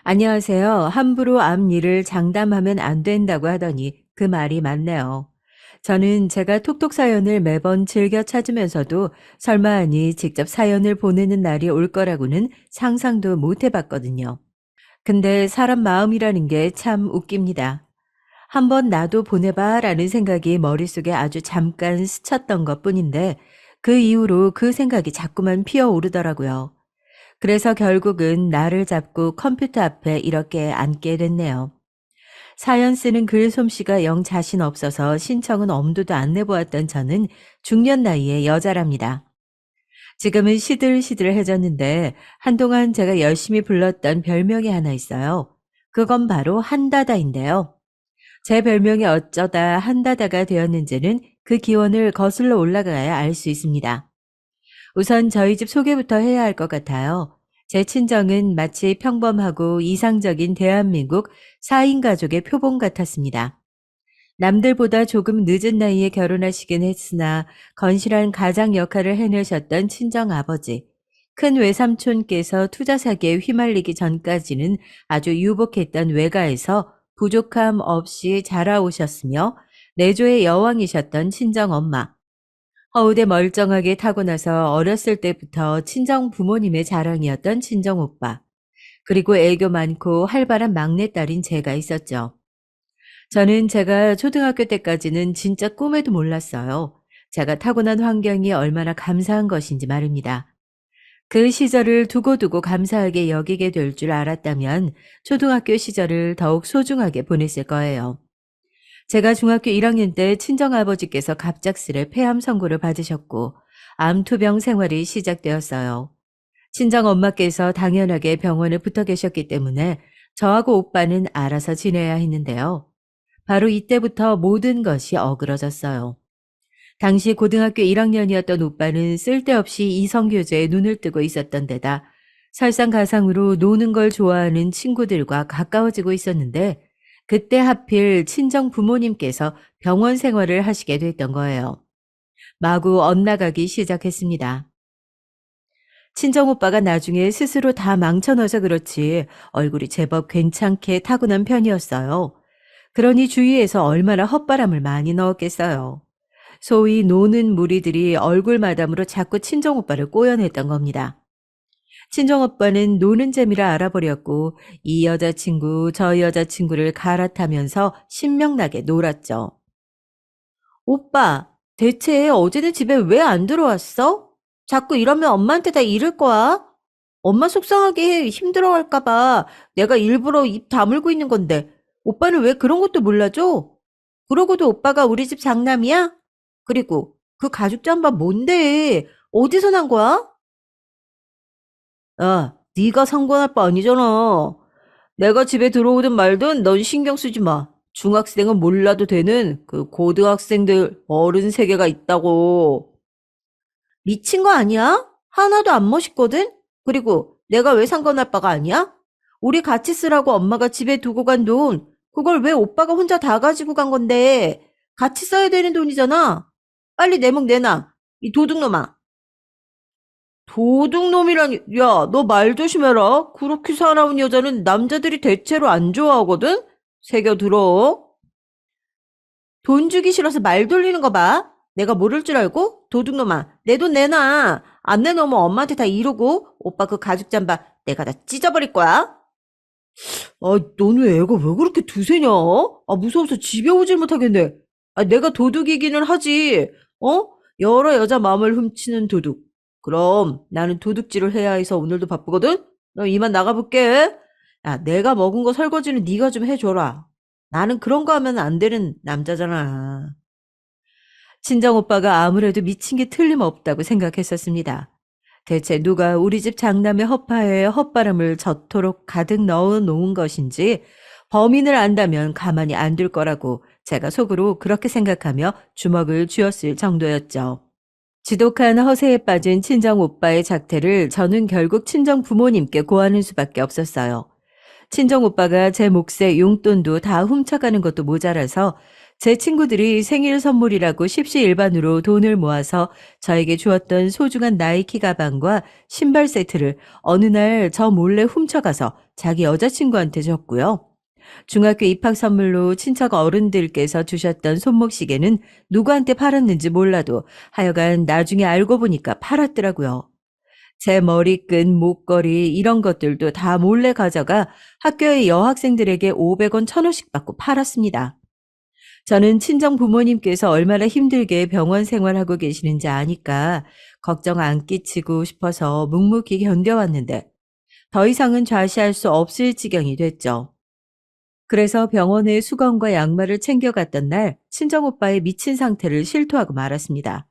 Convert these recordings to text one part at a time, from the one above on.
안녕하세요. 함부로 앞 일을 장담하면 안 된다고 하더니 그 말이 맞네요. 저는 제가 톡톡 사연을 매번 즐겨 찾으면서도 설마하니 직접 사연을 보내는 날이 올 거라고는 상상도 못 해봤거든요. 근데 사람 마음이라는 게 참 웃깁니다. 한번 나도 보내봐 라는 생각이 머릿속에 아주 잠깐 스쳤던 것 뿐인데 그 이후로 그 생각이 자꾸만 피어오르더라고요. 그래서 결국은 나를 잡고 컴퓨터 앞에 이렇게 앉게 됐네요. 사연 쓰는 글 솜씨가 영 자신 없어서 신청은 엄두도 안 내보았던 저는 중년 나이의 여자랍니다. 지금은 시들시들해졌는데 한동안 제가 열심히 불렀던 별명이 하나 있어요. 그건 바로 한다다인데요. 제 별명이 어쩌다 한다다가 되었는지는 그 기원을 거슬러 올라가야 알 수 있습니다. 우선 저희 집 소개부터 해야 할 것 같아요. 제 친정은 마치 평범하고 이상적인 대한민국 4인 가족의 표본 같았습니다. 남들보다 조금 늦은 나이에 결혼하시긴 했으나 건실한 가장 역할을 해내셨던 친정아버지, 큰 외삼촌께서 투자 사기에 휘말리기 전까지는 아주 유복했던 외가에서 부족함 없이 자라오셨으며 내조의 여왕이셨던 친정엄마, 허우대 멀쩡하게 타고나서 어렸을 때부터 친정 부모님의 자랑이었던 친정오빠, 그리고 애교 많고 활발한 막내딸인 제가 있었죠. 저는 제가 초등학교 때까지는 진짜 꿈에도 몰랐어요. 제가 타고난 환경이 얼마나 감사한 것인지 말입니다. 그 시절을 두고두고 감사하게 여기게 될 줄 알았다면 초등학교 시절을 더욱 소중하게 보냈을 거예요. 제가 중학교 1학년 때 친정아버지께서 갑작스레 폐암 선고를 받으셨고 암투병 생활이 시작되었어요. 친정엄마께서 당연하게 병원에 붙어 계셨기 때문에 저하고 오빠는 알아서 지내야 했는데요. 바로 이때부터 모든 것이 어그러졌어요. 당시 고등학교 1학년이었던 오빠는 쓸데없이 이성교제에 눈을 뜨고 있었던 데다 설상가상으로 노는 걸 좋아하는 친구들과 가까워지고 있었는데 그때 하필 친정 부모님께서 병원 생활을 하시게 됐던 거예요. 마구 엇나가기 시작했습니다. 친정오빠가 나중에 스스로 다 망쳐넣어서 그렇지 얼굴이 제법 괜찮게 타고난 편이었어요. 그러니 주위에서 얼마나 헛바람을 많이 넣었겠어요. 소위 노는 무리들이 얼굴 마담으로 자꾸 친정오빠를 꼬여냈던 겁니다. 친정오빠는 노는 재미를 알아버렸고 이 여자친구 저 여자친구를 갈아타면서 신명나게 놀았죠. 오빠, 대체 어제는 집에 왜 안 들어왔어? 자꾸 이러면 엄마한테 다 이를 거야. 엄마 속상하게 해 힘들어할까 봐 내가 일부러 입 다물고 있는 건데 오빠는 왜 그런 것도 몰라줘? 그러고도 오빠가 우리 집 장남이야? 그리고 그 가죽 잠바 뭔데? 어디서 난 거야? 야, 네가 상관할 바 아니잖아. 내가 집에 들어오든 말든 넌 신경 쓰지 마. 중학생은 몰라도 되는 그 고등학생들 어른 세계가 있다고. 미친 거 아니야? 하나도 안 멋있거든? 그리고 내가 왜 상관할 바가 아니야? 우리 같이 쓰라고 엄마가 집에 두고 간 돈, 그걸 왜 오빠가 혼자 다 가지고 간 건데? 같이 써야 되는 돈이잖아. 빨리 내 목 내놔. 이 도둑놈아. 도둑놈이라니, 야, 너 말 조심해라. 그렇게 살아온 여자는 남자들이 대체로 안 좋아하거든? 새겨 들어. 돈 주기 싫어서 말 돌리는 거 봐. 내가 모를 줄 알고? 도둑놈아, 내 돈 내놔. 안 내놓으면 엄마한테 다 이러고 오빠 그 가죽 잠바 내가 다 찢어버릴 거야. 아, 너는 애가 왜 그렇게 두세냐? 아, 무서워서 집에 오질 못하겠네. 아, 내가 도둑이기는 하지. 어? 여러 여자 마음을 훔치는 도둑. 그럼 나는 도둑질을 해야 해서 오늘도 바쁘거든? 너 이만 나가볼게. 야, 내가 먹은 거 설거지는 네가 좀 해줘라. 나는 그런 거 하면 안 되는 남자잖아. 친정오빠가 아무래도 미친 게 틀림없다고 생각했었습니다. 대체 누가 우리 집 장남의 허파에 헛바람을 저토록 가득 넣어 놓은 것인지 범인을 안다면 가만히 안 둘 거라고 제가 속으로 그렇게 생각하며 주먹을 쥐었을 정도였죠. 지독한 허세에 빠진 친정 오빠의 작태를 저는 결국 친정 부모님께 고하는 수밖에 없었어요. 친정 오빠가 제 몫의 용돈도 다 훔쳐가는 것도 모자라서 제 친구들이 생일 선물이라고 십시일반으로 돈을 모아서 저에게 주었던 소중한 나이키 가방과 신발 세트를 어느 날 저 몰래 훔쳐가서 자기 여자친구한테 줬고요. 중학교 입학 선물로 친척 어른들께서 주셨던 손목시계는 누구한테 팔았는지 몰라도 하여간 나중에 알고 보니까 팔았더라고요. 제 머리끈, 목걸이 이런 것들도 다 몰래 가져가 학교의 여학생들에게 500원, 1000원씩 받고 팔았습니다. 저는 친정 부모님께서 얼마나 힘들게 병원 생활하고 계시는지 아니까 걱정 안 끼치고 싶어서 묵묵히 견뎌왔는데 더 이상은 좌시할 수 없을 지경이 됐죠. 그래서 병원에 수건과 양말을 챙겨갔던 날 친정오빠의 미친 상태를 실토하고 말았습니다.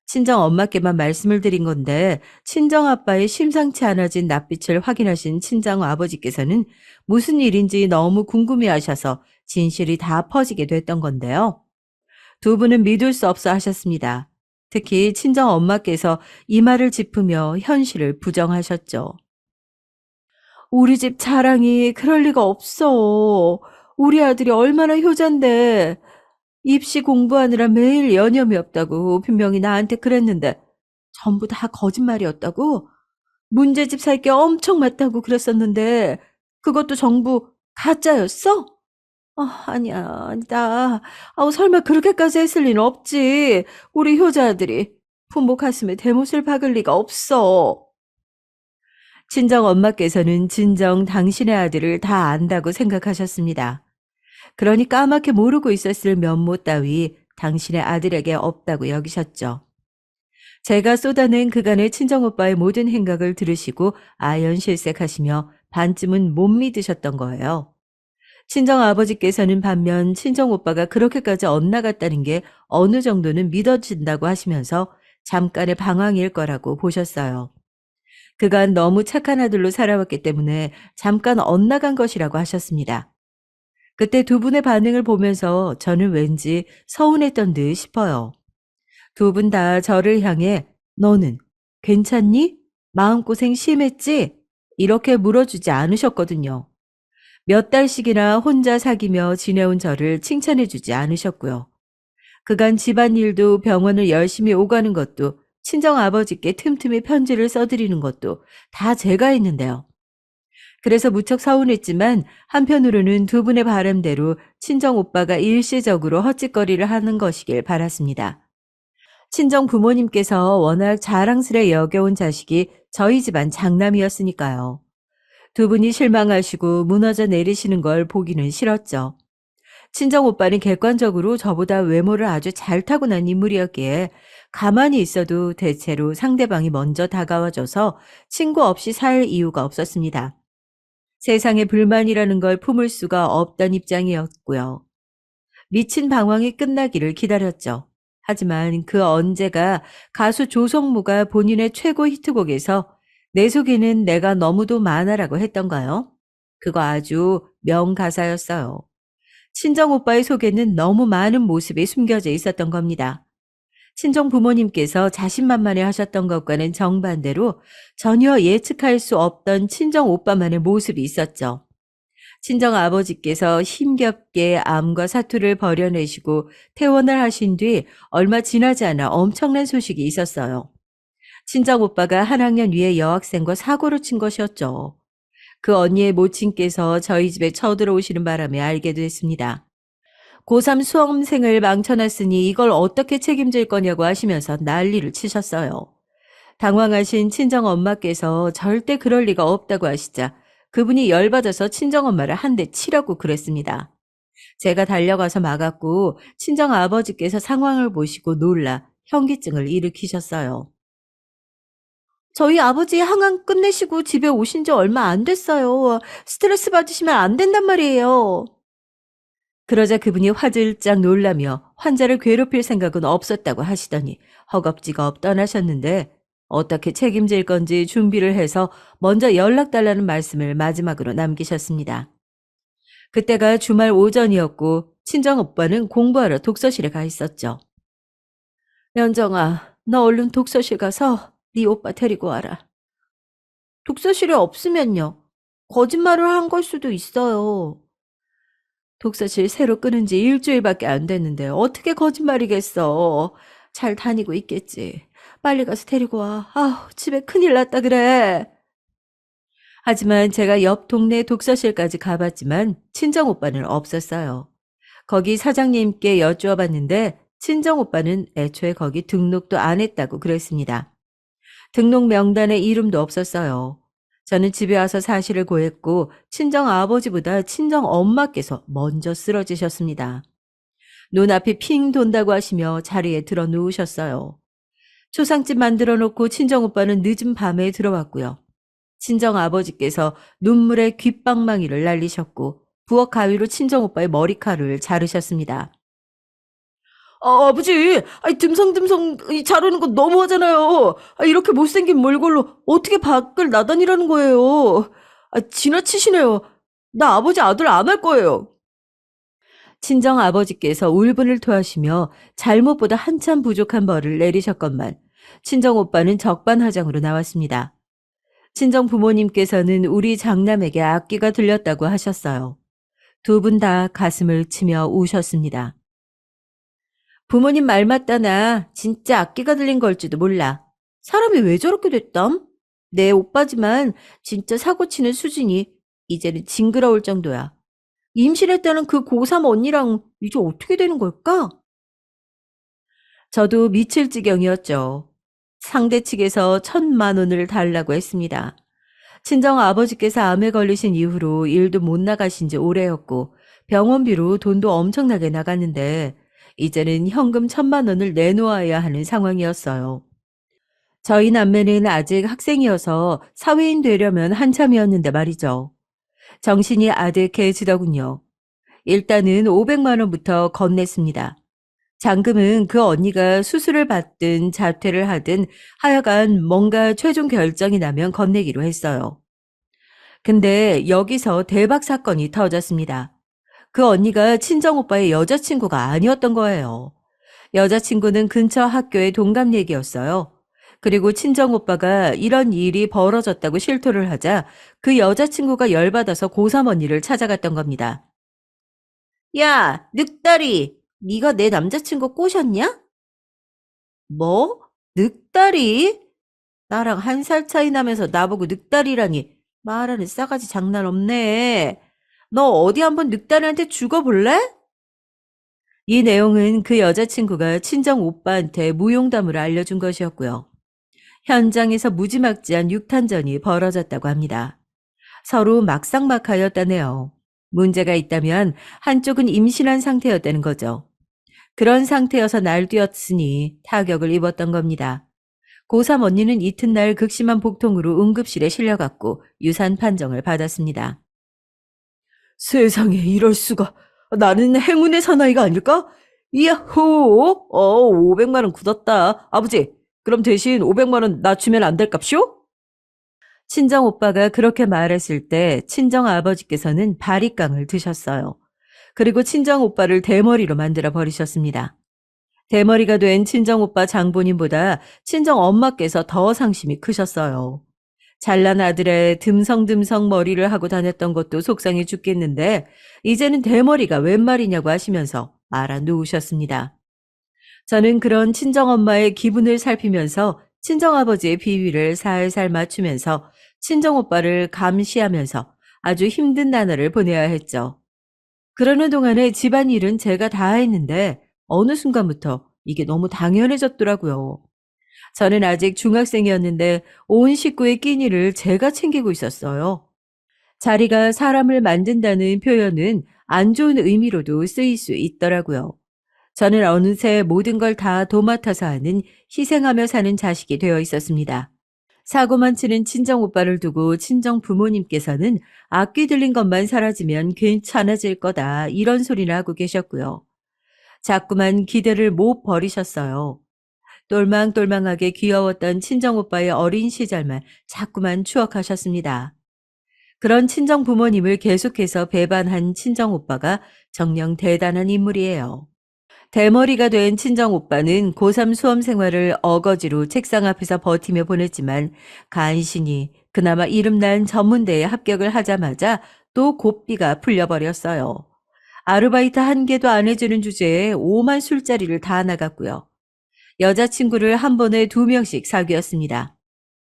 친정 엄마께만 말씀을 드린 건데 친정 아빠의 심상치 않아진 낯빛을 확인하신 친정 아버지께서는 무슨 일인지 너무 궁금해하셔서 진실이 다 퍼지게 됐던 건데요. 두 분은 믿을 수 없어 하셨습니다. 특히 친정 엄마께서 이 말을 짚으며 현실을 부정하셨죠. 우리 집 자랑이 그럴 리가 없어. 우리 아들이 얼마나 효자인데 입시 공부하느라 매일 여념이 없다고 분명히 나한테 그랬는데 전부 다 거짓말이었다고? 문제집 살 게 엄청 많다고 그랬었는데 그것도 전부 가짜였어? 아니야, 아니다. 설마 그렇게까지 했을 리는 없지. 우리 효자들이 부모 가슴에 대못을 박을 리가 없어. 친정 엄마께서는 진정 당신의 아들을 다 안다고 생각하셨습니다. 그러니 까맣게 모르고 있었을 면모 따위 당신의 아들에게 없다고 여기셨죠. 제가 쏟아낸 그간의 친정오빠의 모든 행각을 들으시고 아연실색하시며 반쯤은 못 믿으셨던 거예요. 친정아버지께서는 반면 친정오빠가 그렇게까지 엇나갔다는 게 어느 정도는 믿어진다고 하시면서 잠깐의 방황일 거라고 보셨어요. 그간 너무 착한 아들로 살아왔기 때문에 잠깐 엇나간 것이라고 하셨습니다. 그때 두 분의 반응을 보면서 저는 왠지 서운했던 듯 싶어요. 두 분 다 저를 향해 "너는 괜찮니? 마음고생 심했지?" 이렇게 물어주지 않으셨거든요. 몇 달씩이나 혼자 사귀며 지내온 저를 칭찬해 주지 않으셨고요. 그간 집안일도 병원을 열심히 오가는 것도 친정아버지께 틈틈이 편지를 써드리는 것도 다 제가 했는데요. 그래서 무척 서운했지만 한편으로는 두 분의 바람대로 친정오빠가 일시적으로 헛짓거리를 하는 것이길 바랐습니다. 친정 부모님께서 워낙 자랑스레 여겨온 자식이 저희 집안 장남이었으니까요. 두 분이 실망하시고 무너져 내리시는 걸 보기는 싫었죠. 친정 오빠는 객관적으로 저보다 외모를 아주 잘 타고난 인물이었기에 가만히 있어도 대체로 상대방이 먼저 다가와줘서 친구 없이 살 이유가 없었습니다. 세상에 불만이라는 걸 품을 수가 없던 입장이었고요. 미친 방황이 끝나기를 기다렸죠. 하지만 그 언제가 가수 조성모가 본인의 최고 히트곡에서 내 속에는 내가 너무도 많아라고 했던가요? 그거 아주 명가사였어요. 친정 오빠의 속에는 너무 많은 모습이 숨겨져 있었던 겁니다. 친정 부모님께서 자신만만해 하셨던 것과는 정반대로 전혀 예측할 수 없던 친정 오빠만의 모습이 있었죠. 친정 아버지께서 힘겹게 암과 사투를 벌여내시고 퇴원을 하신 뒤 얼마 지나지 않아 엄청난 소식이 있었어요. 친정 오빠가 한 학년 위의 여학생과 사고를 친 것이었죠. 그 언니의 모친께서 저희 집에 쳐들어오시는 바람에 알게 됐습니다. 고3 수험생을 망쳐놨으니 이걸 어떻게 책임질 거냐고 하시면서 난리를 치셨어요. 당황하신 친정 엄마께서 절대 그럴 리가 없다고 하시자 그분이 열받아서 친정 엄마를 한 대 치라고 그랬습니다. 제가 달려가서 막았고 친정 아버지께서 상황을 보시고 놀라 현기증을 일으키셨어요. 저희 아버지 항암 끝내시고 집에 오신 지 얼마 안 됐어요. 스트레스 받으시면 안 된단 말이에요. 그러자 그분이 화들짝 놀라며 환자를 괴롭힐 생각은 없었다고 하시더니 허겁지겁 떠나셨는데 어떻게 책임질 건지 준비를 해서 먼저 연락 달라는 말씀을 마지막으로 남기셨습니다. 그때가 주말 오전이었고 친정 오빠는 공부하러 독서실에 가 있었죠. 연정아, 너 얼른 독서실 가서 네 오빠 데리고 와라. 독서실에 없으면요. 거짓말을 한 걸 수도 있어요. 독서실 새로 끊은 지 일주일밖에 안 됐는데 어떻게 거짓말이겠어. 잘 다니고 있겠지. 빨리 가서 데리고 와. 아우, 집에 큰일 났다 그래. 하지만 제가 옆 동네 독서실까지 가봤지만 친정 오빠는 없었어요. 거기 사장님께 여쭈어봤는데 친정 오빠는 애초에 거기 등록도 안 했다고 그랬습니다. 등록 명단에 이름도 없었어요. 저는 집에 와서 사실을 고했고 친정 아버지보다 친정 엄마께서 먼저 쓰러지셨습니다. 눈앞이 핑 돈다고 하시며 자리에 들어 누우셨어요. 초상집 만들어 놓고 친정 오빠는 늦은 밤에 들어왔고요. 친정 아버지께서 눈물에 귓방망이를 날리셨고 부엌 가위로 친정 오빠의 머리카락을 자르셨습니다. 아버지, 아이, 듬성듬성 자르는 거 너무하잖아요. 이렇게 못생긴 몰골로 어떻게 밖을 나다니라는 거예요. 지나치시네요. 나 아버지 아들 안 할 거예요. 친정 아버지께서 울분을 토하시며 잘못보다 한참 부족한 벌을 내리셨건만 친정 오빠는 적반하장으로 나왔습니다. 친정 부모님께서는 우리 장남에게 악기가 들렸다고 하셨어요. 두 분 다 가슴을 치며 우셨습니다. 부모님 말 맞다나 진짜 악기가 들린 걸지도 몰라. 사람이 왜 저렇게 됐담? 내 오빠지만 진짜 사고 치는 수준이 이제는 징그러울 정도야. 임신했다는 그 고3 언니랑 이제 어떻게 되는 걸까? 저도 미칠 지경이었죠. 상대 측에서 1,000만 원을 달라고 했습니다. 친정 아버지께서 암에 걸리신 이후로 일도 못 나가신 지 오래였고 병원비로 돈도 엄청나게 나갔는데 이제는 현금 1,000만 원을 내놓아야 하는 상황이었어요. 저희 남매는 아직 학생이어서 사회인 되려면 한참이었는데 말이죠. 정신이 아득해지더군요. 일단은 500만 원부터 건넸습니다. 잔금은 그 언니가 수술을 받든 자퇴를 하든 하여간 뭔가 최종 결정이 나면 건네기로 했어요. 근데 여기서 대박 사건이 터졌습니다. 그 언니가 친정오빠의 여자친구가 아니었던 거예요. 여자친구는 근처 학교의 동갑내기였어요. 그리고 친정오빠가 이런 일이 벌어졌다고 실토를 하자 그 여자친구가 열받아서 고3 언니를 찾아갔던 겁니다. 야, 늑다리, 네가 내 남자친구 꼬셨냐? 뭐? 늑다리? 나랑 1살 차이 나면서 나보고 늑다리라니. 말하는 싸가지 장난 없네. 너 어디 한번 늑다리한테 죽어볼래? 이 내용은 그 여자친구가 친정 오빠한테 무용담으로 알려준 것이었고요. 현장에서 무지막지한 육탄전이 벌어졌다고 합니다. 서로 막상막하였다네요. 문제가 있다면 한쪽은 임신한 상태였다는 거죠. 그런 상태여서 날뛰었으니 타격을 입었던 겁니다. 고3 언니는 이튿날 극심한 복통으로 응급실에 실려갔고 유산 판정을 받았습니다. 세상에 이럴 수가. 나는 행운의 사나이가 아닐까? 이야호! 500만 원 굳었다. 아버지, 그럼 대신 500만 원 나 주면 안 될깝쇼? 친정 오빠가 그렇게 말했을 때 친정 아버지께서는 바리깡을 드셨어요. 그리고 친정 오빠를 대머리로 만들어 버리셨습니다. 대머리가 된 친정 오빠 장본인보다 친정 엄마께서 더 상심이 크셨어요. 잘난 아들의 듬성듬성 머리를 하고 다녔던 것도 속상해 죽겠는데 이제는 대머리가 웬 말이냐고 하시면서 말아 누우셨습니다. 저는 그런 친정엄마의 기분을 살피면서 친정아버지의 비위를 살살 맞추면서 친정오빠를 감시하면서 아주 힘든 나날을 보내야 했죠. 그러는 동안에 집안일은 제가 다 했는데 어느 순간부터 이게 너무 당연해졌더라고요. 저는 아직 중학생이었는데 온 식구의 끼니를 제가 챙기고 있었어요. 자리가 사람을 만든다는 표현은 안 좋은 의미로도 쓰일 수 있더라고요. 저는 어느새 모든 걸 다 도맡아서 하는 희생하며 사는 자식이 되어 있었습니다. 사고만 치는 친정 오빠를 두고 친정 부모님께서는 악귀 들린 것만 사라지면 괜찮아질 거다 이런 소리를 하고 계셨고요. 자꾸만 기대를 못 버리셨어요. 똘망똘망하게 귀여웠던 친정 오빠의 어린 시절만 자꾸만 추억하셨습니다. 그런 친정 부모님을 계속해서 배반한 친정 오빠가 정녕 대단한 인물이에요. 대머리가 된 친정 오빠는 고3 수험 생활을 어거지로 책상 앞에서 버티며 보냈지만 간신히 그나마 이름난 전문대에 합격을 하자마자 또 고삐가 풀려버렸어요. 아르바이트 한 개도 안 해주는 주제에 오만 술자리를 다 나갔고요. 여자친구를 한 번에 2명씩 사귀었습니다.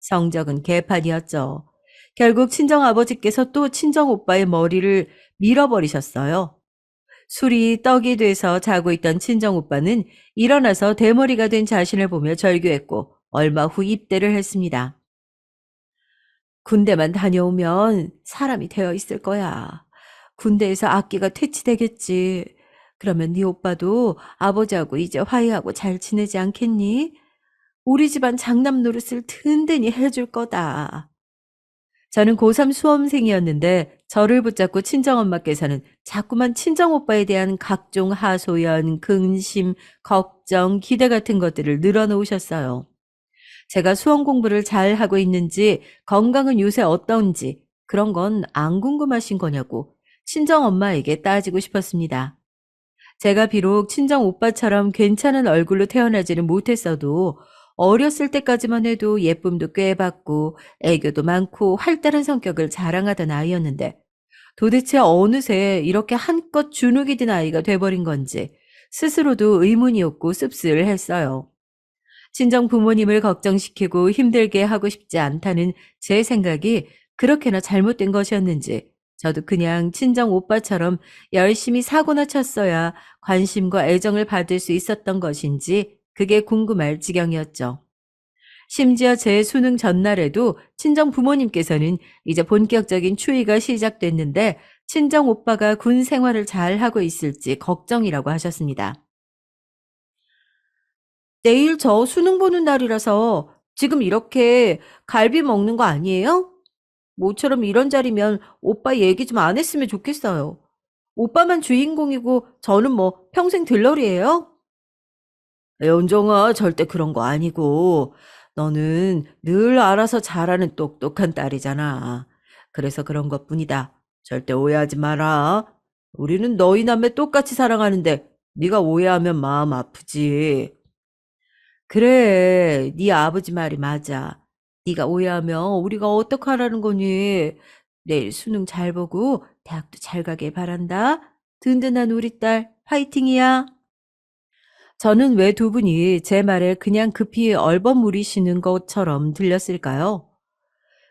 성적은 개판이었죠. 결국 친정아버지께서 또 친정오빠의 머리를 밀어버리셨어요. 술이 떡이 돼서 자고 있던 친정오빠는 일어나서 대머리가 된 자신을 보며 절규했고 얼마 후 입대를 했습니다. 군대만 다녀오면 사람이 되어 있을 거야. 군대에서 악기가 퇴치되겠지. 그러면 네 오빠도 아버지하고 이제 화해하고 잘 지내지 않겠니? 우리 집안 장남 노릇을 든든히 해줄 거다. 저는 고3 수험생이었는데 저를 붙잡고 친정엄마께서는 자꾸만 친정오빠에 대한 각종 하소연, 근심, 걱정, 기대 같은 것들을 늘어놓으셨어요. 제가 수험 공부를 잘 하고 있는지, 건강은 요새 어떤지, 그런 건 안 궁금하신 거냐고 친정엄마에게 따지고 싶었습니다. 제가 비록 친정오빠처럼 괜찮은 얼굴로 태어나지는 못했어도 어렸을 때까지만 해도 예쁨도 꽤 받고 애교도 많고 활달한 성격을 자랑하던 아이였는데 도대체 어느새 이렇게 한껏 주눅이 든 아이가 돼버린 건지 스스로도 의문이었고 씁쓸했어요. 친정 부모님을 걱정시키고 힘들게 하고 싶지 않다는 제 생각이 그렇게나 잘못된 것이었는지 저도 그냥 친정 오빠처럼 열심히 사고나 쳤어야 관심과 애정을 받을 수 있었던 것인지 그게 궁금할 지경이었죠. 심지어 제 수능 전날에도 친정 부모님께서는 이제 본격적인 추위가 시작됐는데 친정 오빠가 군 생활을 잘 하고 있을지 걱정이라고 하셨습니다. 내일 저 수능 보는 날이라서 지금 이렇게 갈비 먹는 거 아니에요? 모처럼 이런 자리면 오빠 얘기 좀 안 했으면 좋겠어요. 오빠만 주인공이고 저는 뭐 평생 들러리예요? 연정아, 절대 그런 거 아니고 너는 늘 알아서 잘하는 똑똑한 딸이잖아. 그래서 그런 것뿐이다. 절대 오해하지 마라. 우리는 너희 남매 똑같이 사랑하는데 네가 오해하면 마음 아프지. 그래, 네 아버지 말이 맞아. 네가 오해하면 우리가 어떡하라는 거니? 내일 수능 잘 보고 대학도 잘 가길 바란다. 든든한 우리 딸, 파이팅이야. 저는 왜 두 분이 제 말에 그냥 급히 얼버무리시는 것처럼 들렸을까요?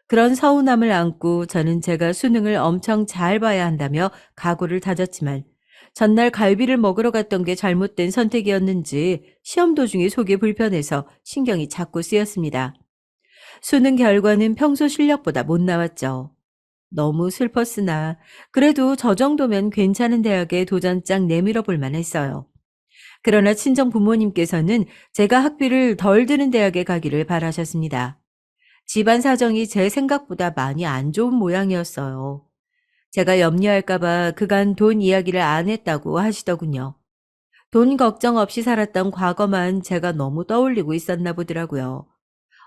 그런 서운함을 안고 저는 제가 수능을 엄청 잘 봐야 한다며 각오를 다졌지만 전날 갈비를 먹으러 갔던 게 잘못된 선택이었는지 시험 도중에 속이 불편해서 신경이 자꾸 쓰였습니다. 수능 결과는 평소 실력보다 못 나왔죠. 너무 슬펐으나 그래도 저 정도면 괜찮은 대학에 도전장 내밀어 볼 만했어요. 그러나 친정 부모님께서는 제가 학비를 덜 드는 대학에 가기를 바라셨습니다. 집안 사정이 제 생각보다 많이 안 좋은 모양이었어요. 제가 염려할까봐 그간 돈 이야기를 안 했다고 하시더군요. 돈 걱정 없이 살았던 과거만 제가 너무 떠올리고 있었나 보더라고요.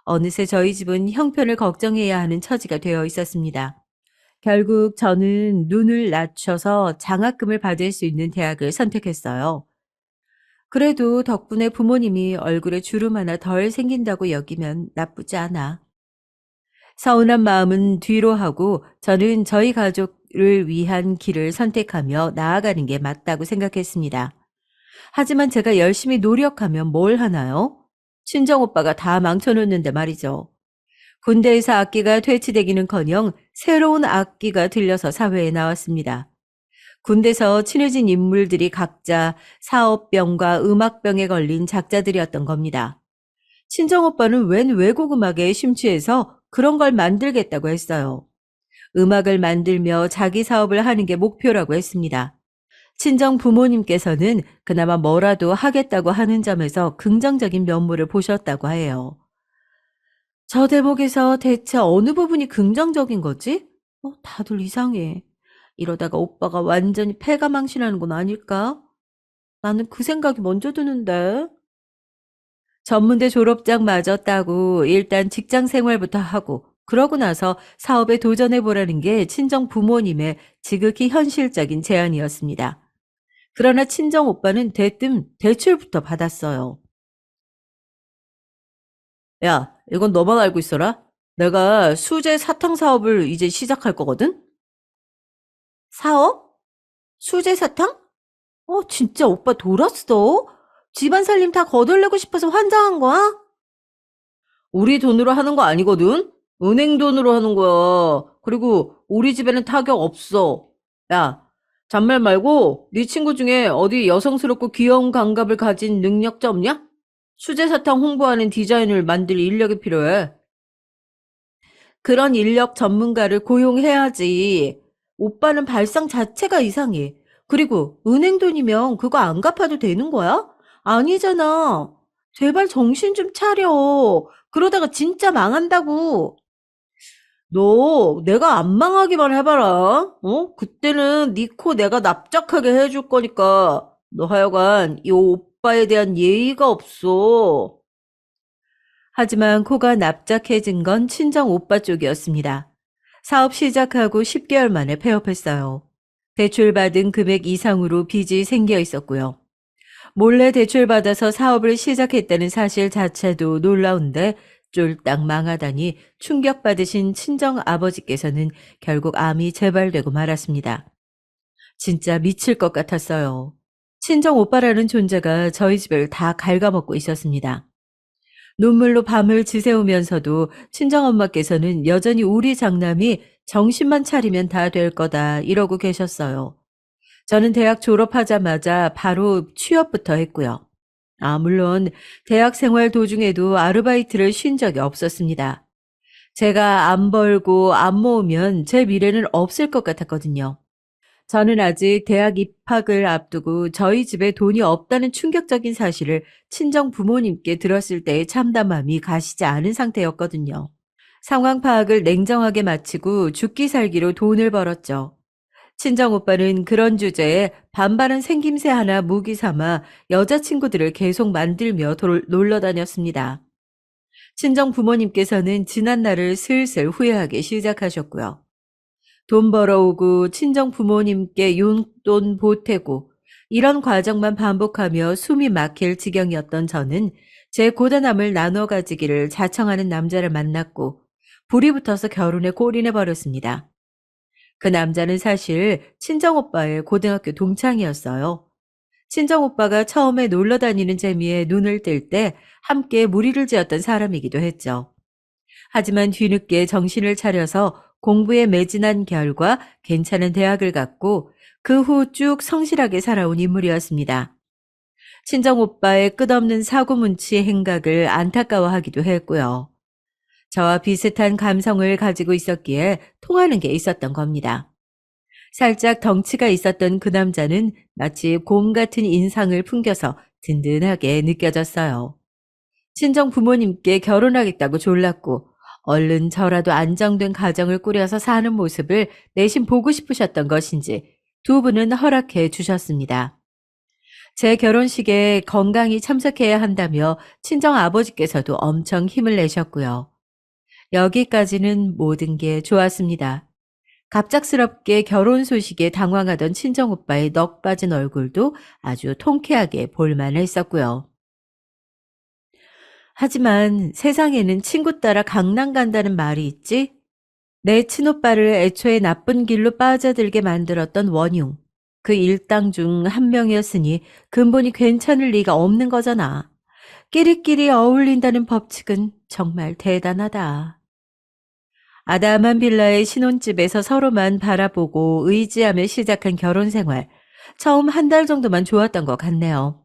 어느새 저희 집은 형편을 걱정해야 하는 처지가 되어 있었습니다. 결국 저는 눈을 낮춰서 장학금을 받을 수 있는 대학을 선택했어요. 그래도 덕분에 부모님이 얼굴에 주름 하나 덜 생긴다고 여기면 나쁘지 않아. 서운한 마음은 뒤로 하고 저는 저희 가족을 위한 길을 선택하며 나아가는 게 맞다고 생각했습니다. 하지만 제가 열심히 노력하면 뭘 하나요? 친정오빠가 다 망쳐놓는데 말이죠. 군대에서 악기가 퇴치되기는커녕 새로운 악기가 들려서 사회에 나왔습니다. 군대에서 친해진 인물들이 각자 사업병과 음악병에 걸린 작자들이었던 겁니다. 친정오빠는 웬 외국 음악에 심취해서 그런 걸 만들겠다고 했어요. 음악을 만들며 자기 사업을 하는 게 목표라고 했습니다. 친정 부모님께서는 그나마 뭐라도 하겠다고 하는 점에서 긍정적인 면모를 보셨다고 해요. 저 대목에서 대체 어느 부분이 긍정적인 거지? 다들 이상해. 이러다가 오빠가 완전히 패가 망신하는 건 아닐까? 나는 그 생각이 먼저 드는데. 전문대 졸업장마저 따고 일단 직장 생활부터 하고 그러고 나서 사업에 도전해 보라는 게 친정 부모님의 지극히 현실적인 제안이었습니다. 그러나 친정 오빠는 대뜸 대출부터 받았어요. 야, 이건 너만 알고 있어라. 내가 수제 사탕 사업을 이제 시작할 거거든? 사업? 수제 사탕? 진짜 오빠 돌았어? 집안 살림 다 거덜내고 싶어서 환장한 거야? 우리 돈으로 하는 거 아니거든? 은행 돈으로 하는 거야. 그리고 우리 집에는 타격 없어. 야, 잔말 말고 네 친구 중에 어디 여성스럽고 귀여운 감각을 가진 능력자 없냐? 수제사탕 홍보하는 디자인을 만들 인력이 필요해. 그런 인력 전문가를 고용해야지. 오빠는 발상 자체가 이상해. 그리고 은행 돈이면 그거 안 갚아도 되는 거야? 아니잖아. 제발 정신 좀 차려. 그러다가 진짜 망한다고. 너 내가 안 망하기만 해봐라. 그때는 네 코 내가 납작하게 해줄 거니까. 너 하여간 이 오빠에 대한 예의가 없어. 하지만 코가 납작해진 건 친정 오빠 쪽이었습니다. 사업 시작하고 10개월 만에 폐업했어요. 대출받은 금액 이상으로 빚이 생겨 있었고요. 몰래 대출받아서 사업을 시작했다는 사실 자체도 놀라운데 쫄딱 망하다니 충격받으신 친정 아버지께서는 결국 암이 재발되고 말았습니다. 진짜 미칠 것 같았어요. 친정 오빠라는 존재가 저희 집을 다 갉아먹고 있었습니다. 눈물로 밤을 지새우면서도 친정엄마께서는 여전히 우리 장남이 정신만 차리면 다 될 거다 이러고 계셨어요. 저는 대학 졸업하자마자 바로 취업부터 했고요. 물론 대학 생활 도중에도 아르바이트를 쉰 적이 없었습니다. 제가 안 벌고 안 모으면 제 미래는 없을 것 같았거든요. 저는 아직 대학 입학을 앞두고 저희 집에 돈이 없다는 충격적인 사실을 친정 부모님께 들었을 때의 참담함이 가시지 않은 상태였거든요. 상황 파악을 냉정하게 마치고 죽기 살기로 돈을 벌었죠. 친정 오빠는 그런 주제에 반반은 생김새 하나 무기 삼아 여자친구들을 계속 만들며 놀러 다녔습니다. 친정 부모님께서는 지난 날을 슬슬 후회하기 시작하셨고요. 돈 벌어오고 친정 부모님께 용돈 보태고 이런 과정만 반복하며 숨이 막힐 지경이었던 저는 제 고단함을 나눠 가지기를 자청하는 남자를 만났고 불이 붙어서 결혼에 골인해 버렸습니다. 그 남자는 사실 친정오빠의 고등학교 동창이었어요. 친정오빠가 처음에 놀러 다니는 재미에 눈을 뜰 때 함께 무리를 지었던 사람이기도 했죠. 하지만 뒤늦게 정신을 차려서 공부에 매진한 결과 괜찮은 대학을 갔고 그 후 쭉 성실하게 살아온 인물이었습니다. 친정오빠의 끝없는 사고문치 행각을 안타까워하기도 했고요. 저와 비슷한 감성을 가지고 있었기에 통하는 게 있었던 겁니다. 살짝 덩치가 있었던 그 남자는 마치 곰 같은 인상을 풍겨서 든든하게 느껴졌어요. 친정 부모님께 결혼하겠다고 졸랐고 얼른 저라도 안정된 가정을 꾸려서 사는 모습을 내심 보고 싶으셨던 것인지 두 분은 허락해 주셨습니다. 제 결혼식에 건강히 참석해야 한다며 친정 아버지께서도 엄청 힘을 내셨고요. 여기까지는 모든 게 좋았습니다. 갑작스럽게 결혼 소식에 당황하던 친정오빠의 넋 빠진 얼굴도 아주 통쾌하게 볼만했었고요. 하지만 세상에는 친구 따라 강남 간다는 말이 있지? 내 친오빠를 애초에 나쁜 길로 빠져들게 만들었던 원흉. 그 일당 중 한 명이었으니 근본이 괜찮을 리가 없는 거잖아. 끼리끼리 어울린다는 법칙은 정말 대단하다. 아담한 빌라의 신혼집에서 서로만 바라보고 의지하며 시작한 결혼 생활. 처음 한 달 정도만 좋았던 것 같네요.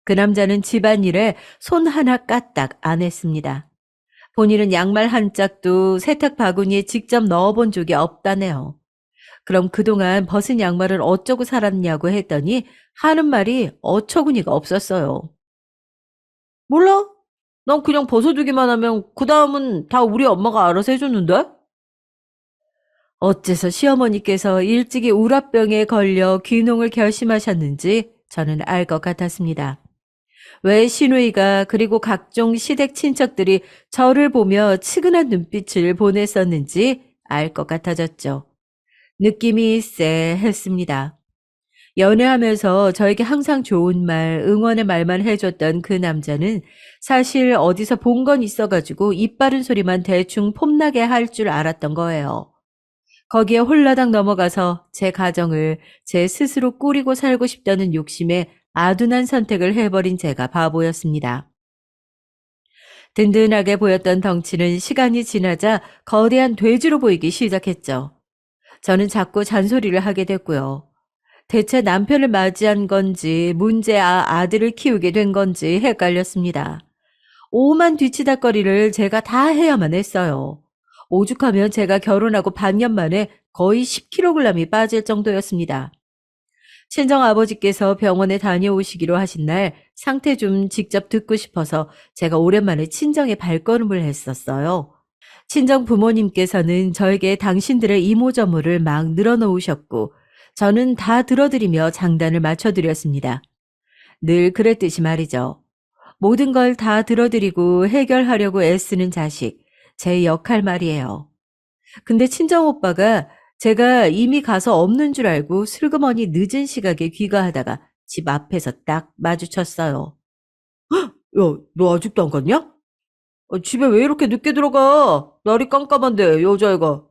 그 남자는 집안일에 손 하나 까딱 안 했습니다. 본인은 양말 한 짝도 세탁 바구니에 직접 넣어본 적이 없다네요. 그럼 그동안 벗은 양말은 어쩌고 살았냐고 했더니 하는 말이 어처구니가 없었어요. 몰라? 난 그냥 벗어두기만 하면 그 다음은 다 우리 엄마가 알아서 해줬는데? 어째서 시어머니께서 일찍이 우라병에 걸려 귀농을 결심하셨는지 저는 알 것 같았습니다. 왜 시누이가 그리고 각종 시댁 친척들이 저를 보며 측은한 눈빛을 보냈었는지 알 것 같아졌죠. 느낌이 쎄했습니다. 연애하면서 저에게 항상 좋은 말, 응원의 말만 해줬던 그 남자는 사실 어디서 본 건 있어가지고 입 바른 소리만 대충 폼나게 할 줄 알았던 거예요. 거기에 홀라당 넘어가서 제 가정을 제 스스로 꾸리고 살고 싶다는 욕심에 아둔한 선택을 해버린 제가 바보였습니다. 든든하게 보였던 덩치는 시간이 지나자 거대한 돼지로 보이기 시작했죠. 저는 자꾸 잔소리를 하게 됐고요. 대체 남편을 맞이한 건지 문제아 아들을 키우게 된 건지 헷갈렸습니다. 오만 뒤치다거리를 제가 다 해야만 했어요. 오죽하면 제가 결혼하고 반년 만에 거의 10kg이 빠질 정도였습니다. 친정아버지께서 병원에 다녀오시기로 하신 날 상태 좀 직접 듣고 싶어서 제가 오랜만에 친정에 발걸음을 했었어요. 친정 부모님께서는 저에게 당신들의 이모저모를 막 늘어놓으셨고 저는 다 들어드리며 장단을 맞춰드렸습니다. 늘 그랬듯이 말이죠. 모든 걸 다 들어드리고 해결하려고 애쓰는 자식, 제 역할 말이에요. 근데 친정오빠가 제가 이미 가서 없는 줄 알고 슬그머니 늦은 시각에 귀가하다가 집 앞에서 딱 마주쳤어요. 야, 너 아직도 안 갔냐? 집에 왜 이렇게 늦게 들어가? 날이 깜깜한데, 여자애가.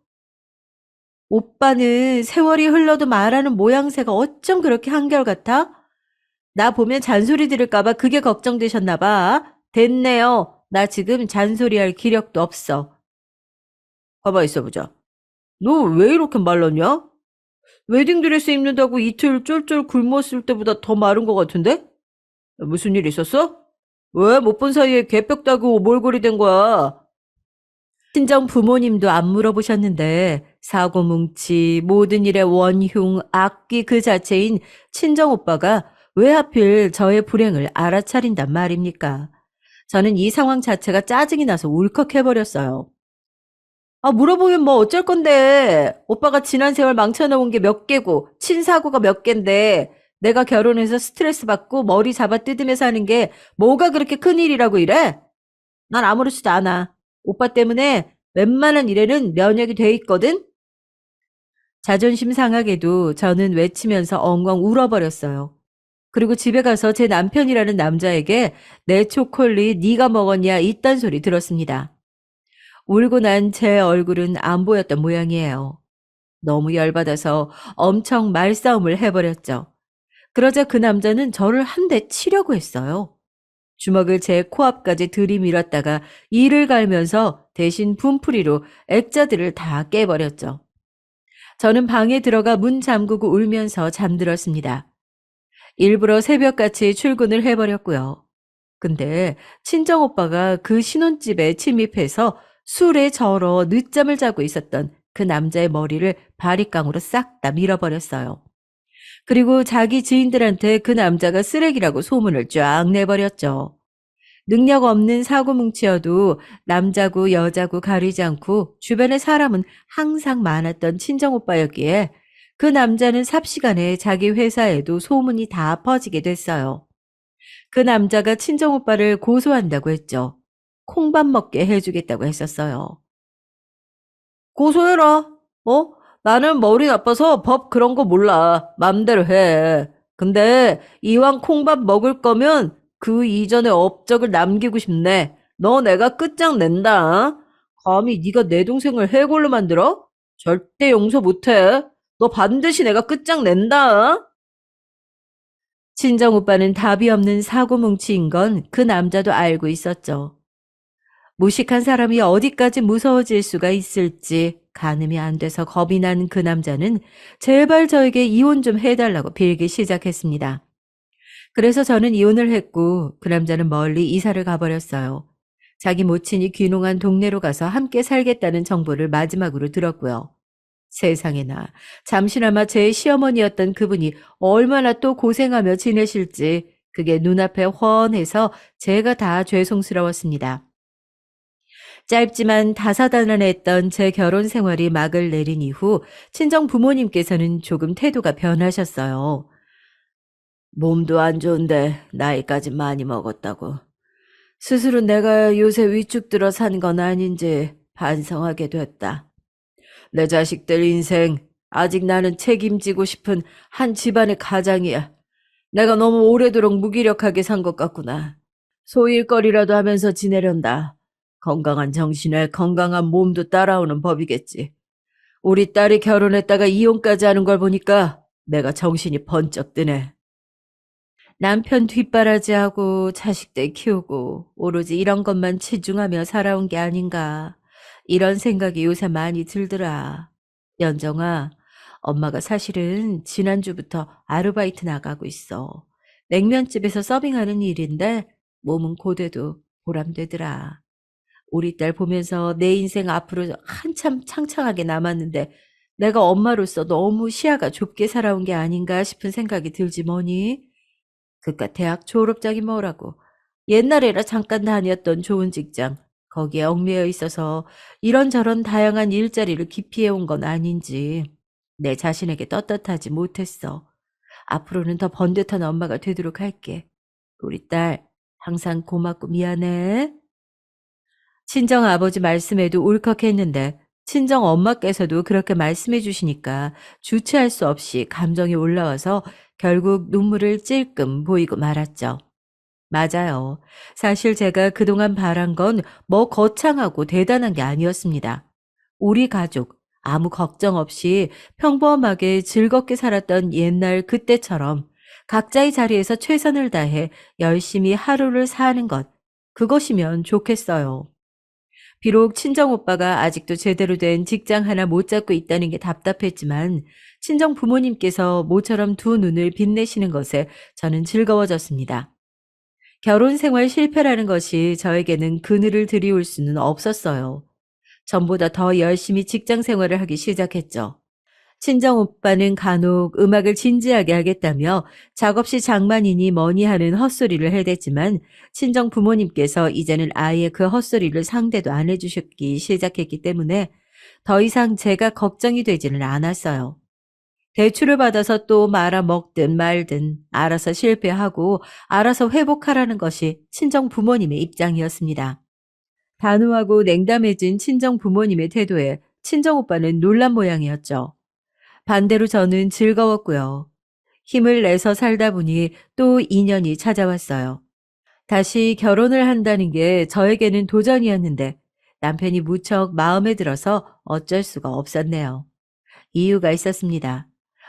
오빠는 세월이 흘러도 말하는 모양새가 어쩜 그렇게 한결같아? 나 보면 잔소리 들을까봐 그게 걱정되셨나 봐. 됐네요. 나 지금 잔소리할 기력도 없어. 가만 있어보자. 너 왜 이렇게 말랐냐? 웨딩드레스 입는다고 이틀 쫄쫄 굶었을 때보다 더 마른 것 같은데? 무슨 일 있었어? 왜 못 본 사이에 개벽 따고 몰골이 된 거야? 친정 부모님도 안 물어보셨는데 사고뭉치 모든 일의 원흉 악기 그 자체인 친정오빠가 왜 하필 저의 불행을 알아차린단 말입니까? 저는 이 상황 자체가 짜증이 나서 울컥해버렸어요. 아, 물어보면 뭐 어쩔 건데. 오빠가 지난 세월 망쳐놓은 게 몇 개고, 친사고가 몇 갠데, 내가 결혼해서 스트레스 받고 머리 잡아 뜯으면서 하는 게 뭐가 그렇게 큰일이라고 이래? 난 아무렇지도 않아. 오빠 때문에 웬만한 일에는 면역이 돼 있거든? 자존심 상하게도 저는 외치면서 엉엉 울어버렸어요. 그리고 집에 가서 제 남편이라는 남자에게 내 초콜릿 네가 먹었냐 이딴 소리 들었습니다. 울고 난 제 얼굴은 안 보였던 모양이에요. 너무 열받아서 엄청 말싸움을 해버렸죠. 그러자 그 남자는 저를 한 대 치려고 했어요. 주먹을 제 코앞까지 들이밀었다가 이를 갈면서 대신 분풀이로 액자들을 다 깨버렸죠. 저는 방에 들어가 문 잠그고 울면서 잠들었습니다. 일부러 새벽같이 출근을 해버렸고요. 근데 친정오빠가 그 신혼집에 침입해서 술에 절어 늦잠을 자고 있었던 그 남자의 머리를 바리깡으로 싹 다 밀어버렸어요. 그리고 자기 지인들한테 그 남자가 쓰레기라고 소문을 쫙 내버렸죠. 능력 없는 사고뭉치여도 남자고 여자고 가리지 않고 주변에 사람은 항상 많았던 친정오빠였기에 그 남자는 삽시간에 자기 회사에도 소문이 다 퍼지게 됐어요. 그 남자가 친정오빠를 고소한다고 했죠. 콩밥 먹게 해주겠다고 했었어요. 고소해라. 어? 나는 머리 나빠서 법 그런 거 몰라. 맘대로 해. 근데 이왕 콩밥 먹을 거면 그 이전에 업적을 남기고 싶네. 너 내가 끝장낸다. 감히 네가 내 동생을 해골로 만들어? 절대 용서 못해. 너 반드시 내가 끝장낸다. 친정오빠는 답이 없는 사고뭉치인 건 그 남자도 알고 있었죠. 무식한 사람이 어디까지 무서워질 수가 있을지 가늠이 안 돼서 겁이 난 그 남자는 제발 저에게 이혼 좀 해달라고 빌기 시작했습니다. 그래서 저는 이혼을 했고 그 남자는 멀리 이사를 가버렸어요. 자기 모친이 귀농한 동네로 가서 함께 살겠다는 정보를 마지막으로 들었고요. 세상에나 잠시나마 제 시어머니였던 그분이 얼마나 또 고생하며 지내실지 그게 눈앞에 훤해서 제가 다 죄송스러웠습니다. 짧지만 다사다난했던 제 결혼 생활이 막을 내린 이후 친정 부모님께서는 조금 태도가 변하셨어요. 몸도 안 좋은데 나이까지 많이 먹었다고. 스스로 내가 요새 위축 들어 산 건 아닌지 반성하게 됐다. 내 자식들 인생 아직 나는 책임지고 싶은 한 집안의 가장이야. 내가 너무 오래도록 무기력하게 산 것 같구나. 소일거리라도 하면서 지내련다. 건강한 정신에 건강한 몸도 따라오는 법이겠지. 우리 딸이 결혼했다가 이혼까지 하는 걸 보니까 내가 정신이 번쩍 드네. 남편 뒷바라지하고 자식들 키우고 오로지 이런 것만 치중하며 살아온 게 아닌가. 이런 생각이 요새 많이 들더라. 연정아, 엄마가 사실은 지난주부터 아르바이트 나가고 있어. 냉면집에서 서빙하는 일인데 몸은 고돼도 보람되더라. 우리 딸 보면서 내 인생 앞으로 한참 창창하게 남았는데 내가 엄마로서 너무 시야가 좁게 살아온 게 아닌가 싶은 생각이 들지 뭐니? 그깟 대학 졸업장이 뭐라고. 옛날에라 잠깐 다녔던 좋은 직장, 거기에 얽매여 있어서 이런저런 다양한 일자리를 기피해온 건 아닌지 내 자신에게 떳떳하지 못했어. 앞으로는 더 번듯한 엄마가 되도록 할게. 우리 딸, 항상 고맙고 미안해. 친정 아버지 말씀에도 울컥했는데 친정 엄마께서도 그렇게 말씀해 주시니까 주체할 수 없이 감정이 올라와서 결국 눈물을 찔끔 보이고 말았죠. 맞아요. 사실 제가 그동안 바란 건 뭐 거창하고 대단한 게 아니었습니다. 우리 가족, 아무 걱정 없이 평범하게 즐겁게 살았던 옛날 그때처럼 각자의 자리에서 최선을 다해 열심히 하루를 사는 것, 그것이면 좋겠어요. 비록 친정오빠가 아직도 제대로 된 직장 하나 못 잡고 있다는 게 답답했지만 친정 부모님께서 모처럼 두 눈을 빛내시는 것에 저는 즐거워졌습니다. 결혼 생활 실패라는 것이 저에게는 그늘을 드리울 수는 없었어요. 전보다 더 열심히 직장 생활을 하기 시작했죠. 친정 오빠는 간혹 음악을 진지하게 하겠다며 작업시 장만이니 뭐니 하는 헛소리를 해댔지만 친정 부모님께서 이제는 아예 그 헛소리를 상대도 안 해주셨기 시작했기 때문에 더 이상 제가 걱정이 되지는 않았어요. 대출을 받아서 또 말아먹든 말든 알아서 실패하고 알아서 회복하라는 것이 친정 부모님의 입장이었습니다. 단호하고 냉담해진 친정 부모님의 태도에 친정 오빠는 놀란 모양이었죠. 반대로 저는 즐거웠고요. 힘을 내서 살다 보니 또 인연이 찾아왔어요. 다시 결혼을 한다는 게 저에게는 도전이었는데 남편이 무척 마음에 들어서 어쩔 수가 없었네요. 이유가 있었습니다.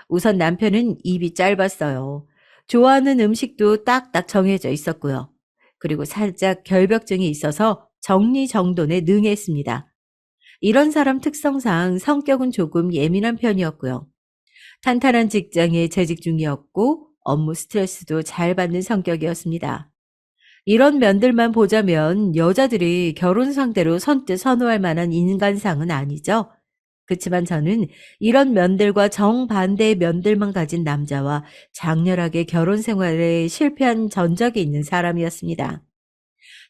우선 남편은 입이 짧았어요. 좋아하는 음식도 딱딱 정해져 있었고요. 그리고 살짝 결벽증이 있어서 정리정돈에 능했습니다. 이런 사람 특성상 성격은 조금 예민한 편이었고요. 탄탄한 직장에 재직 중이었고 업무 스트레스도 잘 받는 성격이었습니다. 이런 면들만 보자면 여자들이 결혼 상대로 선뜻 선호할 만한 인간상은 아니죠. 그치만 저는 이런 면들과 정반대의 면들만 가진 남자와 장렬하게 결혼 생활에 실패한 전적이 있는 사람이었습니다.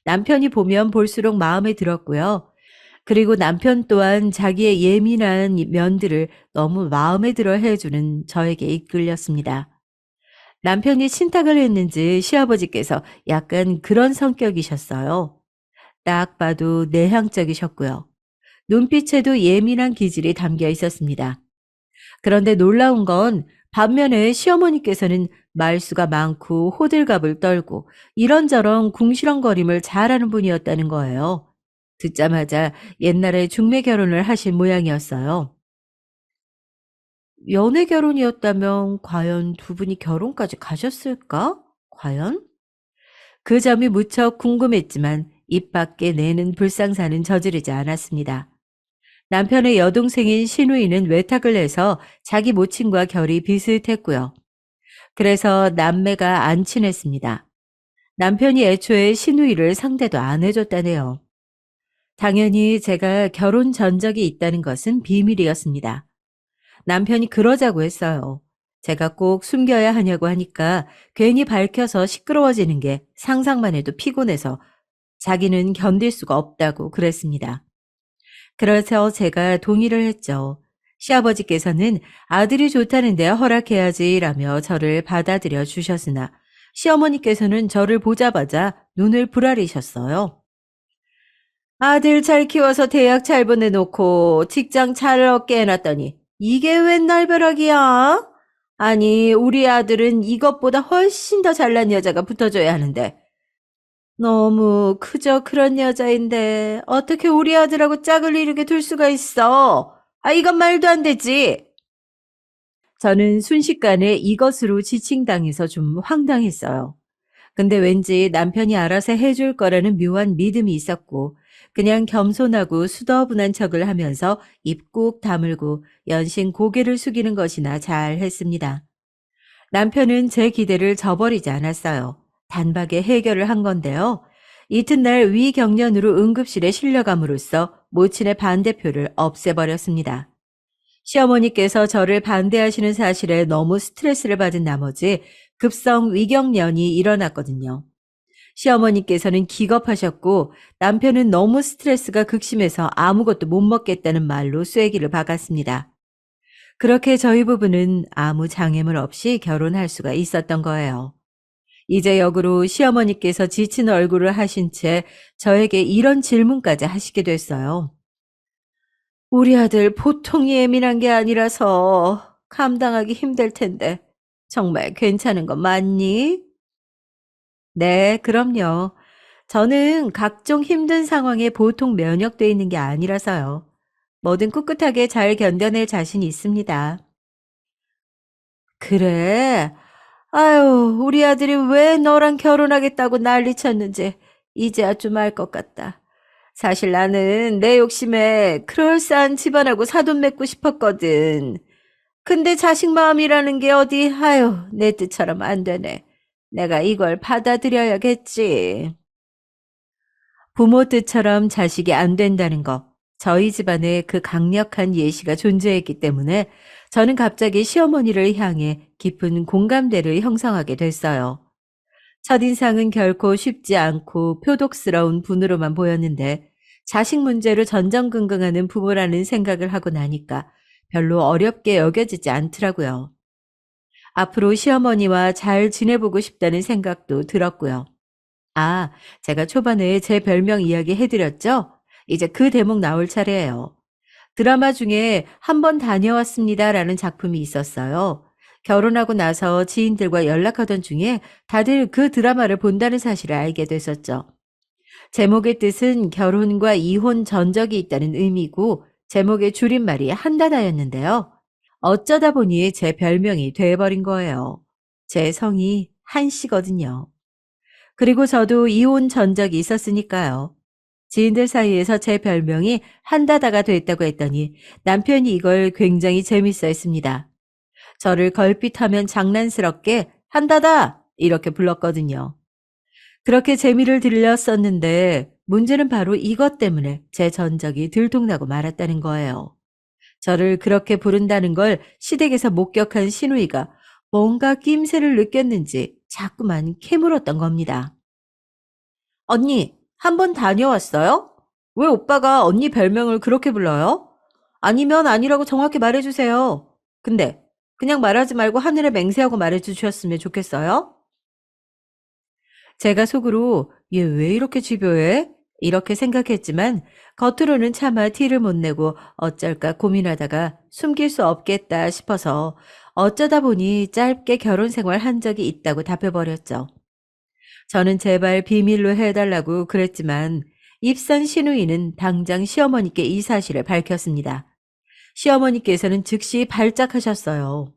남편이 보면 볼수록 마음에 들었고요. 그리고 남편 또한 자기의 예민한 면들을 너무 마음에 들어 해주는 저에게 이끌렸습니다. 남편이 신탁을 했는지 시아버지께서 약간 그런 성격이셨어요. 딱 봐도 내향적이셨고요. 눈빛에도 예민한 기질이 담겨 있었습니다. 그런데 놀라운 건 반면에 시어머니께서는 말수가 많고 호들갑을 떨고 이런저런 궁시렁거림을 잘하는 분이었다는 거예요. 듣자마자 옛날에 중매 결혼을 하신 모양이었어요. 연애 결혼이었다면 과연 두 분이 결혼까지 가셨을까? 과연? 그 점이 무척 궁금했지만 입 밖에 내는 불상사는 저지르지 않았습니다. 남편의 여동생인 신우이는 외탁을 해서 자기 모친과 결이 비슷했고요. 그래서 남매가 안 친했습니다. 남편이 애초에 신우이를 상대도 안 해줬다네요. 당연히 제가 결혼 전적이 있다는 것은 비밀이었습니다. 남편이 그러자고 했어요. 제가 꼭 숨겨야 하냐고 하니까 괜히 밝혀서 시끄러워지는 게 상상만 해도 피곤해서 자기는 견딜 수가 없다고 그랬습니다. 그래서 제가 동의를 했죠. 시아버지께서는 아들이 좋다는데 허락해야지라며 저를 받아들여 주셨으나 시어머니께서는 저를 보자마자 눈을 부라리셨어요. 아들 잘 키워서 대학 잘 보내놓고 직장 잘 얻게 해놨더니 이게 웬 날벼락이야? 아니 우리 아들은 이것보다 훨씬 더 잘난 여자가 붙어줘야 하는데 너무 그저 그런 여자인데 어떻게 우리 아들하고 짝을 이루게 둘 수가 있어? 아, 이건 말도 안 되지. 저는 순식간에 이것으로 지칭당해서 좀 황당했어요. 근데 왠지 남편이 알아서 해줄 거라는 묘한 믿음이 있었고, 그냥 겸손하고 수더분한 척을 하면서 입 꾹 다물고 연신 고개를 숙이는 것이나 잘 했습니다. 남편은 제 기대를 저버리지 않았어요. 단박에 해결을 한 건데요. 이튿날 위경련으로 응급실에 실려감으로써 모친의 반대표를 없애버렸습니다. 시어머니께서 저를 반대하시는 사실에 너무 스트레스를 받은 나머지 급성 위경련이 일어났거든요. 시어머니께서는 기겁하셨고 남편은 너무 스트레스가 극심해서 아무것도 못 먹겠다는 말로 쐐기를 박았습니다. 그렇게 저희 부부는 아무 장애물 없이 결혼할 수가 있었던 거예요. 이제 역으로 시어머니께서 지친 얼굴을 하신 채 저에게 이런 질문까지 하시게 됐어요. 우리 아들 보통 예민한 게 아니라서 감당하기 힘들 텐데 정말 괜찮은 거 맞니? 네, 그럼요. 저는 각종 힘든 상황에 보통 면역돼 있는 게 아니라서요. 뭐든 꿋꿋하게 잘 견뎌낼 자신이 있습니다. 그래? 아유, 우리 아들이 왜 너랑 결혼하겠다고 난리 쳤는지 이제야 좀 알 것 같다. 사실 나는 내 욕심에 그럴싸한 집안하고 사돈 맺고 싶었거든. 근데 자식 마음이라는 게 어디, 아유, 내 뜻처럼 안 되네. 내가 이걸 받아들여야겠지. 부모 뜻처럼 자식이 안 된다는 거. 저희 집안에 그 강력한 예시가 존재했기 때문에 저는 갑자기 시어머니를 향해 깊은 공감대를 형성하게 됐어요. 첫인상은 결코 쉽지 않고 표독스러운 분으로만 보였는데 자식 문제로 전전긍긍하는 부모라는 생각을 하고 나니까 별로 어렵게 여겨지지 않더라고요. 앞으로 시어머니와 잘 지내보고 싶다는 생각도 들었고요. 아, 제가 초반에 제 별명 이야기 해드렸죠? 이제 그 대목 나올 차례예요. 드라마 중에 한 번 다녀왔습니다라는 작품이 있었어요. 결혼하고 나서 지인들과 연락하던 중에 다들 그 드라마를 본다는 사실을 알게 됐었죠. 제목의 뜻은 결혼과 이혼 전적이 있다는 의미고 제목의 줄임말이 한다다였는데요. 어쩌다 보니 제 별명이 돼버린 거예요. 제 성이 한씨거든요. 그리고 저도 이혼 전적이 있었으니까요. 지인들 사이에서 제 별명이 한다다가 됐다고 했더니 남편이 이걸 굉장히 재밌어 했습니다. 저를 걸핏하면 장난스럽게 한다다! 이렇게 불렀거든요. 그렇게 재미를 들렸었는데 문제는 바로 이것 때문에 제 전적이 들통나고 말았다는 거예요. 저를 그렇게 부른다는 걸 시댁에서 목격한 시누이가 뭔가 낌새를 느꼈는지 자꾸만 캐물었던 겁니다. 언니, 한 번 다녀왔어요? 왜 오빠가 언니 별명을 그렇게 불러요? 아니면 아니라고 정확히 말해주세요. 근데 그냥 말하지 말고 하늘에 맹세하고 말해주셨으면 좋겠어요? 제가 속으로 얘 왜 이렇게 집요해? 이렇게 생각했지만 겉으로는 차마 티를 못 내고 어쩔까 고민하다가 숨길 수 없겠다 싶어서 어쩌다 보니 짧게 결혼 생활 한 적이 있다고 답해버렸죠. 저는 제발 비밀로 해달라고 그랬지만 입산 시누이는 당장 시어머니께 이 사실을 밝혔습니다. 시어머니께서는 즉시 발작하셨어요.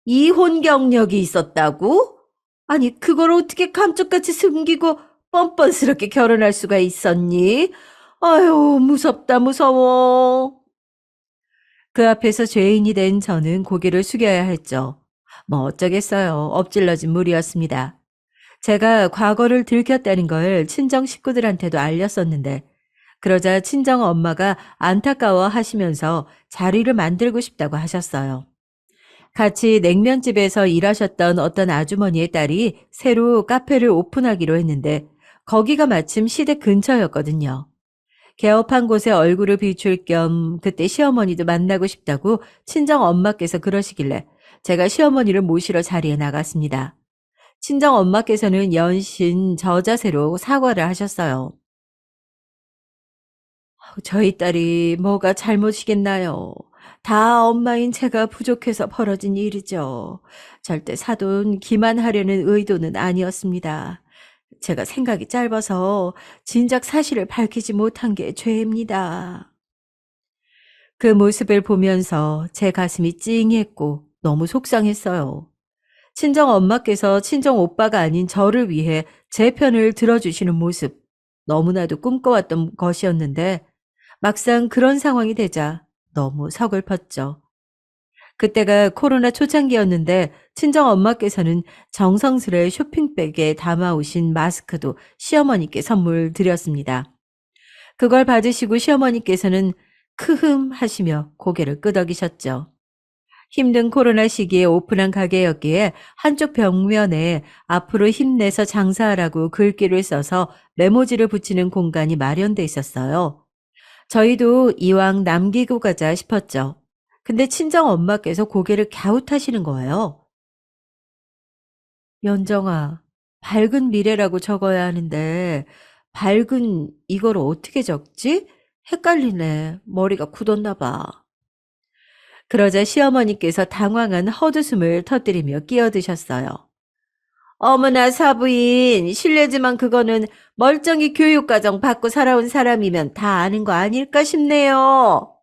이혼 경력이 있었다고? 아니, 그걸 어떻게 감쪽같이 숨기고 뻔뻔스럽게 결혼할 수가 있었니? 아유, 무섭다, 무서워. 그 앞에서 죄인이 된 저는 고개를 숙여야 했죠. 뭐 어쩌겠어요. 엎질러진 물이었습니다. 제가 과거를 들켰다는 걸 친정 식구들한테도 알렸었는데, 그러자 친정 엄마가 안타까워 하시면서 자리를 만들고 싶다고 하셨어요. 같이 냉면집에서 일하셨던 어떤 아주머니의 딸이 새로 카페를 오픈하기로 했는데, 거기가 마침 시댁 근처였거든요. 개업한 곳에 얼굴을 비출 겸 그때 시어머니도 만나고 싶다고 친정 엄마께서 그러시길래 제가 시어머니를 모시러 자리에 나갔습니다. 친정 엄마께서는 연신 저 자세로 사과를 하셨어요. 저희 딸이 뭐가 잘못이겠나요? 다 엄마인 제가 부족해서 벌어진 일이죠. 절대 사돈 기만하려는 의도는 아니었습니다. 제가 생각이 짧아서 진작 사실을 밝히지 못한 게 죄입니다. 그 모습을 보면서 제 가슴이 찡했고 너무 속상했어요. 친정 엄마께서 친정 오빠가 아닌 저를 위해 제 편을 들어주시는 모습, 너무나도 꿈꿔왔던 것이었는데 막상 그런 상황이 되자 너무 서글펐죠. 그때가 코로나 초창기였는데 친정 엄마께서는 정성스레 쇼핑백에 담아오신 마스크도 시어머니께 선물 드렸습니다. 그걸 받으시고 시어머니께서는 크흠 하시며 고개를 끄덕이셨죠. 힘든 코로나 시기에 오픈한 가게였기에 한쪽 벽면에 앞으로 힘내서 장사하라고 글귀를 써서 메모지를 붙이는 공간이 마련돼 있었어요. 저희도 이왕 남기고 가자 싶었죠. 근데 친정 엄마께서 고개를 갸웃하시는 거예요. 연정아, 밝은 미래라고 적어야 하는데, 밝은 이걸 어떻게 적지? 헷갈리네. 머리가 굳었나 봐. 그러자 시어머니께서 당황한 헛웃음을 터뜨리며 끼어드셨어요. 어머나 사부인, 실례지만 그거는 멀쩡히 교육과정 받고 살아온 사람이면 다 아는 거 아닐까 싶네요.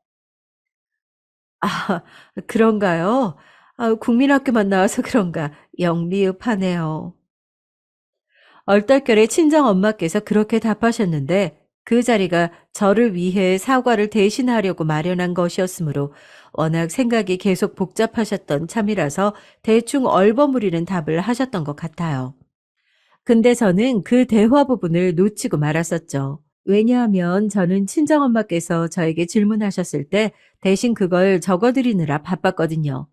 아, 그런가요? 아, 국민학교만 나와서 그런가 영 미흡하네요. 얼떨결에 친정엄마께서 그렇게 답하셨는데 그 자리가 저를 위해 사과를 대신하려고 마련한 것이었으므로 워낙 생각이 계속 복잡하셨던 참이라서 대충 얼버무리는 답을 하셨던 것 같아요. 근데 저는 그 대화 부분을 놓치고 말았었죠. 왜냐하면 저는 친정엄마께서 저에게 질문하셨을 때 대신 그걸 적어드리느라 바빴거든요.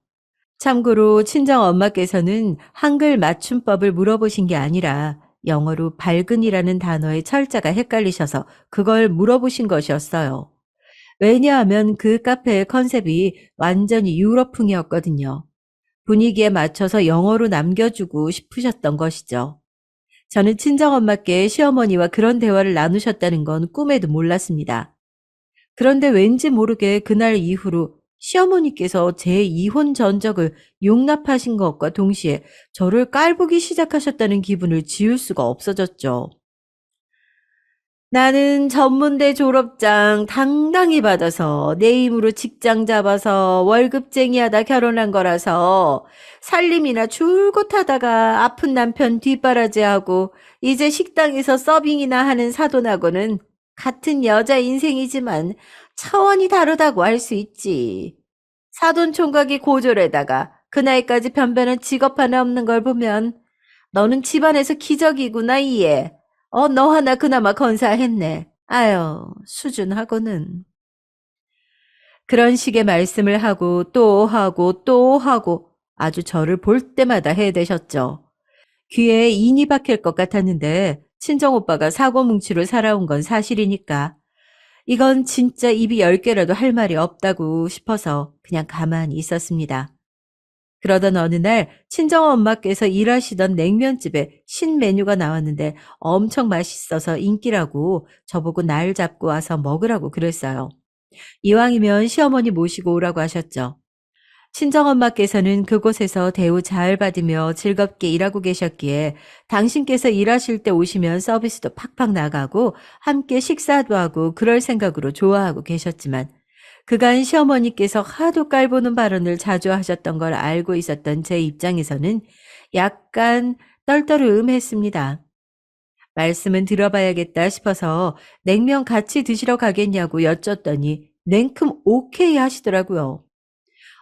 참고로 친정엄마께서는 한글 맞춤법을 물어보신 게 아니라 영어로 밝은이라는 단어의 철자가 헷갈리셔서 그걸 물어보신 것이었어요. 왜냐하면 그 카페의 컨셉이 완전히 유럽풍이었거든요. 분위기에 맞춰서 영어로 남겨주고 싶으셨던 것이죠. 저는 친정엄마께 시어머니와 그런 대화를 나누셨다는 건 꿈에도 몰랐습니다. 그런데 왠지 모르게 그날 이후로 시어머니께서 제 이혼 전적을 용납하신 것과 동시에 저를 깔보기 시작하셨다는 기분을 지울 수가 없어졌죠. 나는 전문대 졸업장 당당히 받아서 내 힘으로 직장 잡아서 월급쟁이 하다 결혼한 거라서 살림이나 줄곧 하다가 아픈 남편 뒷바라지하고 이제 식당에서 서빙이나 하는 사돈하고는 같은 여자 인생이지만 차원이 다르다고 할 수 있지. 사돈 총각이 고졸에다가 그 나이까지 변변한 직업 하나 없는 걸 보면 너는 집안에서 기적이구나, 이에. 너 하나 그나마 건사했네. 아유, 수준하고는. 그런 식의 말씀을 하고 또 하고 또 하고 아주 저를 볼 때마다 해대셨죠. 귀에 인이 박힐 것 같았는데 친정오빠가 사고뭉치로 살아온 건 사실이니까 이건 진짜 입이 10개라도 할 말이 없다고 싶어서 그냥 가만히 있었습니다. 그러던 어느 날 친정엄마께서 일하시던 냉면집에 신메뉴가 나왔는데 엄청 맛있어서 인기라고 저보고 날 잡고 와서 먹으라고 그랬어요. 이왕이면 시어머니 모시고 오라고 하셨죠. 친정엄마께서는 그곳에서 대우 잘 받으며 즐겁게 일하고 계셨기에 당신께서 일하실 때 오시면 서비스도 팍팍 나가고 함께 식사도 하고 그럴 생각으로 좋아하고 계셨지만 그간 시어머니께서 하도 깔보는 발언을 자주 하셨던 걸 알고 있었던 제 입장에서는 약간 떨떠름했습니다. 말씀은 들어봐야겠다 싶어서 냉면 같이 드시러 가겠냐고 여쭸더니 냉큼 오케이 하시더라고요.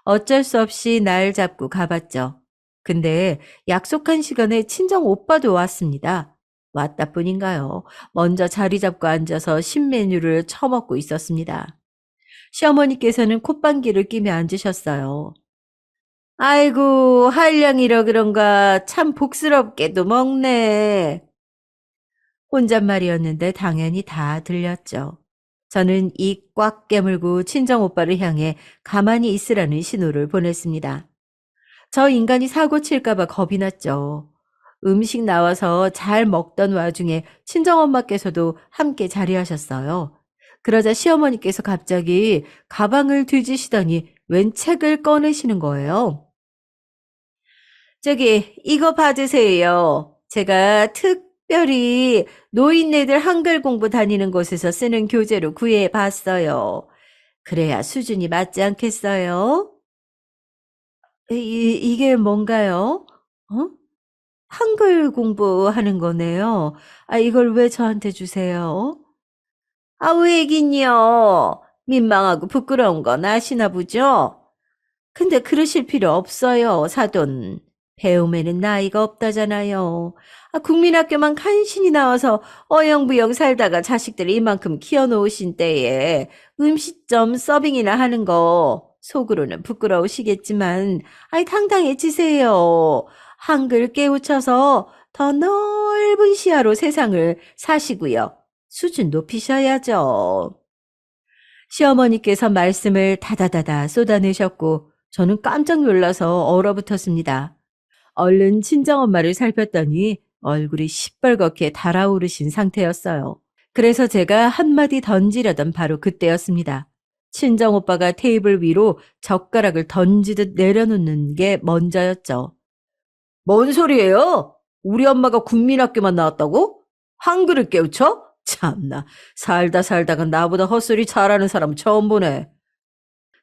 어쩔 수 없이 날 잡고 가봤죠. 근데 약속한 시간에 친정 오빠도 왔습니다. 왔다 뿐인가요? 먼저 자리 잡고 앉아서 신메뉴를 처먹고 있었습니다. 시어머니께서는 콧방귀를 끼며 앉으셨어요. 아이고, 한량이라 그런가 참 복스럽게도 먹네. 혼잣말이었는데 당연히 다 들렸죠. 저는 입 꽉 깨물고 친정오빠를 향해 가만히 있으라는 신호를 보냈습니다. 저 인간이 사고 칠까봐 겁이 났죠. 음식 나와서 잘 먹던 와중에 친정엄마께서도 함께 자리하셨어요. 그러자 시어머니께서 갑자기 가방을 뒤지시더니 웬 책을 꺼내시는 거예요. 저기, 이거 받으세요. 제가 특별히 노인네들 한글 공부 다니는 곳에서 쓰는 교재로 구해봤어요. 그래야 수준이 맞지 않겠어요? 이게 뭔가요? 어? 한글 공부하는 거네요. 아, 이걸 왜 저한테 주세요? 아, 왜긴요? 민망하고 부끄러운 건 아시나 보죠? 근데 그러실 필요 없어요, 사돈. 배움에는 나이가 없다잖아요. 아, 국민학교만 간신히 나와서 어영부영 살다가 자식들 이만큼 키워놓으신 때에 음식점 서빙이나 하는 거 속으로는 부끄러우시겠지만, 아이, 당당해지세요. 한글 깨우쳐서 더 넓은 시야로 세상을 사시고요. 수준 높이셔야죠. 시어머니께서 말씀을 다다다다 쏟아내셨고 저는 깜짝 놀라서 얼어붙었습니다. 얼른 친정엄마를 살폈더니 얼굴이 시뻘겋게 달아오르신 상태였어요. 그래서 제가 한마디 던지려던 바로 그때였습니다. 친정오빠가 테이블 위로 젓가락을 던지듯 내려놓는 게 먼저였죠. 뭔 소리예요? 우리 엄마가 국민학교만 나왔다고? 한글을 깨우쳐? 참나, 살다 살다가 나보다 헛소리 잘하는 사람 처음 보네.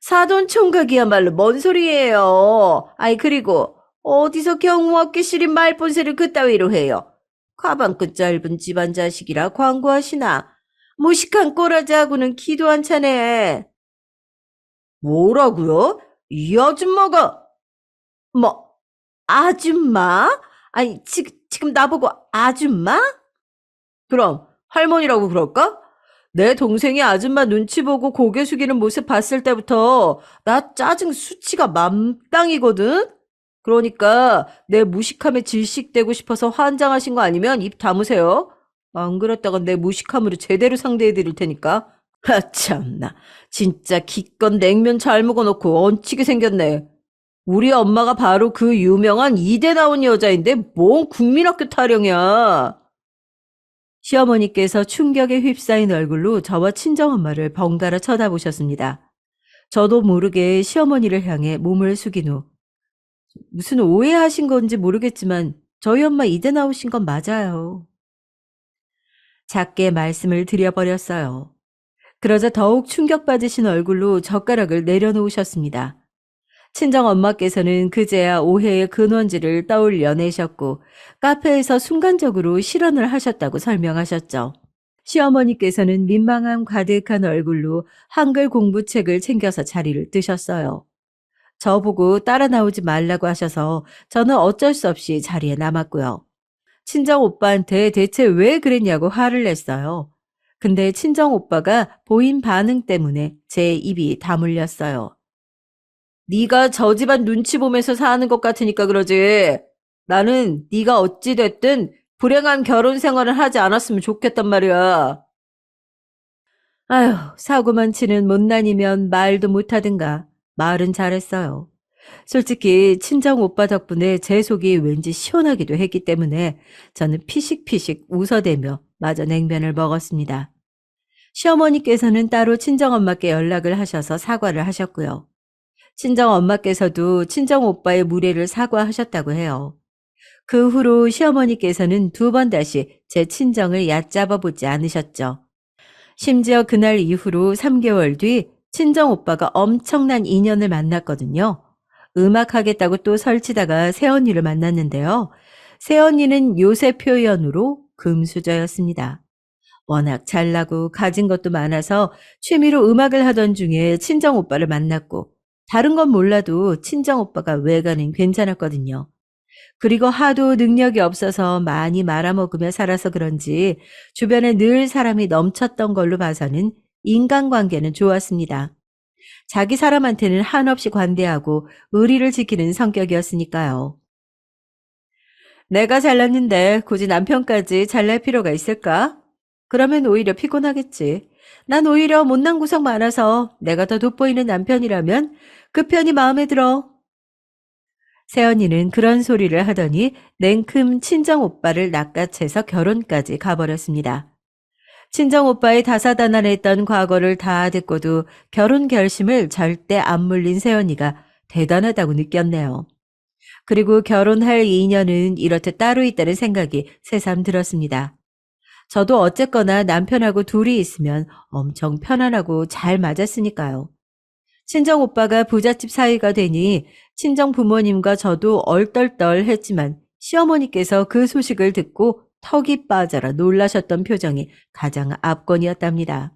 사돈 총각이야말로 뭔 소리예요? 아이, 그리고 어디서 경무학교 시린 말본세를 그따위로 해요? 가방끝 짧은 집안 자식이라 광고하시나? 무식한 꼬라지하고는 기도 안 차네. 뭐라고요? 이 아줌마가 뭐 아줌마? 아니, 지금 나보고 아줌마? 그럼 할머니라고 그럴까? 내 동생이 아줌마 눈치 보고 고개 숙이는 모습 봤을 때부터 나 짜증 수치가 만땅이거든? 그러니까 내 무식함에 질식되고 싶어서 환장하신 거 아니면 입 다무세요. 안 그랬다간 내 무식함으로 제대로 상대해 드릴 테니까. 하, 참나. 진짜 기껏 냉면 잘 먹어놓고 얹히게 생겼네. 우리 엄마가 바로 그 유명한 이대 나온 여자인데 뭔 국민학교 타령이야. 시어머니께서 충격에 휩싸인 얼굴로 저와 친정엄마를 번갈아 쳐다보셨습니다. 저도 모르게 시어머니를 향해 몸을 숙인 후 무슨 오해하신 건지 모르겠지만 저희 엄마 이대 나오신 건 맞아요. 작게 말씀을 드려버렸어요. 그러자 더욱 충격받으신 얼굴로 젓가락을 내려놓으셨습니다. 친정 엄마께서는 그제야 오해의 근원지를 떠올려내셨고 카페에서 순간적으로 실언을 하셨다고 설명하셨죠. 시어머니께서는 민망함 가득한 얼굴로 한글 공부책을 챙겨서 자리를 뜨셨어요. 저보고 따라 나오지 말라고 하셔서 저는 어쩔 수 없이 자리에 남았고요. 친정 오빠한테 대체 왜 그랬냐고 화를 냈어요. 근데 친정 오빠가 보인 반응 때문에 제 입이 다물렸어요. 네가 저 집안 눈치 보면서 사는 것 같으니까 그러지. 나는 네가 어찌 됐든 불행한 결혼 생활을 하지 않았으면 좋겠단 말이야. 아휴, 사고만 치는 못난이면 말도 못하든가. 말은 잘했어요. 솔직히 친정 오빠 덕분에 제 속이 왠지 시원하기도 했기 때문에 저는 피식피식 웃어대며 마저 냉면을 먹었습니다. 시어머니께서는 따로 친정엄마께 연락을 하셔서 사과를 하셨고요. 친정엄마께서도 친정오빠의 무례를 사과하셨다고 해요. 그 후로 시어머니께서는 두 번 다시 제 친정을 얕잡아 보지 않으셨죠. 심지어 그날 이후로 3개월 뒤 친정오빠가 엄청난 인연을 만났거든요. 음악하겠다고 또 설치다가 새언니를 만났는데요. 새언니는 요새 표현으로 금수저였습니다. 워낙 잘나고 가진 것도 많아서 취미로 음악을 하던 중에 친정오빠를 만났고 다른 건 몰라도 친정오빠가 외관은 괜찮았거든요. 그리고 하도 능력이 없어서 많이 말아먹으며 살아서 그런지 주변에 늘 사람이 넘쳤던 걸로 봐서는 인간관계는 좋았습니다. 자기 사람한테는 한없이 관대하고 의리를 지키는 성격이었으니까요. 내가 잘났는데 굳이 남편까지 잘날 필요가 있을까? 그러면 오히려 피곤하겠지. 난 오히려 못난 구석 많아서 내가 더 돋보이는 남편이라면 그 편이 마음에 들어. 세연이는 그런 소리를 하더니 냉큼 친정오빠를 낚아채서 결혼까지 가버렸습니다. 친정오빠의 다사다난했던 과거를 다 듣고도 결혼 결심을 절대 안 물린 세연이가 대단하다고 느꼈네요. 그리고 결혼할 인연은 이렇듯 따로 있다는 생각이 새삼 들었습니다. 저도 어쨌거나 남편하고 둘이 있으면 엄청 편안하고 잘 맞았으니까요. 친정 오빠가 부잣집 사이가 되니 친정 부모님과 저도 얼떨떨했지만 시어머니께서 그 소식을 듣고 턱이 빠져라 놀라셨던 표정이 가장 압권이었답니다.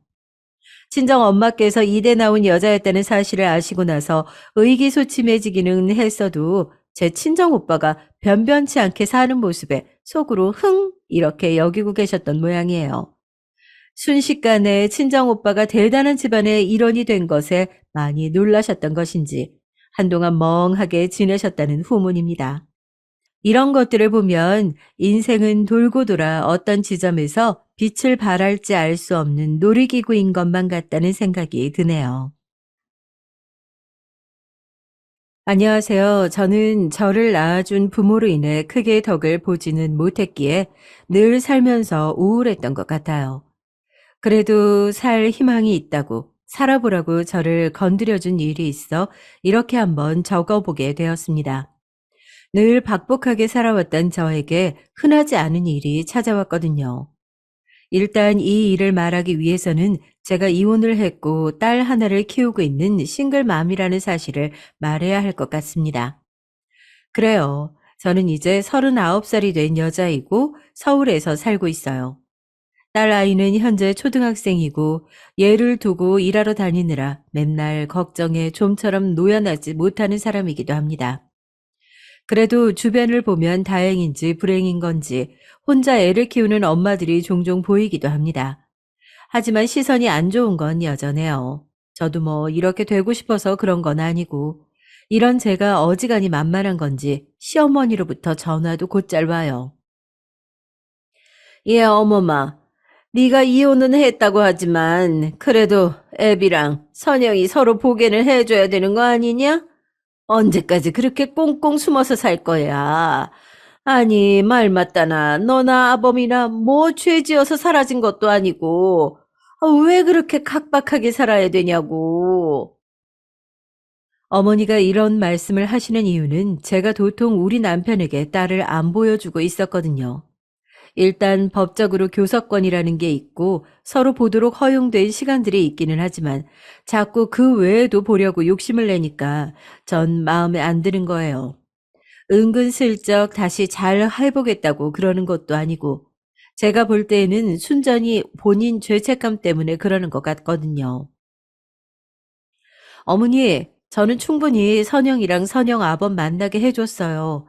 친정 엄마께서 이대 나온 여자였다는 사실을 아시고 나서 의기소침해지기는 했어도 제 친정 오빠가 변변치 않게 사는 모습에 속으로 흥 이렇게 여기고 계셨던 모양이에요. 순식간에 친정 오빠가 대단한 집안의 일원이 된 것에 많이 놀라셨던 것인지 한동안 멍하게 지내셨다는 후문입니다. 이런 것들을 보면 인생은 돌고 돌아 어떤 지점에서 빛을 발할지 알 수 없는 놀이기구인 것만 같다는 생각이 드네요. 안녕하세요. 저는 저를 낳아준 부모로 인해 크게 덕을 보지는 못했기에 늘 살면서 우울했던 것 같아요. 그래도 살 희망이 있다고 살아보라고 저를 건드려준 일이 있어 이렇게 한번 적어보게 되었습니다. 늘 박복하게 살아왔던 저에게 흔하지 않은 일이 찾아왔거든요. 일단 이 일을 말하기 위해서는 제가 이혼을 했고 딸 하나를 키우고 있는 싱글맘이라는 사실을 말해야 할 것 같습니다. 그래요. 저는 이제 39살이 된 여자이고 서울에서 살고 있어요. 딸 아이는 현재 초등학생이고 얘를 두고 일하러 다니느라 맨날 걱정에 좀처럼 노연하지 못하는 사람이기도 합니다. 그래도 주변을 보면 다행인지 불행인 건지 혼자 애를 키우는 엄마들이 종종 보이기도 합니다. 하지만 시선이 안 좋은 건 여전해요. 저도 뭐 이렇게 되고 싶어서 그런 건 아니고 이런 제가 어지간히 만만한 건지 시어머니로부터 전화도 곧잘 와요. 예, 어머마. 네가 이혼은 했다고 하지만 그래도 애비랑 선영이 서로 보견을 해줘야 되는 거 아니냐? 언제까지 그렇게 꽁꽁 숨어서 살 거야? 아니, 말 맞다나 너나 아범이나 뭐 죄지어서 사라진 것도 아니고 왜 그렇게 각박하게 살아야 되냐고. 어머니가 이런 말씀을 하시는 이유는 제가 도통 우리 남편에게 딸을 안 보여주고 있었거든요. 일단 법적으로 교섭권이라는 게 있고 서로 보도록 허용된 시간들이 있기는 하지만 자꾸 그 외에도 보려고 욕심을 내니까 전 마음에 안 드는 거예요. 은근슬쩍 다시 잘 해보겠다고 그러는 것도 아니고 제가 볼 때에는 순전히 본인 죄책감 때문에 그러는 것 같거든요. 어머니, 저는 충분히 선영이랑 선영 아범 만나게 해줬어요.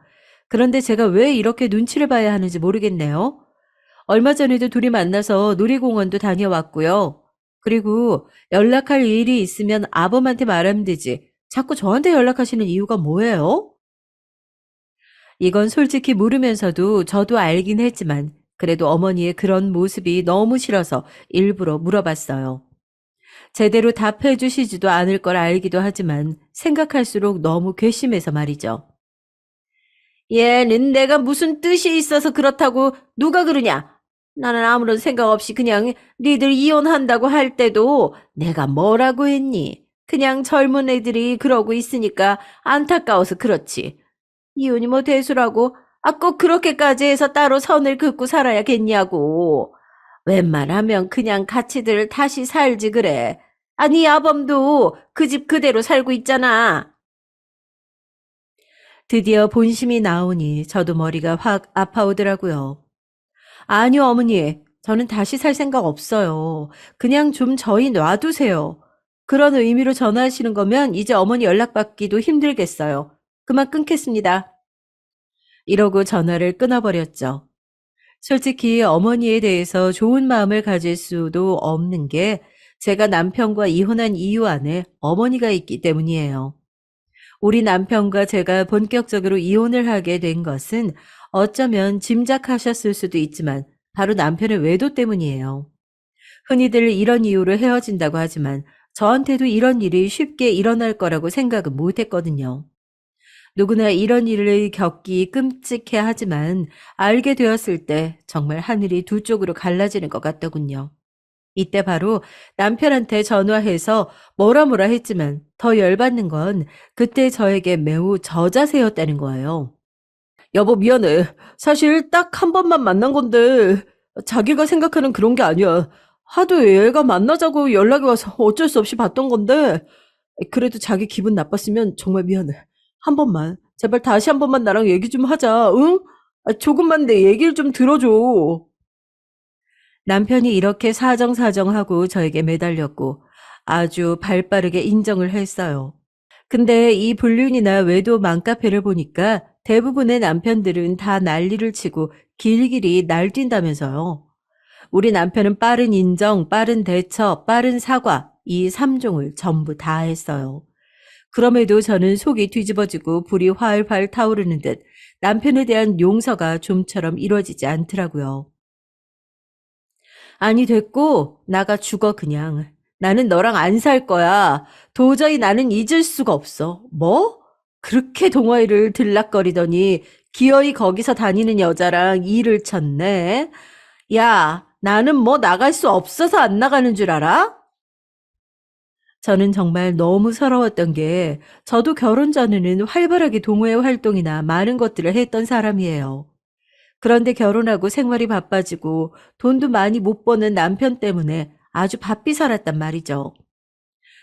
그런데 제가 왜 이렇게 눈치를 봐야 하는지 모르겠네요. 얼마 전에도 둘이 만나서 놀이공원도 다녀왔고요. 그리고 연락할 일이 있으면 아범한테 말하면 되지. 자꾸 저한테 연락하시는 이유가 뭐예요? 이건 솔직히 물으면서도 저도 알긴 했지만 그래도 어머니의 그런 모습이 너무 싫어서 일부러 물어봤어요. 제대로 답해 주시지도 않을 걸 알기도 하지만 생각할수록 너무 괘씸해서 말이죠. 얘는 내가 무슨 뜻이 있어서 그렇다고 누가 그러냐? 나는 아무런 생각 없이 그냥 니들 이혼한다고 할 때도 내가 뭐라고 했니? 그냥 젊은 애들이 그러고 있으니까 안타까워서 그렇지. 이혼이 뭐 대수라고? 꼭 그렇게까지 해서 따로 선을 긋고 살아야겠냐고. 웬만하면 그냥 같이들 다시 살지 그래. 아니 아범도 그 집 그대로 살고 있잖아. 드디어 본심이 나오니 저도 머리가 확 아파오더라고요. 아니요, 어머니. 저는 다시 살 생각 없어요. 그냥 좀 저희 놔두세요. 그런 의미로 전화하시는 거면 이제 어머니 연락받기도 힘들겠어요. 그만 끊겠습니다. 이러고 전화를 끊어버렸죠. 솔직히 어머니에 대해서 좋은 마음을 가질 수도 없는 게 제가 남편과 이혼한 이유 안에 어머니가 있기 때문이에요. 우리 남편과 제가 본격적으로 이혼을 하게 된 것은 어쩌면 짐작하셨을 수도 있지만 바로 남편의 외도 때문이에요. 흔히들 이런 이유로 헤어진다고 하지만 저한테도 이런 일이 쉽게 일어날 거라고 생각은 못 했거든요. 누구나 이런 일을 겪기 끔찍해 하지만 알게 되었을 때 정말 하늘이 두 쪽으로 갈라지는 것 같더군요. 이때 바로 남편한테 전화해서 뭐라 뭐라 했지만 더 열받는 건 그때 저에게 매우 저자세였다는 거예요. 여보 미안해. 사실 딱 한 번만 만난 건데 자기가 생각하는 그런 게 아니야. 하도 얘가 만나자고 연락이 와서 어쩔 수 없이 봤던 건데, 그래도 자기 기분 나빴으면 정말 미안해. 한 번만, 제발 다시 한 번만 나랑 얘기 좀 하자, 응? 조금만 내 얘기를 좀 들어줘. 남편이 이렇게 사정사정하고 저에게 매달렸고 아주 발빠르게 인정을 했어요. 근데 이 불륜이나 외도 맘카페를 보니까 대부분의 남편들은 다 난리를 치고 길길이 날뛴다면서요. 우리 남편은 빠른 인정, 빠른 대처, 빠른 사과, 이 3종을 전부 다 했어요. 그럼에도 저는 속이 뒤집어지고 불이 활활 타오르는 듯 남편에 대한 용서가 좀처럼 이루어지지 않더라고요. 아니 됐고 나가 죽어 그냥. 나는 너랑 안 살 거야. 도저히 나는 잊을 수가 없어. 뭐? 그렇게 동호회를 들락거리더니 기어이 거기서 다니는 여자랑 일을 쳤네. 야, 나는 뭐 나갈 수 없어서 안 나가는 줄 알아? 저는 정말 너무 서러웠던 게 저도 결혼 전에는 활발하게 동호회 활동이나 많은 것들을 했던 사람이에요. 그런데 결혼하고 생활이 바빠지고 돈도 많이 못 버는 남편 때문에 아주 바삐 살았단 말이죠.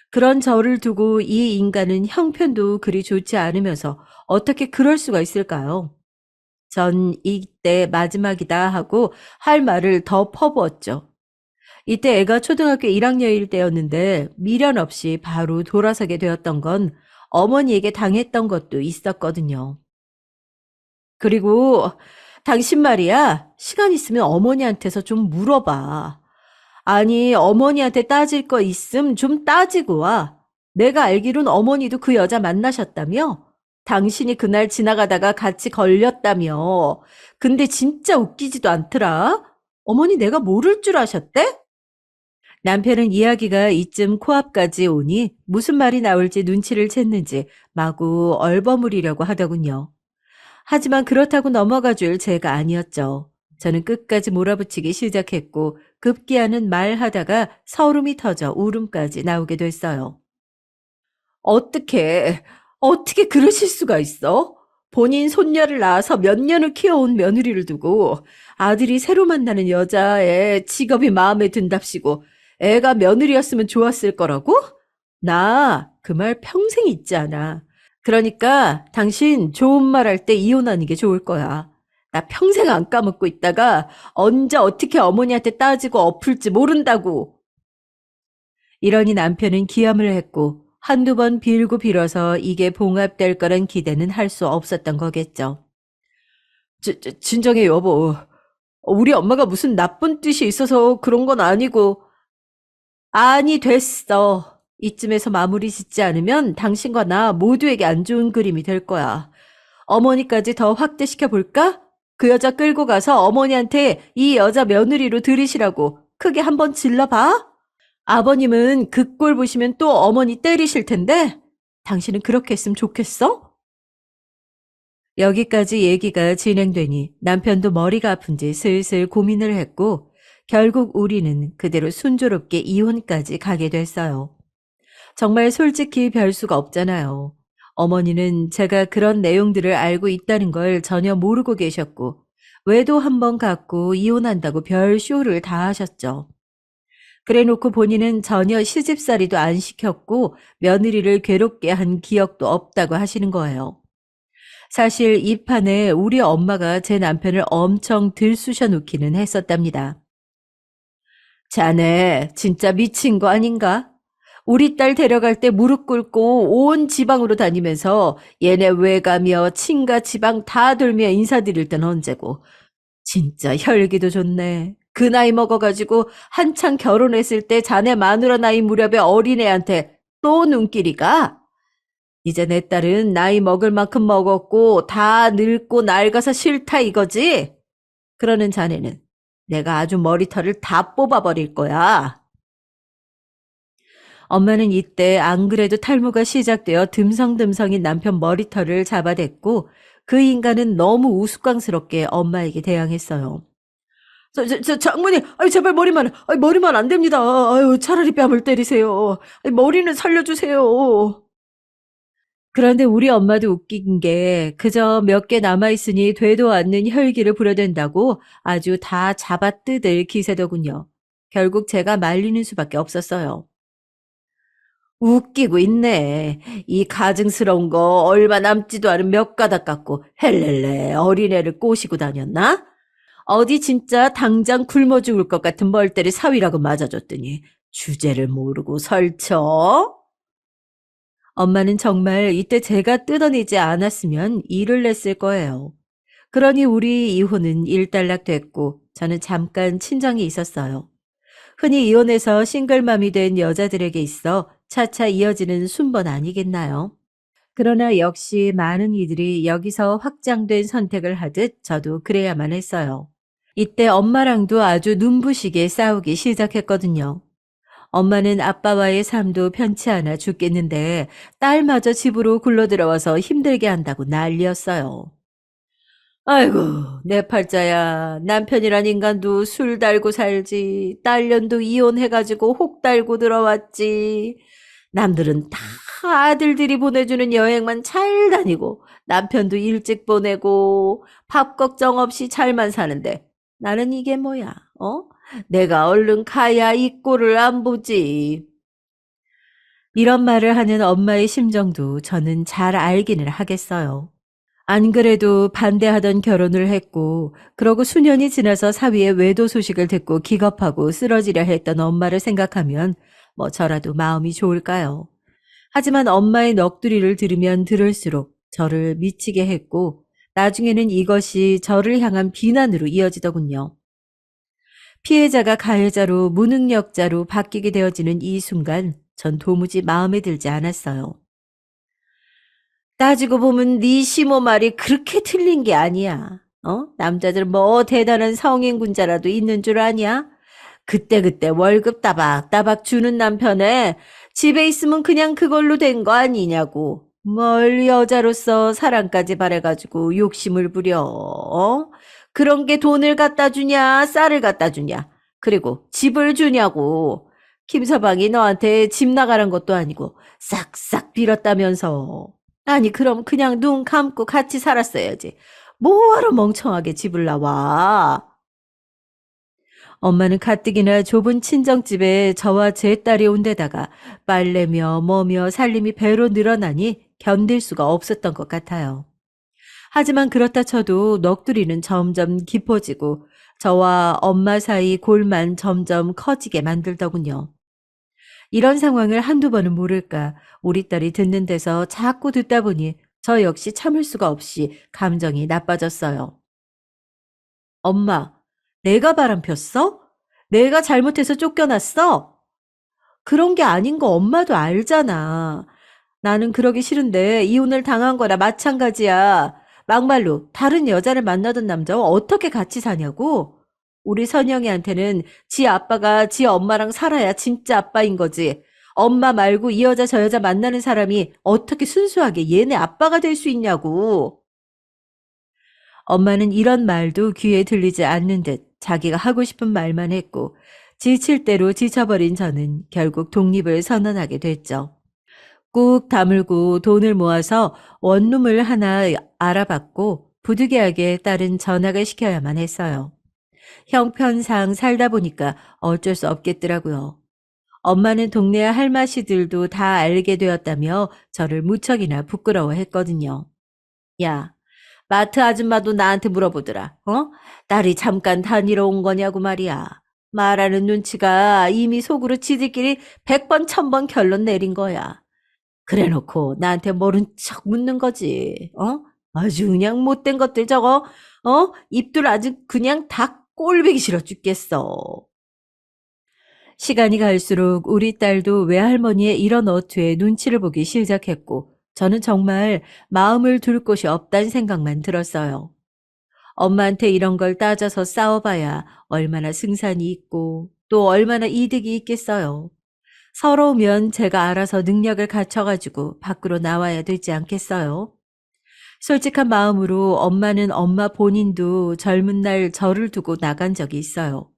그런 저를 두고 이 인간은 형편도 그리 좋지 않으면서 어떻게 그럴 수가 있을까요? 전 이때 마지막이다 하고 할 말을 더 퍼부었죠. 이때 애가 초등학교 1학년일 때였는데 미련 없이 바로 돌아서게 되었던 건 어머니에게 당했던 것도 있었거든요. 그리고 당신 말이야, 시간 있으면 어머니한테서 좀 물어봐. 아니, 어머니한테 따질 거 있음 좀 따지고 와. 내가 알기론 어머니도 그 여자 만나셨다며? 당신이 그날 지나가다가 같이 걸렸다며. 근데 진짜 웃기지도 않더라. 어머니 내가 모를 줄 아셨대? 남편은 이야기가 이쯤 코앞까지 오니 무슨 말이 나올지 눈치를 챘는지 마구 얼버무리려고 하더군요. 하지만 그렇다고 넘어가 줄 제가 아니었죠. 저는 끝까지 몰아붙이기 시작했고 급기야는 말하다가 서름이 터져 울음까지 나오게 됐어요. 어떻게, 어떻게 그러실 수가 있어? 본인 손녀를 낳아서 몇 년을 키워온 며느리를 두고 아들이 새로 만나는 여자의 직업이 마음에 든답시고 애가 며느리였으면 좋았을 거라고? 나 그 말 평생 잊지 않아. 그러니까 당신 좋은 말 할 때 이혼하는 게 좋을 거야. 나 평생 안 까먹고 있다가 언제 어떻게 어머니한테 따지고 엎을지 모른다고. 이러니 남편은 기함을 했고 한두 번 빌고 빌어서 이게 봉합될 거란 기대는 할 수 없었던 거겠죠. 진정해, 여보. 우리 엄마가 무슨 나쁜 뜻이 있어서 그런 건 아니고, 아니 됐어. 이쯤에서 마무리 짓지 않으면 당신과 나 모두에게 안 좋은 그림이 될 거야. 어머니까지 더 확대시켜 볼까? 그 여자 끌고 가서 어머니한테 이 여자 며느리로 들이시라고 크게 한번 질러봐. 아버님은 그 꼴 보시면 또 어머니 때리실 텐데 당신은 그렇게 했으면 좋겠어? 여기까지 얘기가 진행되니 남편도 머리가 아픈지 슬슬 고민을 했고 결국 우리는 그대로 순조롭게 이혼까지 가게 됐어요. 정말 솔직히 별 수가 없잖아요. 어머니는 제가 그런 내용들을 알고 있다는 걸 전혀 모르고 계셨고 외도 한번 갖고 이혼한다고 별 쇼를 다 하셨죠. 그래 놓고 본인은 전혀 시집살이도 안 시켰고 며느리를 괴롭게 한 기억도 없다고 하시는 거예요. 사실 이 판에 우리 엄마가 제 남편을 엄청 들쑤셔 놓기는 했었답니다. 자네 진짜 미친 거 아닌가? 우리 딸 데려갈 때 무릎 꿇고 온 지방으로 다니면서 얘네 외가며 친가 지방 다 돌며 인사드릴 땐 언제고. 진짜 혈기도 좋네. 그 나이 먹어가지고 한창 결혼했을 때 자네 마누라 나이 무렵에 어린애한테 또 눈길이 가? 이제 내 딸은 나이 먹을 만큼 먹었고 다 늙고 낡아서 싫다 이거지? 그러는 자네는 내가 아주 머리털을 다 뽑아버릴 거야. 엄마는 이때 안 그래도 탈모가 시작되어 듬성듬성인 남편 머리털을 잡아댔고 그 인간은 너무 우스꽝스럽게 엄마에게 대항했어요. 장모님, 제발 머리만 안 됩니다. 차라리 뺨을 때리세요. 머리는 살려주세요. 그런데 우리 엄마도 웃긴 게 그저 몇 개 남아있으니 되도 않는 혈기를 부려댄다고 아주 다 잡아뜯을 기세더군요. 결국 제가 말리는 수밖에 없었어요. 웃기고 있네. 이 가증스러운 거 얼마 남지도 않은 몇 가닥 갖고 헬렐레 어린애를 꼬시고 다녔나? 어디 진짜 당장 굶어 죽을 것 같은 멀때를 사위라고 맞아줬더니 주제를 모르고 설쳐? 엄마는 정말 이때 제가 뜯어내지 않았으면 일을 냈을 거예요. 그러니 우리 이혼은 일단락됐고 저는 잠깐 친정에 있었어요. 흔히 이혼해서 싱글맘이 된 여자들에게 있어 차차 이어지는 순번 아니겠나요? 그러나 역시 많은 이들이 여기서 확장된 선택을 하듯 저도 그래야만 했어요. 이때 엄마랑도 아주 눈부시게 싸우기 시작했거든요. 엄마는 아빠와의 삶도 편치 않아 죽겠는데 딸마저 집으로 굴러들어와서 힘들게 한다고 난리였어요. 아이고, 내 팔자야. 남편이란 인간도 술 달고 살지. 딸년도 이혼해가지고 혹 달고 들어왔지. 남들은 다 아들들이 보내주는 여행만 잘 다니고, 남편도 일찍 보내고, 밥 걱정 없이 잘만 사는데, 나는 이게 뭐야, 어? 내가 얼른 가야 이 꼴을 안 보지. 이런 말을 하는 엄마의 심정도 저는 잘 알기는 하겠어요. 안 그래도 반대하던 결혼을 했고, 그러고 수년이 지나서 사위의 외도 소식을 듣고 기겁하고 쓰러지려 했던 엄마를 생각하면 뭐 저라도 마음이 좋을까요? 하지만 엄마의 넋두리를 들으면 들을수록 저를 미치게 했고, 나중에는 이것이 저를 향한 비난으로 이어지더군요. 피해자가 가해자로 무능력자로 바뀌게 되어지는 이 순간, 전 도무지 마음에 들지 않았어요. 따지고 보면 네 시모 말이 그렇게 틀린 게 아니야. 남자들 뭐 대단한 성인군자라도 있는 줄 아냐? 그때그때 월급 따박따박 주는 남편에 집에 있으면 그냥 그걸로 된 거 아니냐고. 뭘 여자로서 사랑까지 바래가지고 욕심을 부려. 그런 게 돈을 갖다 주냐, 쌀을 갖다 주냐. 그리고 집을 주냐고. 김서방이 너한테 집 나가란 것도 아니고 싹싹 빌었다면서. 아니 그럼 그냥 눈 감고 같이 살았어야지. 뭐하러 멍청하게 집을 나와. 엄마는 가뜩이나 좁은 친정집에 저와 제 딸이 온 데다가 빨래며 뭐며 살림이 배로 늘어나니 견딜 수가 없었던 것 같아요. 하지만 그렇다 쳐도 넋두리는 점점 깊어지고 저와 엄마 사이 골만 점점 커지게 만들더군요. 이런 상황을 한두 번은 모를까 우리 딸이 듣는 데서 자꾸 듣다 보니 저 역시 참을 수가 없이 감정이 나빠졌어요. 엄마, 내가 바람 폈어? 내가 잘못해서 쫓겨났어? 그런 게 아닌 거 엄마도 알잖아. 나는 그러기 싫은데 이혼을 당한 거나 마찬가지야. 막말로 다른 여자를 만나던 남자와 어떻게 같이 사냐고? 우리 선영이한테는 지 아빠가 지 엄마랑 살아야 진짜 아빠인 거지. 엄마 말고 이 여자 저 여자 만나는 사람이 어떻게 순수하게 얘네 아빠가 될 수 있냐고. 엄마는 이런 말도 귀에 들리지 않는 듯 자기가 하고 싶은 말만 했고 지칠 대로 지쳐버린 저는 결국 독립을 선언하게 됐죠. 꾹 다물고 돈을 모아서 원룸을 하나 알아봤고 부득이하게 딸은 전학을 시켜야만 했어요. 형편상 살다 보니까 어쩔 수 없겠더라고요. 엄마는 동네 할마씨들도 다 알게 되었다며 저를 무척이나 부끄러워했거든요. 야, 마트 아줌마도 나한테 물어보더라. 딸이 잠깐 다니러 온 거냐고 말이야. 말하는 눈치가 이미 속으로 지들끼리 100번, 1000번 결론 내린 거야. 그래 놓고 나한테 모른 척 묻는 거지. 아주 그냥 못된 것들 저거. 입들 아주 그냥 다 꼴보기 싫어 죽겠어. 시간이 갈수록 우리 딸도 외할머니의 이런 어투에 눈치를 보기 시작했고 저는 정말 마음을 둘 곳이 없다는 생각만 들었어요. 엄마한테 이런 걸 따져서 싸워봐야 얼마나 승산이 있고 또 얼마나 이득이 있겠어요. 서러우면 제가 알아서 능력을 갖춰가지고 밖으로 나와야 되지 않겠어요? 솔직한 마음으로 엄마는 엄마 본인도 젊은 날 저를 두고 나간 적이 있어요.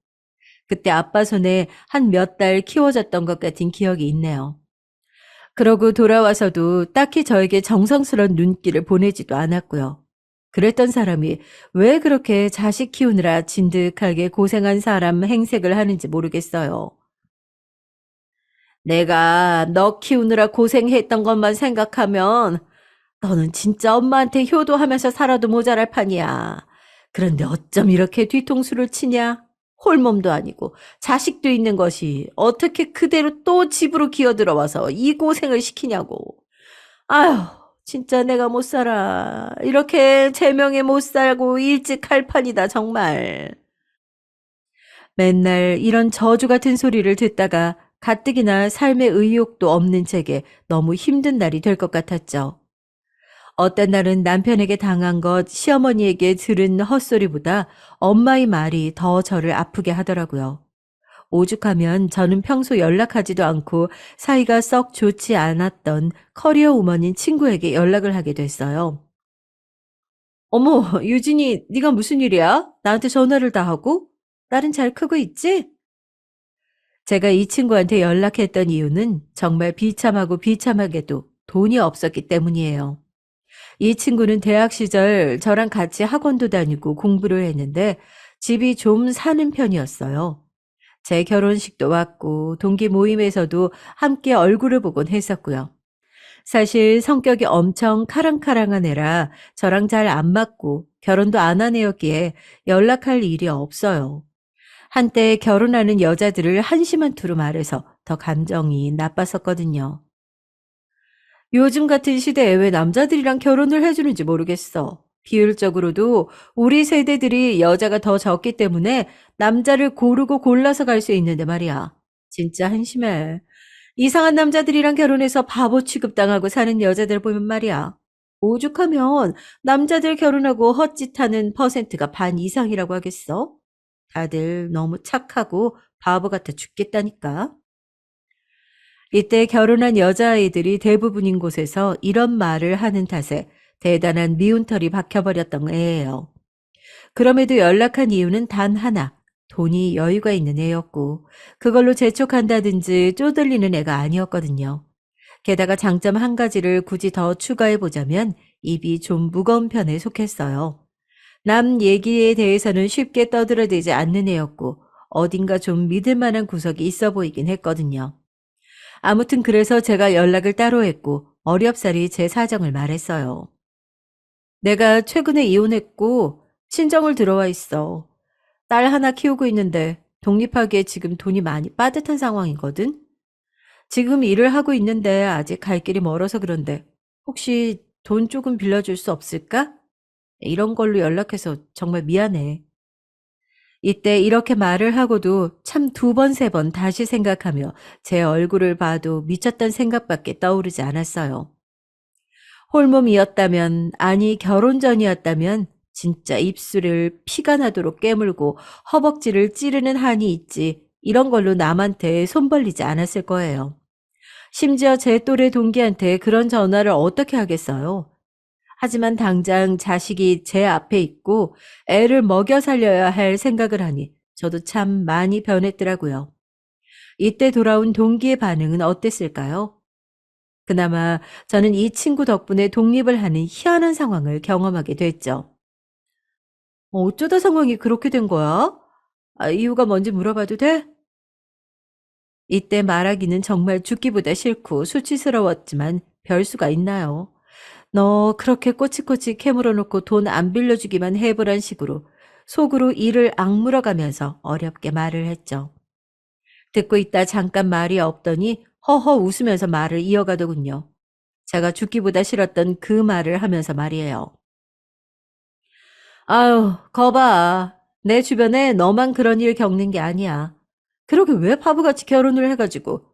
그때 아빠 손에 한 몇 달 키워졌던 것 같은 기억이 있네요. 그러고 돌아와서도 딱히 저에게 정성스런 눈길을 보내지도 않았고요. 그랬던 사람이 왜 그렇게 자식 키우느라 진득하게 고생한 사람 행색을 하는지 모르겠어요. 내가 너 키우느라 고생했던 것만 생각하면 너는 진짜 엄마한테 효도하면서 살아도 모자랄 판이야. 그런데 어쩜 이렇게 뒤통수를 치냐? 홀몸도 아니고 자식도 있는 것이 어떻게 그대로 또 집으로 기어들어와서 이 고생을 시키냐고. 아휴, 진짜 내가 못 살아. 이렇게 제명에 못 살고 일찍 할 판이다, 정말. 맨날 이런 저주 같은 소리를 듣다가 가뜩이나 삶의 의욕도 없는 제게 너무 힘든 날이 될 것 같았죠. 어떤 날은 남편에게 당한 것 시어머니에게 들은 헛소리보다 엄마의 말이 더 저를 아프게 하더라고요. 오죽하면 저는 평소 연락하지도 않고 사이가 썩 좋지 않았던 커리어 우먼인 친구에게 연락을 하게 됐어요. 어머, 유진이, 네가 무슨 일이야? 나한테 전화를 다 하고? 딸은 잘 크고 있지? 제가 이 친구한테 연락했던 이유는 정말 비참하고 비참하게도 돈이 없었기 때문이에요. 이 친구는 대학 시절 저랑 같이 학원도 다니고 공부를 했는데 집이 좀 사는 편이었어요. 제 결혼식도 왔고 동기 모임에서도 함께 얼굴을 보곤 했었고요. 사실 성격이 엄청 카랑카랑한 애라 저랑 잘 안 맞고 결혼도 안 한 애였기에 연락할 일이 없어요. 한때 결혼하는 여자들을 한심한 투로 말해서 더 감정이 나빴었거든요. 요즘 같은 시대에 왜 남자들이랑 결혼을 해주는지 모르겠어. 비율적으로도 우리 세대들이 여자가 더 적기 때문에 남자를 고르고 골라서 갈 수 있는데 말이야. 진짜 한심해. 이상한 남자들이랑 결혼해서 바보 취급당하고 사는 여자들 보면 말이야. 오죽하면 남자들 결혼하고 헛짓하는 퍼센트가 반 이상이라고 하겠어? 다들 너무 착하고 바보 같아 죽겠다니까. 이때 결혼한 여자아이들이 대부분인 곳에서 이런 말을 하는 탓에 대단한 미운털이 박혀버렸던 애예요. 그럼에도 연락한 이유는 단 하나. 돈이 여유가 있는 애였고 그걸로 재촉한다든지 쪼들리는 애가 아니었거든요. 게다가 장점 한 가지를 굳이 더 추가해 보자면 입이 좀 무거운 편에 속했어요. 남 얘기에 대해서는 쉽게 떠들어대지 않는 애였고 어딘가 좀 믿을 만한 구석이 있어 보이긴 했거든요. 아무튼 그래서 제가 연락을 따로 했고 어렵사리 제 사정을 말했어요. 내가 최근에 이혼했고 친정을 들어와 있어. 딸 하나 키우고 있는데 독립하기에 지금 돈이 많이 빠듯한 상황이거든. 지금 일을 하고 있는데 아직 갈 길이 멀어서 그런데 혹시 돈 조금 빌려줄 수 없을까? 이런 걸로 연락해서 정말 미안해. 이때 이렇게 말을 하고도 참 두 번, 세 번 다시 생각하며 제 얼굴을 봐도 미쳤던 생각밖에 떠오르지 않았어요. 홀몸이었다면, 아니 결혼 전이었다면 진짜 입술을 피가 나도록 깨물고 허벅지를 찌르는 한이 있지 이런 걸로 남한테 손 벌리지 않았을 거예요. 심지어 제 또래 동기한테 그런 전화를 어떻게 하겠어요? 하지만 당장 자식이 제 앞에 있고 애를 먹여 살려야 할 생각을 하니 저도 참 많이 변했더라고요. 이때 돌아온 동기의 반응은 어땠을까요? 그나마 저는 이 친구 덕분에 독립을 하는 희한한 상황을 경험하게 됐죠. 어쩌다 상황이 그렇게 된 거야? 이유가 뭔지 물어봐도 돼? 이때 말하기는 정말 죽기보다 싫고 수치스러웠지만 별 수가 있나요? 너 그렇게 꼬치꼬치 캐물어 놓고 돈 안 빌려주기만 해보란 식으로 속으로 이를 악물어가면서 어렵게 말을 했죠. 듣고 있다 잠깐 말이 없더니 허허 웃으면서 말을 이어가더군요. 제가 죽기보다 싫었던 그 말을 하면서 말이에요. 아유, 거봐. 내 주변에 너만 그런 일 겪는 게 아니야. 그러게 왜 바보같이 결혼을 해가지고.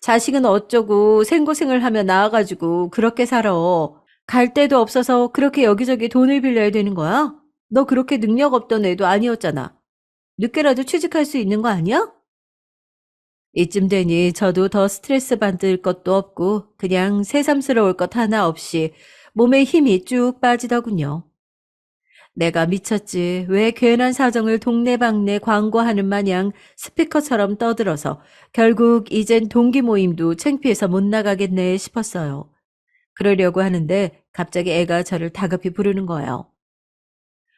자식은 어쩌고 생고생을 하며 낳아가지고 그렇게 살아. 갈 데도 없어서 그렇게 여기저기 돈을 빌려야 되는 거야? 너 그렇게 능력 없던 애도 아니었잖아. 늦게라도 취직할 수 있는 거 아니야? 이쯤 되니 저도 더 스트레스 받을 것도 없고 그냥 새삼스러울 것 하나 없이 몸에 힘이 쭉 빠지더군요. 내가 미쳤지. 왜 괜한 사정을 동네방네 광고하는 마냥 스피커처럼 떠들어서 결국 이젠 동기 모임도 창피해서 못 나가겠네 싶었어요. 그러려고 하는데 갑자기 애가 저를 다급히 부르는 거예요.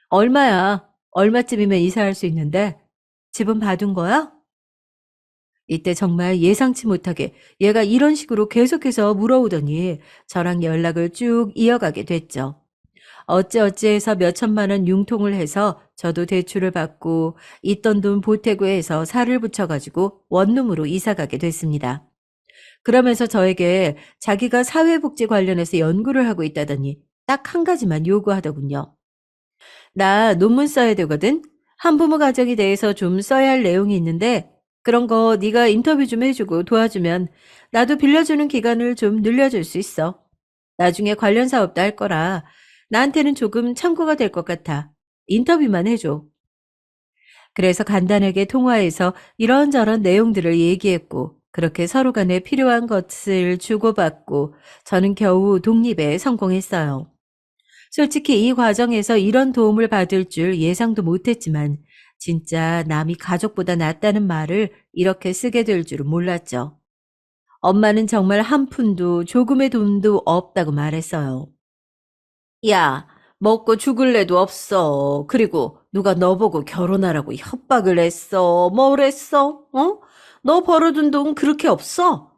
얼마야? 얼마쯤이면 이사할 수 있는데? 집은 봐둔 거야? 이때 정말 예상치 못하게 얘가 이런 식으로 계속해서 물어오더니 저랑 연락을 쭉 이어가게 됐죠. 어찌어찌해서 몇천만 원 융통을 해서 저도 대출을 받고 있던 돈 보태고 해서 살을 붙여가지고 원룸으로 이사 가게 됐습니다. 그러면서 저에게 자기가 사회복지 관련해서 연구를 하고 있다더니 딱 한 가지만 요구하더군요. 나 논문 써야 되거든. 한부모 가정에 대해서 좀 써야 할 내용이 있는데 그런 거 네가 인터뷰 좀 해주고 도와주면 나도 빌려주는 기간을 좀 늘려줄 수 있어. 나중에 관련 사업도 할 거라 나한테는 조금 참고가 될 것 같아. 인터뷰만 해줘. 그래서 간단하게 통화해서 이런저런 내용들을 얘기했고 그렇게 서로 간에 필요한 것을 주고받고 저는 겨우 독립에 성공했어요. 솔직히 이 과정에서 이런 도움을 받을 줄 예상도 못했지만 진짜 남이 가족보다 낫다는 말을 이렇게 쓰게 될 줄은 몰랐죠. 엄마는 정말 한 푼도 조금의 돈도 없다고 말했어요. 야, 먹고 죽을래도 없어. 그리고 누가 너 보고 결혼하라고 협박을 했어. 뭘 했어? 어? 너 벌어둔 돈 그렇게 없어?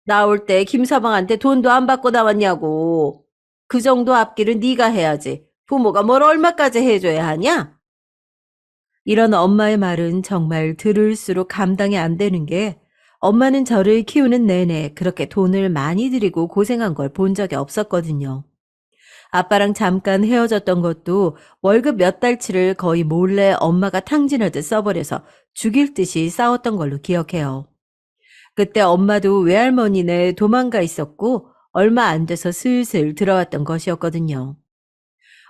나올 때 김서방한테 돈도 안 받고 나왔냐고. 그 정도 앞길은 네가 해야지. 부모가 뭘 얼마까지 해줘야 하냐? 이런 엄마의 말은 정말 들을수록 감당이 안 되는 게 엄마는 저를 키우는 내내 그렇게 돈을 많이 들이고 고생한 걸 본 적이 없었거든요. 아빠랑 잠깐 헤어졌던 것도 월급 몇 달치를 거의 몰래 엄마가 탕진하듯 써버려서 죽일 듯이 싸웠던 걸로 기억해요. 그때 엄마도 외할머니네 도망가 있었고 얼마 안 돼서 슬슬 들어왔던 것이었거든요.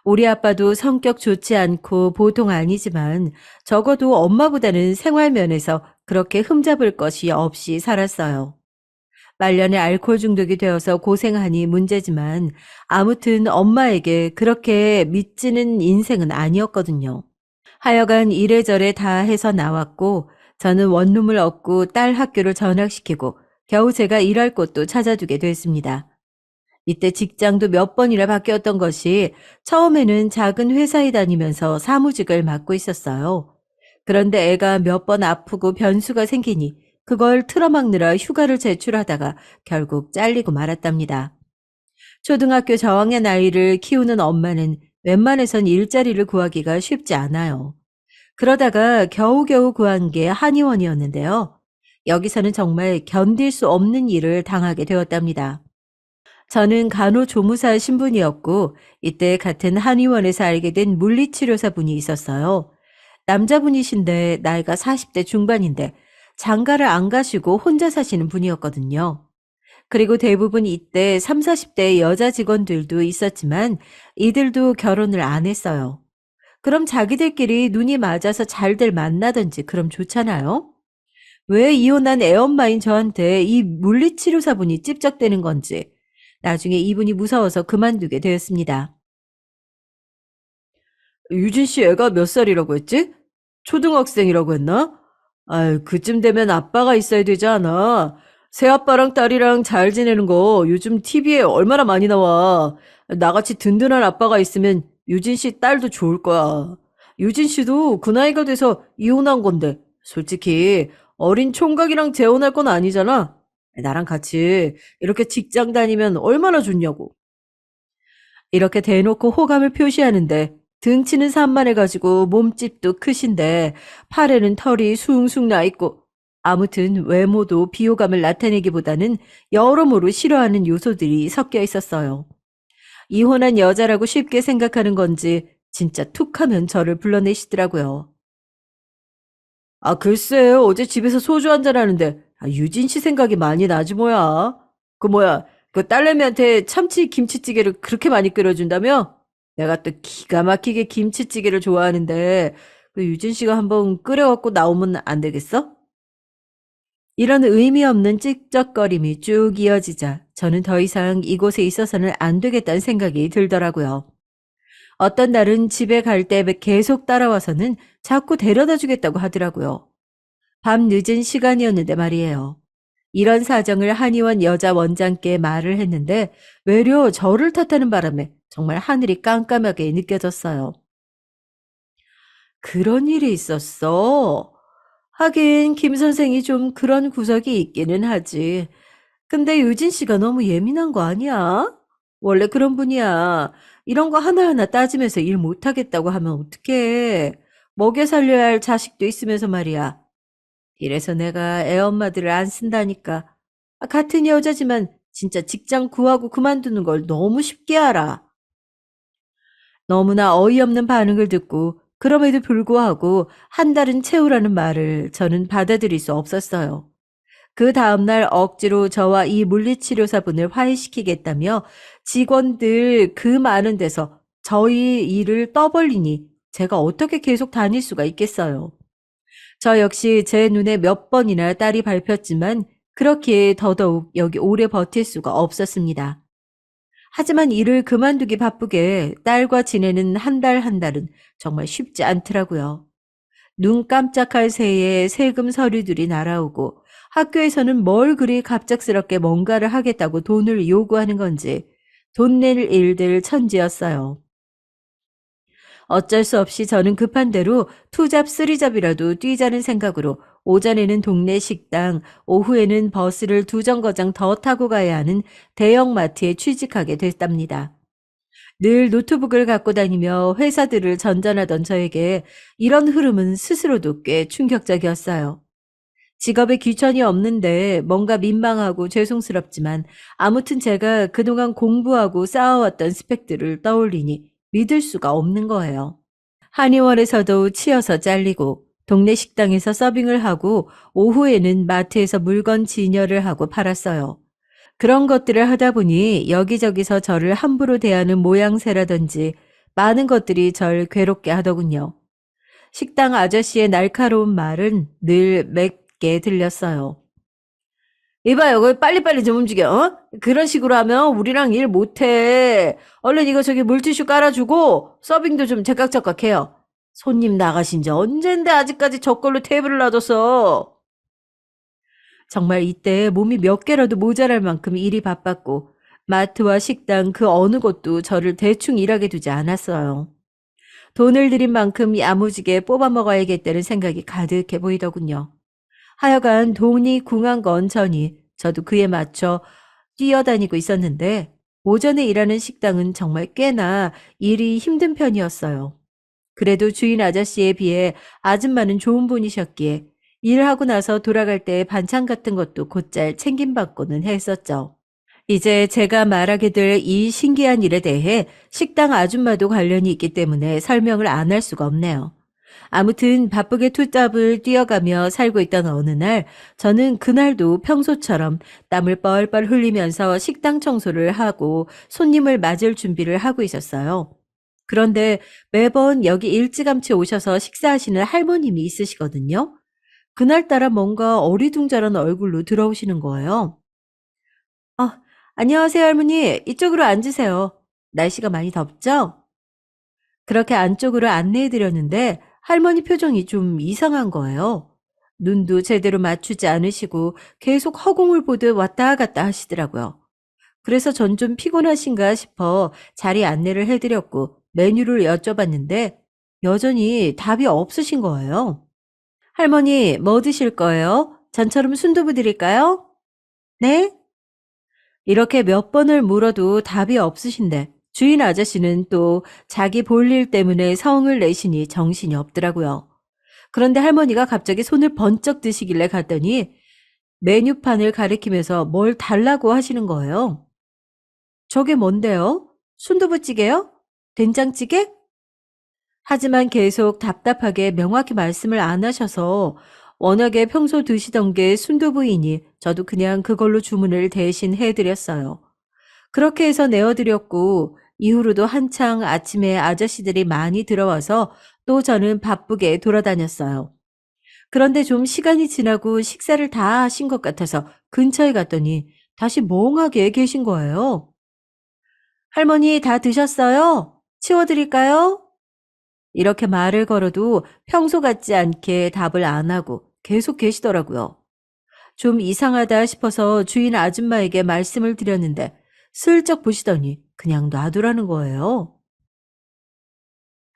우리 아빠도 성격 좋지 않고 보통 아니지만 적어도 엄마보다는 생활 면에서 그렇게 흠잡을 것이 없이 살았어요. 말년에 알코올 중독이 되어서 고생하니 문제지만 아무튼 엄마에게 그렇게 미치는 인생은 아니었거든요. 하여간 이래저래 다 해서 나왔고 저는 원룸을 얻고 딸 학교를 전학시키고 겨우 제가 일할 곳도 찾아두게 됐습니다. 이때 직장도 몇 번이나 바뀌었던 것이 처음에는 작은 회사에 다니면서 사무직을 맡고 있었어요. 그런데 애가 몇 번 아프고 변수가 생기니 그걸 틀어막느라 휴가를 제출하다가 결국 잘리고 말았답니다. 초등학교 저학년 아이를 키우는 엄마는 웬만해선 일자리를 구하기가 쉽지 않아요. 그러다가 겨우겨우 구한 게 한의원이었는데요. 여기서는 정말 견딜 수 없는 일을 당하게 되었답니다. 저는 간호조무사 신분이었고 이때 같은 한의원에서 알게 된 물리치료사 분이 있었어요. 남자분이신데 나이가 40대 중반인데 장가를 안 가시고 혼자 사시는 분이었거든요. 그리고 대부분 이때 3, 40대 여자 직원들도 있었지만 이들도 결혼을 안 했어요. 그럼 자기들끼리 눈이 맞아서 잘들 만나든지 그럼 좋잖아요? 왜 이혼한 애엄마인 저한테 이 물리치료사분이 찝적대는 건지 나중에 이분이 무서워서 그만두게 되었습니다. 유진 씨 애가 몇 살이라고 했지? 초등학생이라고 했나? 아유, 그쯤 되면 아빠가 있어야 되지 않아? 새아빠랑 딸이랑 잘 지내는 거 요즘 TV에 얼마나 많이 나와. 나같이 든든한 아빠가 있으면 유진 씨 딸도 좋을 거야. 유진 씨도 그 나이가 돼서 이혼한 건데, 솔직히 어린 총각이랑 재혼할 건 아니잖아. 나랑 같이 이렇게 직장 다니면 얼마나 좋냐고. 이렇게 대놓고 호감을 표시하는데 등치는 산만해가지고 몸집도 크신데 팔에는 털이 숭숭 나 있고 아무튼 외모도 비호감을 나타내기보다는 여러모로 싫어하는 요소들이 섞여 있었어요. 이혼한 여자라고 쉽게 생각하는 건지 진짜 툭하면 저를 불러내시더라고요. 아, 글쎄, 어제 집에서 소주 한잔 하는데, 유진 씨 생각이 많이 나지, 뭐야. 그, 뭐야, 그 딸내미한테 참치 김치찌개를 그렇게 많이 끓여준다며? 내가 또 기가 막히게 김치찌개를 좋아하는데, 그 유진 씨가 한번 끓여갖고 나오면 안 되겠어? 이런 의미 없는 찝쩍거림이 쭉 이어지자, 저는 더 이상 이곳에 있어서는 안 되겠다는 생각이 들더라고요. 어떤 날은 집에 갈 때 계속 따라와서는 자꾸 데려다 주겠다고 하더라고요. 밤 늦은 시간이었는데 말이에요. 이런 사정을 한의원 여자 원장께 말을 했는데 외려 저를 탓하는 바람에 정말 하늘이 깜깜하게 느껴졌어요. 그런 일이 있었어? 하긴 김 선생이 좀 그런 구석이 있기는 하지. 근데 유진 씨가 너무 예민한 거 아니야? 원래 그런 분이야. 이런 거 하나하나 따지면서 일 못하겠다고 하면 어떡해. 먹여 살려야 할 자식도 있으면서 말이야. 이래서 내가 애엄마들을 안 쓴다니까. 같은 여자지만 진짜 직장 구하고 그만두는 걸 너무 쉽게 알아. 너무나 어이없는 반응을 듣고 그럼에도 불구하고 한 달은 채우라는 말을 저는 받아들일 수 없었어요. 그 다음날 억지로 저와 이 물리치료사분을 화해시키겠다며 직원들 그 많은 데서 저희 일을 떠벌리니 제가 어떻게 계속 다닐 수가 있겠어요. 저 역시 제 눈에 몇 번이나 딸이 밟혔지만 그렇게 더더욱 여기 오래 버틸 수가 없었습니다. 하지만 일을 그만두기 바쁘게 딸과 지내는 한 달 한 달은 정말 쉽지 않더라고요. 눈 깜짝할 새에 세금 서류들이 날아오고 학교에서는 뭘 그리 갑작스럽게 뭔가를 하겠다고 돈을 요구하는 건지 돈 낼 일들 천지였어요. 어쩔 수 없이 저는 급한 대로 투잡 쓰리잡이라도 뛰자는 생각으로 오전에는 동네 식당, 오후에는 버스를 두 정거장 더 타고 가야 하는 대형마트에 취직하게 됐답니다. 늘 노트북을 갖고 다니며 회사들을 전전하던 저에게 이런 흐름은 스스로도 꽤 충격적이었어요. 직업에 귀천이 없는데 뭔가 민망하고 죄송스럽지만 아무튼 제가 그동안 공부하고 쌓아왔던 스펙들을 떠올리니 믿을 수가 없는 거예요. 한의원에서도 치여서 잘리고 동네 식당에서 서빙을 하고 오후에는 마트에서 물건 진열을 하고 팔았어요. 그런 것들을 하다 보니 여기저기서 저를 함부로 대하는 모양새라든지 많은 것들이 절 괴롭게 하더군요. 식당 아저씨의 날카로운 말은 늘 맵게 들렸어요. 이봐요, 그 빨리빨리 좀 움직여, 어? 그런 식으로 하면 우리랑 일 못해. 얼른 이거 저기 물티슈 깔아주고 서빙도 좀 제깍저깍 해요. 손님 나가신 지 언젠데 아직까지 저걸로 테이블을 놔뒀어. 정말 이때 몸이 몇 개라도 모자랄 만큼 일이 바빴고 마트와 식당 그 어느 곳도 저를 대충 일하게 두지 않았어요. 돈을 들인 만큼 야무지게 뽑아 먹어야겠다는 생각이 가득해 보이더군요. 하여간 돈이 궁한 건 저니 저도 그에 맞춰 뛰어다니고 있었는데 오전에 일하는 식당은 정말 꽤나 일이 힘든 편이었어요. 그래도 주인 아저씨에 비해 아줌마는 좋은 분이셨기에 일하고 나서 돌아갈 때 반찬 같은 것도 곧잘 챙김받고는 했었죠. 이제 제가 말하게 될 이 신기한 일에 대해 식당 아줌마도 관련이 있기 때문에 설명을 안 할 수가 없네요. 아무튼 바쁘게 투잡을 뛰어가며 살고 있던 어느 날, 저는 그날도 평소처럼 땀을 뻘뻘 흘리면서 식당 청소를 하고 손님을 맞을 준비를 하고 있었어요. 그런데 매번 여기 일찌감치 오셔서 식사하시는 할머님이 있으시거든요. 그날따라 뭔가 어리둥절한 얼굴로 들어오시는 거예요. 아, 안녕하세요, 할머니. 이쪽으로 앉으세요. 날씨가 많이 덥죠? 그렇게 안쪽으로 안내해 드렸는데 할머니 표정이 좀 이상한 거예요. 눈도 제대로 맞추지 않으시고 계속 허공을 보듯 왔다 갔다 하시더라고요. 그래서 전 좀 피곤하신가 싶어 자리 안내를 해드렸고 메뉴를 여쭤봤는데 여전히 답이 없으신 거예요. 할머니, 뭐 드실 거예요? 전처럼 순두부 드릴까요? 네? 이렇게 몇 번을 물어도 답이 없으신데 주인 아저씨는 또 자기 볼일 때문에 성을 내시니 정신이 없더라고요. 그런데 할머니가 갑자기 손을 번쩍 드시길래 갔더니 메뉴판을 가리키면서 뭘 달라고 하시는 거예요. 저게 뭔데요? 순두부찌개요? 된장찌개? 하지만 계속 답답하게 명확히 말씀을 안 하셔서 워낙에 평소 드시던 게 순두부이니 저도 그냥 그걸로 주문을 대신 해드렸어요. 그렇게 해서 내어드렸고 이후로도 한창 아침에 아저씨들이 많이 들어와서 또 저는 바쁘게 돌아다녔어요. 그런데 좀 시간이 지나고 식사를 다 하신 것 같아서 근처에 갔더니 다시 멍하게 계신 거예요. 할머니 다 드셨어요? 치워드릴까요? 이렇게 말을 걸어도 평소 같지 않게 답을 안 하고 계속 계시더라고요. 좀 이상하다 싶어서 주인 아줌마에게 말씀을 드렸는데 슬쩍 보시더니 그냥 놔두라는 거예요.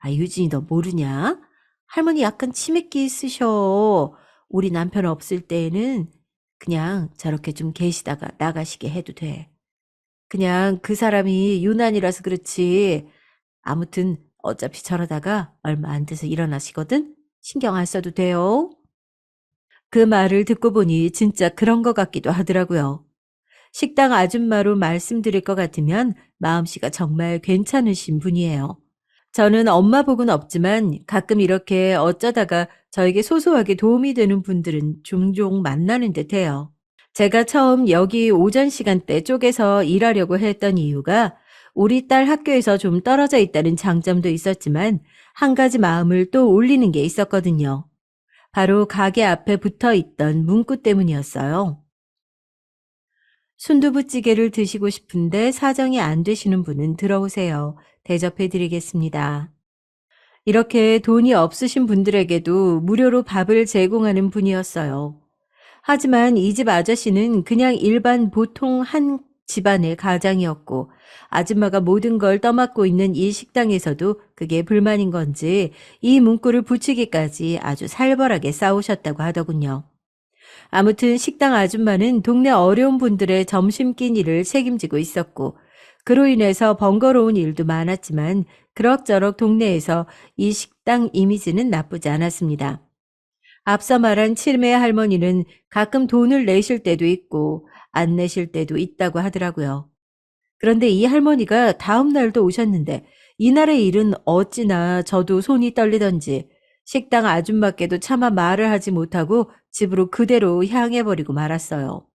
아, 유진이 너 모르냐? 할머니 약간 치맥기 있으셔. 우리 남편 없을 때에는 그냥 저렇게 좀 계시다가 나가시게 해도 돼. 그냥 그 사람이 유난이라서 그렇지. 아무튼 어차피 저러다가 얼마 안 돼서 일어나시거든? 신경 안 써도 돼요. 그 말을 듣고 보니 진짜 그런 것 같기도 하더라고요. 식당 아줌마로 말씀드릴 것 같으면 마음씨가 정말 괜찮으신 분이에요. 저는 엄마 복은 없지만 가끔 이렇게 어쩌다가 저에게 소소하게 도움이 되는 분들은 종종 만나는 듯해요. 제가 처음 여기 오전 시간대 쪽에서 일하려고 했던 이유가 우리 딸 학교에서 좀 떨어져 있다는 장점도 있었지만 한 가지 마음을 또 올리는 게 있었거든요. 바로 가게 앞에 붙어 있던 문구 때문이었어요. 순두부찌개를 드시고 싶은데 사정이 안 되시는 분은 들어오세요. 대접해 드리겠습니다. 이렇게 돈이 없으신 분들에게도 무료로 밥을 제공하는 분이었어요. 하지만 이 집 아저씨는 그냥 일반 보통 한 집안의 가장이었고 아줌마가 모든 걸 떠맡고 있는 이 식당에서도 그게 불만인 건지 이 문구를 붙이기까지 아주 살벌하게 싸우셨다고 하더군요. 아무튼 식당 아줌마는 동네 어려운 분들의 점심 끼니를 책임지고 있었고 그로 인해서 번거로운 일도 많았지만 그럭저럭 동네에서 이 식당 이미지는 나쁘지 않았습니다. 앞서 말한 칠매 할머니는 가끔 돈을 내실 때도 있고 안 내실 때도 있다고 하더라고요. 그런데 이 할머니가 다음 날도 오셨는데 이날의 일은 어찌나 저도 손이 떨리던지 식당 아줌마께도 차마 말을 하지 못하고 집으로 그대로 향해버리고 말았어요.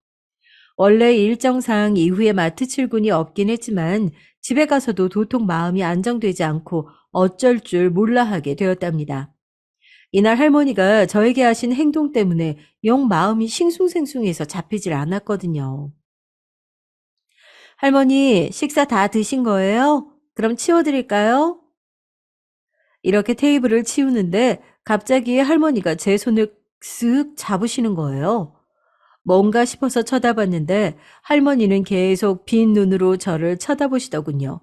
원래 일정상 이후에 마트 출근이 없긴 했지만 집에 가서도 도통 마음이 안정되지 않고 어쩔 줄 몰라 하게 되었답니다. 이날 할머니가 저에게 하신 행동 때문에 영 마음이 싱숭생숭해서 잡히질 않았거든요. 할머니, 식사 다 드신 거예요? 그럼 치워드릴까요? 이렇게 테이블을 치우는데 갑자기 할머니가 제 손을 쓱 잡으시는 거예요. 뭔가 싶어서 쳐다봤는데 할머니는 계속 빈 눈으로 저를 쳐다보시더군요.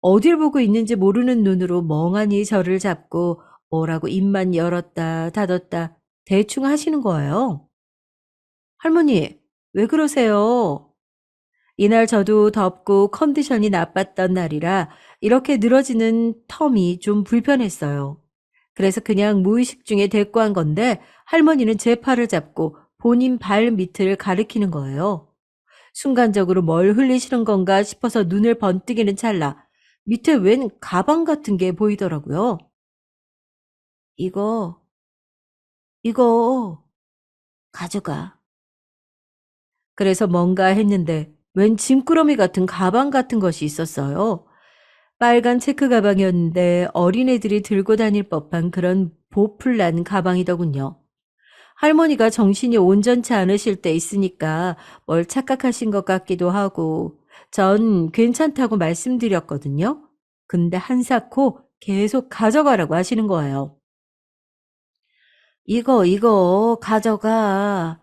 어딜 보고 있는지 모르는 눈으로 멍하니 저를 잡고 뭐라고 입만 열었다 닫았다 대충 하시는 거예요. 할머니, 왜 그러세요? 이날 저도 덥고 컨디션이 나빴던 날이라 이렇게 늘어지는 텀이 좀 불편했어요. 그래서 그냥 무의식 중에 대꾸한 건데 할머니는 제 팔을 잡고 본인 발 밑을 가리키는 거예요. 순간적으로 뭘 흘리시는 건가 싶어서 눈을 번뜩이는 찰나 밑에 웬 가방 같은 게 보이더라고요. 이거, 이거 가져가. 그래서 뭔가 했는데 웬 짐꾸러미 같은 가방 같은 것이 있었어요. 빨간 체크 가방이었는데 어린애들이 들고 다닐 법한 그런 보풀난 가방이더군요. 할머니가 정신이 온전치 않으실 때 있으니까 뭘 착각하신 것 같기도 하고 전 괜찮다고 말씀드렸거든요. 근데 한사코 계속 가져가라고 하시는 거예요. 이거 가져가.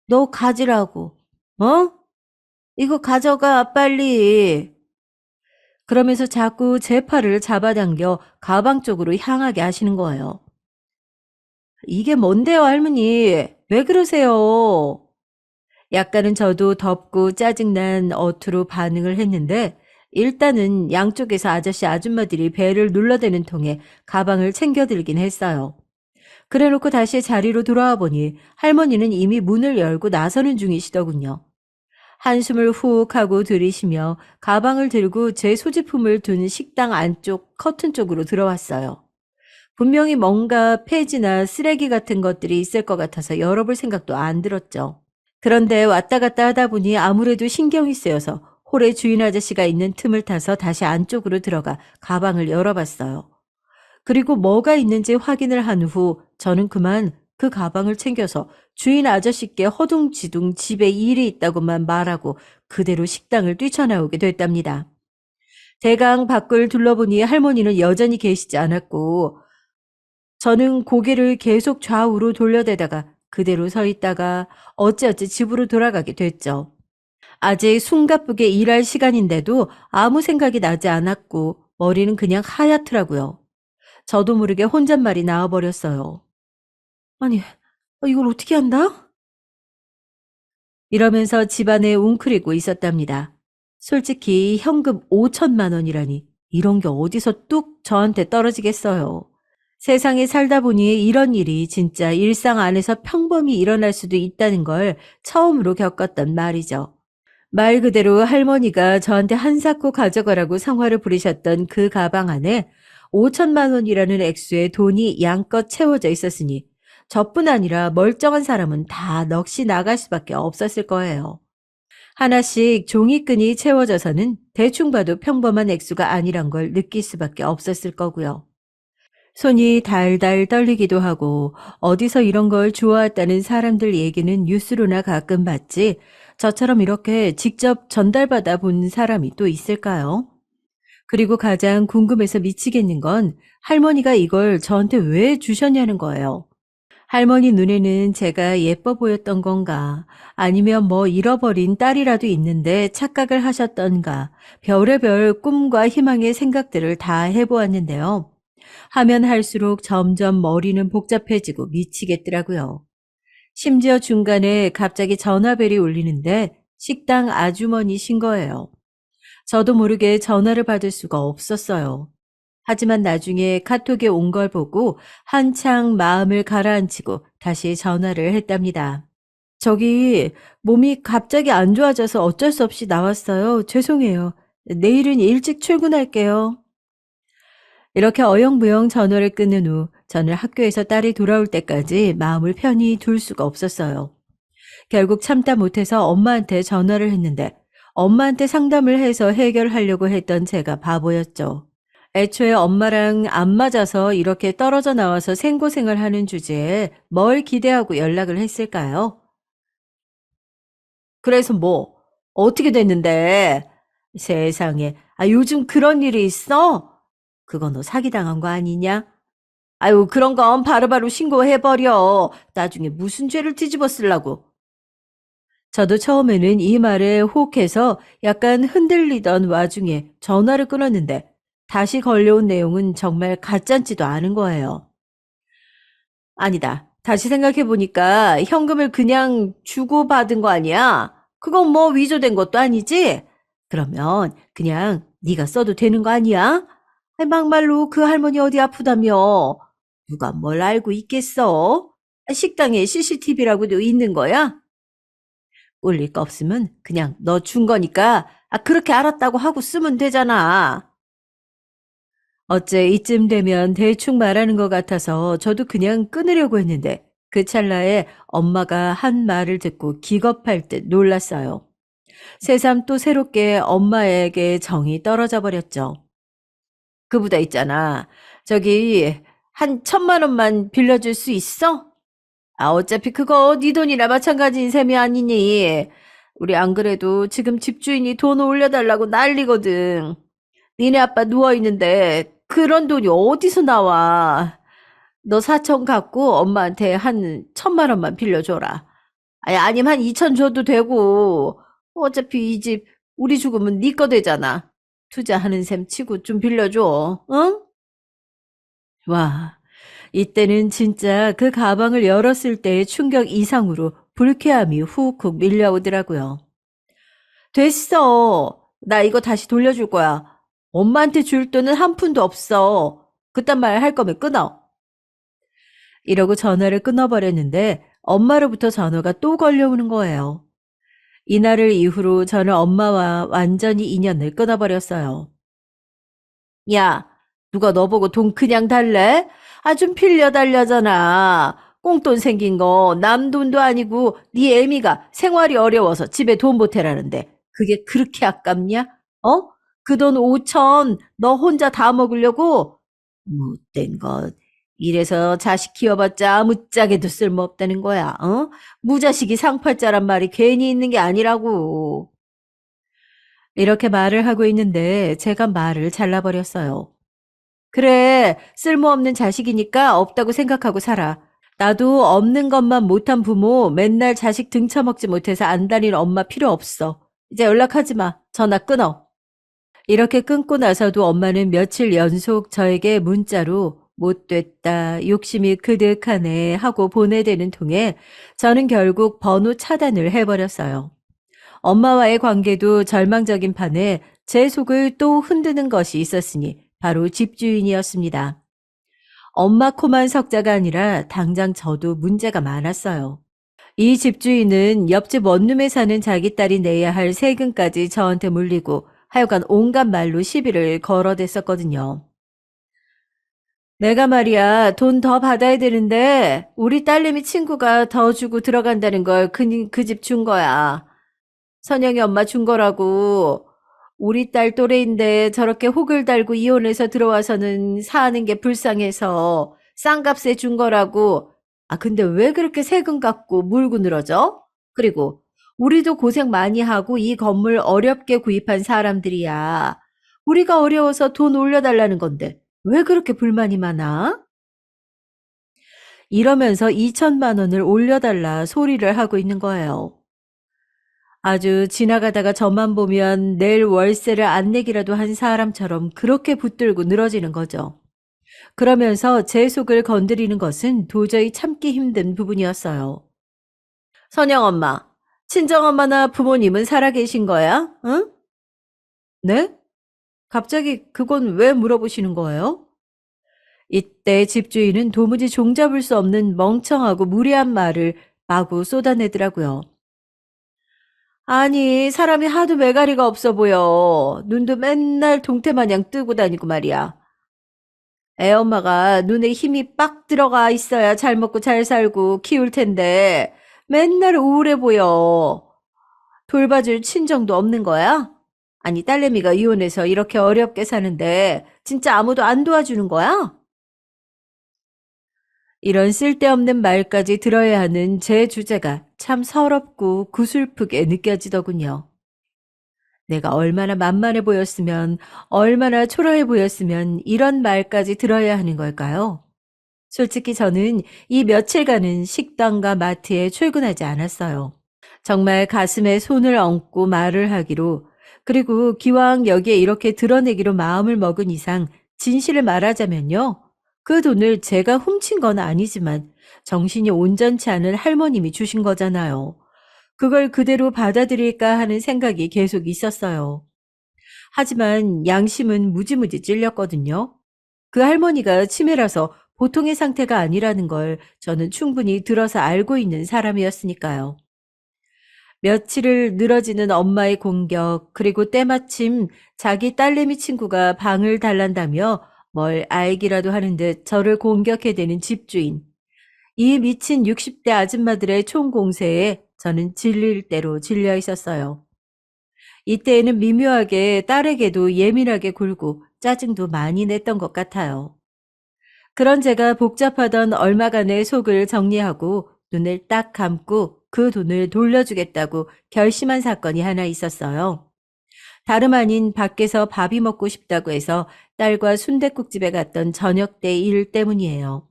너 가지라고. 어? 이거 가져가 빨리. 그러면서 자꾸 제 팔을 잡아당겨 가방 쪽으로 향하게 하시는 거예요. 이게 뭔데요, 할머니? 왜 그러세요? 약간은 저도 덥고 짜증난 어투로 반응을 했는데 일단은 양쪽에서 아저씨 아줌마들이 배를 눌러대는 통에 가방을 챙겨들긴 했어요. 그래놓고 다시 자리로 돌아와 보니 할머니는 이미 문을 열고 나서는 중이시더군요. 한숨을 훅 하고 들이쉬며 가방을 들고 제 소지품을 둔 식당 안쪽 커튼 쪽으로 들어왔어요. 분명히 뭔가 폐지나 쓰레기 같은 것들이 있을 것 같아서 열어볼 생각도 안 들었죠. 그런데 왔다 갔다 하다 보니 아무래도 신경이 쓰여서 홀에 주인 아저씨가 있는 틈을 타서 다시 안쪽으로 들어가 가방을 열어봤어요. 그리고 뭐가 있는지 확인을 한 후 저는 그만 그 가방을 챙겨서 주인 아저씨께 허둥지둥 집에 일이 있다고만 말하고 그대로 식당을 뛰쳐나오게 됐답니다. 대강 밖을 둘러보니 할머니는 여전히 계시지 않았고 저는 고개를 계속 좌우로 돌려대다가 그대로 서 있다가 어찌어찌 집으로 돌아가게 됐죠. 아직 숨가쁘게 일할 시간인데도 아무 생각이 나지 않았고 머리는 그냥 하얗더라고요. 저도 모르게 혼잣말이 나와버렸어요. 아니, 이걸 어떻게 한다? 이러면서 집안에 웅크리고 있었답니다. 솔직히 현금 5천만 원이라니 이런 게 어디서 뚝 저한테 떨어지겠어요. 세상에 살다 보니 이런 일이 진짜 일상 안에서 평범히 일어날 수도 있다는 걸 처음으로 겪었단 말이죠. 말 그대로 할머니가 저한테 한사코 가져가라고 성화를 부리셨던 그 가방 안에 5천만 원이라는 액수의 돈이 양껏 채워져 있었으니 저뿐 아니라 멀쩡한 사람은 다 넋이 나갈 수밖에 없었을 거예요. 하나씩 종이끈이 채워져서는 대충 봐도 평범한 액수가 아니란 걸 느낄 수밖에 없었을 거고요. 손이 달달 떨리기도 하고 어디서 이런 걸 주워왔다는 사람들 얘기는 뉴스로나 가끔 봤지 저처럼 이렇게 직접 전달받아 본 사람이 또 있을까요? 그리고 가장 궁금해서 미치겠는 건 할머니가 이걸 저한테 왜 주셨냐는 거예요. 할머니 눈에는 제가 예뻐 보였던 건가, 아니면 뭐 잃어버린 딸이라도 있는데 착각을 하셨던가, 별의별 꿈과 희망의 생각들을 다 해보았는데요. 하면 할수록 점점 머리는 복잡해지고 미치겠더라고요. 심지어 중간에 갑자기 전화벨이 울리는데 식당 아주머니신 거예요. 저도 모르게 전화를 받을 수가 없었어요. 하지만 나중에 카톡에 온 걸 보고 한창 마음을 가라앉히고 다시 전화를 했답니다. 저기 몸이 갑자기 안 좋아져서 어쩔 수 없이 나왔어요. 죄송해요. 내일은 일찍 출근할게요. 이렇게 어영부영 전화를 끊은 후 저는 학교에서 딸이 돌아올 때까지 마음을 편히 둘 수가 없었어요. 결국 참다 못해서 엄마한테 전화를 했는데 엄마한테 상담을 해서 해결하려고 했던 제가 바보였죠. 애초에 엄마랑 안 맞아서 이렇게 떨어져 나와서 생고생을 하는 주제에 뭘 기대하고 연락을 했을까요? 그래서 뭐, 어떻게 됐는데? 세상에, 요즘 그런 일이 있어? 그거 너 사기당한 거 아니냐? 아유, 그런 건 바로바로 신고해버려. 나중에 무슨 죄를 뒤집어 쓰려고. 저도 처음에는 이 말에 혹해서 약간 흔들리던 와중에 전화를 끊었는데 다시 걸려온 내용은 정말 가짠지도 않은 거예요. 아니다. 다시 생각해보니까 현금을 그냥 주고받은 거 아니야? 그건 뭐 위조된 것도 아니지? 그러면 그냥 네가 써도 되는 거 아니야? 아이, 막말로 그 할머니 어디 아프다며? 누가 뭘 알고 있겠어? 식당에 CCTV라고도 있는 거야? 올릴 거 없으면 그냥 너 준 거니까 그렇게 알았다고 하고 쓰면 되잖아. 어째 이쯤 되면 대충 말하는 것 같아서 저도 그냥 끊으려고 했는데 그 찰나에 엄마가 한 말을 듣고 기겁할 듯 놀랐어요. 새삼 또 새롭게 엄마에게 정이 떨어져 버렸죠. 그보다 있잖아. 저기 한 1,000만 원만 빌려줄 수 있어? 어차피 그거 네 돈이나 마찬가지인 셈이 아니니. 우리 안 그래도 지금 집주인이 돈 올려달라고 난리거든. 니네 아빠 누워있는데 그런 돈이 어디서 나와. 너 사천 갖고 엄마한테 한 1,000만 원만 빌려줘라. 아니면 한 2천 줘도 되고. 어차피 이 집 우리 죽으면 네 거 되잖아. 투자하는 셈 치고 좀 빌려줘. 응? 와, 이때는 진짜 그 가방을 열었을 때의 충격 이상으로 불쾌함이 훅훅 밀려오더라고요. 됐어. 나 이거 다시 돌려줄 거야. 엄마한테 줄 돈은 한 푼도 없어. 그딴 말 할 거면 끊어. 이러고 전화를 끊어버렸는데 엄마로부터 전화가 또 걸려오는 거예요. 이날을 이후로 저는 엄마와 완전히 인연을 끊어버렸어요. 야, 누가 너보고 돈 그냥 달래? 좀 빌려달라잖아. 꽁돈 생긴 거 남 돈도 아니고 네 애미가 생활이 어려워서 집에 돈 보태라는데 그게 그렇게 아깝냐? 어? 그 돈 5천 너 혼자 다 먹으려고? 못된 것. 이래서 자식 키워봤자 아무짝에도 쓸모없다는 거야. 어? 무자식이 상팔자란 말이 괜히 있는 게 아니라고. 이렇게 말을 하고 있는데 제가 말을 잘라버렸어요. 그래, 쓸모없는 자식이니까 없다고 생각하고 살아. 나도 없는 것만 못한 부모 맨날 자식 등쳐먹지 못해서 안달인 엄마 필요 없어. 이제 연락하지 마. 전화 끊어. 이렇게 끊고 나서도 엄마는 며칠 연속 저에게 문자로 못됐다, 욕심이 그득하네 하고 보내대는 통에 저는 결국 번호 차단을 해버렸어요. 엄마와의 관계도 절망적인 판에 제 속을 또 흔드는 것이 있었으니 바로 집주인이었습니다. 엄마 코만 석자가 아니라 당장 저도 문제가 많았어요. 이 집주인은 옆집 원룸에 사는 자기 딸이 내야 할 세금까지 저한테 물리고 하여간 온갖 말로 시비를 걸어댔었거든요. 내가 말이야 돈 더 받아야 되는데 우리 딸내미 친구가 더 주고 들어간다는 걸 그 집 준 거야. 선영이 엄마 준 거라고. 우리 딸 또래인데 저렇게 혹을 달고 이혼해서 들어와서는 사는 게 불쌍해서 싼 값에 준 거라고. 아, 근데 왜 그렇게 세금 갖고 물고 늘어져? 그리고 우리도 고생 많이 하고 이 건물 어렵게 구입한 사람들이야. 우리가 어려워서 돈 올려달라는 건데 왜 그렇게 불만이 많아? 이러면서 2천만 원을 올려달라 소리를 하고 있는 거예요. 아주 지나가다가 저만 보면 내일 월세를 안 내기라도 한 사람처럼 그렇게 붙들고 늘어지는 거죠. 그러면서 제 속을 건드리는 것은 도저히 참기 힘든 부분이었어요. 선영 엄마, 친정 엄마나 부모님은 살아계신 거야? 응? 네? 갑자기 그건 왜 물어보시는 거예요? 이때 집주인은 도무지 종잡을 수 없는 멍청하고 무례한 말을 마구 쏟아내더라고요. 아니, 사람이 하도 매가리가 없어 보여. 눈도 맨날 동태마냥 뜨고 다니고 말이야. 애엄마가 눈에 힘이 빡 들어가 있어야 잘 먹고 잘 살고 키울 텐데 맨날 우울해 보여. 돌봐줄 친정도 없는 거야? 아니, 딸내미가 이혼해서 이렇게 어렵게 사는데 진짜 아무도 안 도와주는 거야? 이런 쓸데없는 말까지 들어야 하는 제 주제가 참 서럽고 구슬프게 느껴지더군요. 내가 얼마나 만만해 보였으면, 얼마나 초라해 보였으면 이런 말까지 들어야 하는 걸까요? 솔직히 저는 이 며칠간은 식당과 마트에 출근하지 않았어요. 정말 가슴에 손을 얹고 말을 하기로, 그리고 기왕 여기에 이렇게 드러내기로 마음을 먹은 이상 진실을 말하자면요. 그 돈을 제가 훔친 건 아니지만 정신이 온전치 않은 할머님이 주신 거잖아요. 그걸 그대로 받아들일까 하는 생각이 계속 있었어요. 하지만 양심은 무지무지 찔렸거든요. 그 할머니가 치매라서 보통의 상태가 아니라는 걸 저는 충분히 들어서 알고 있는 사람이었으니까요. 며칠을 늘어지는 엄마의 공격, 그리고 때마침 자기 딸내미 친구가 방을 달란다며 뭘 알기라도 하는 듯 저를 공격해대는 집주인. 이 미친 60대 아줌마들의 총공세에 저는 질릴 대로 질려 있었어요. 이때에는 미묘하게 딸에게도 예민하게 굴고 짜증도 많이 냈던 것 같아요. 그런 제가 복잡하던 얼마간의 속을 정리하고 눈을 딱 감고 그 돈을 돌려주겠다고 결심한 사건이 하나 있었어요. 다름 아닌 밖에서 밥이 먹고 싶다고 해서 딸과 순댓국집에 갔던 저녁 때 일 때문이에요.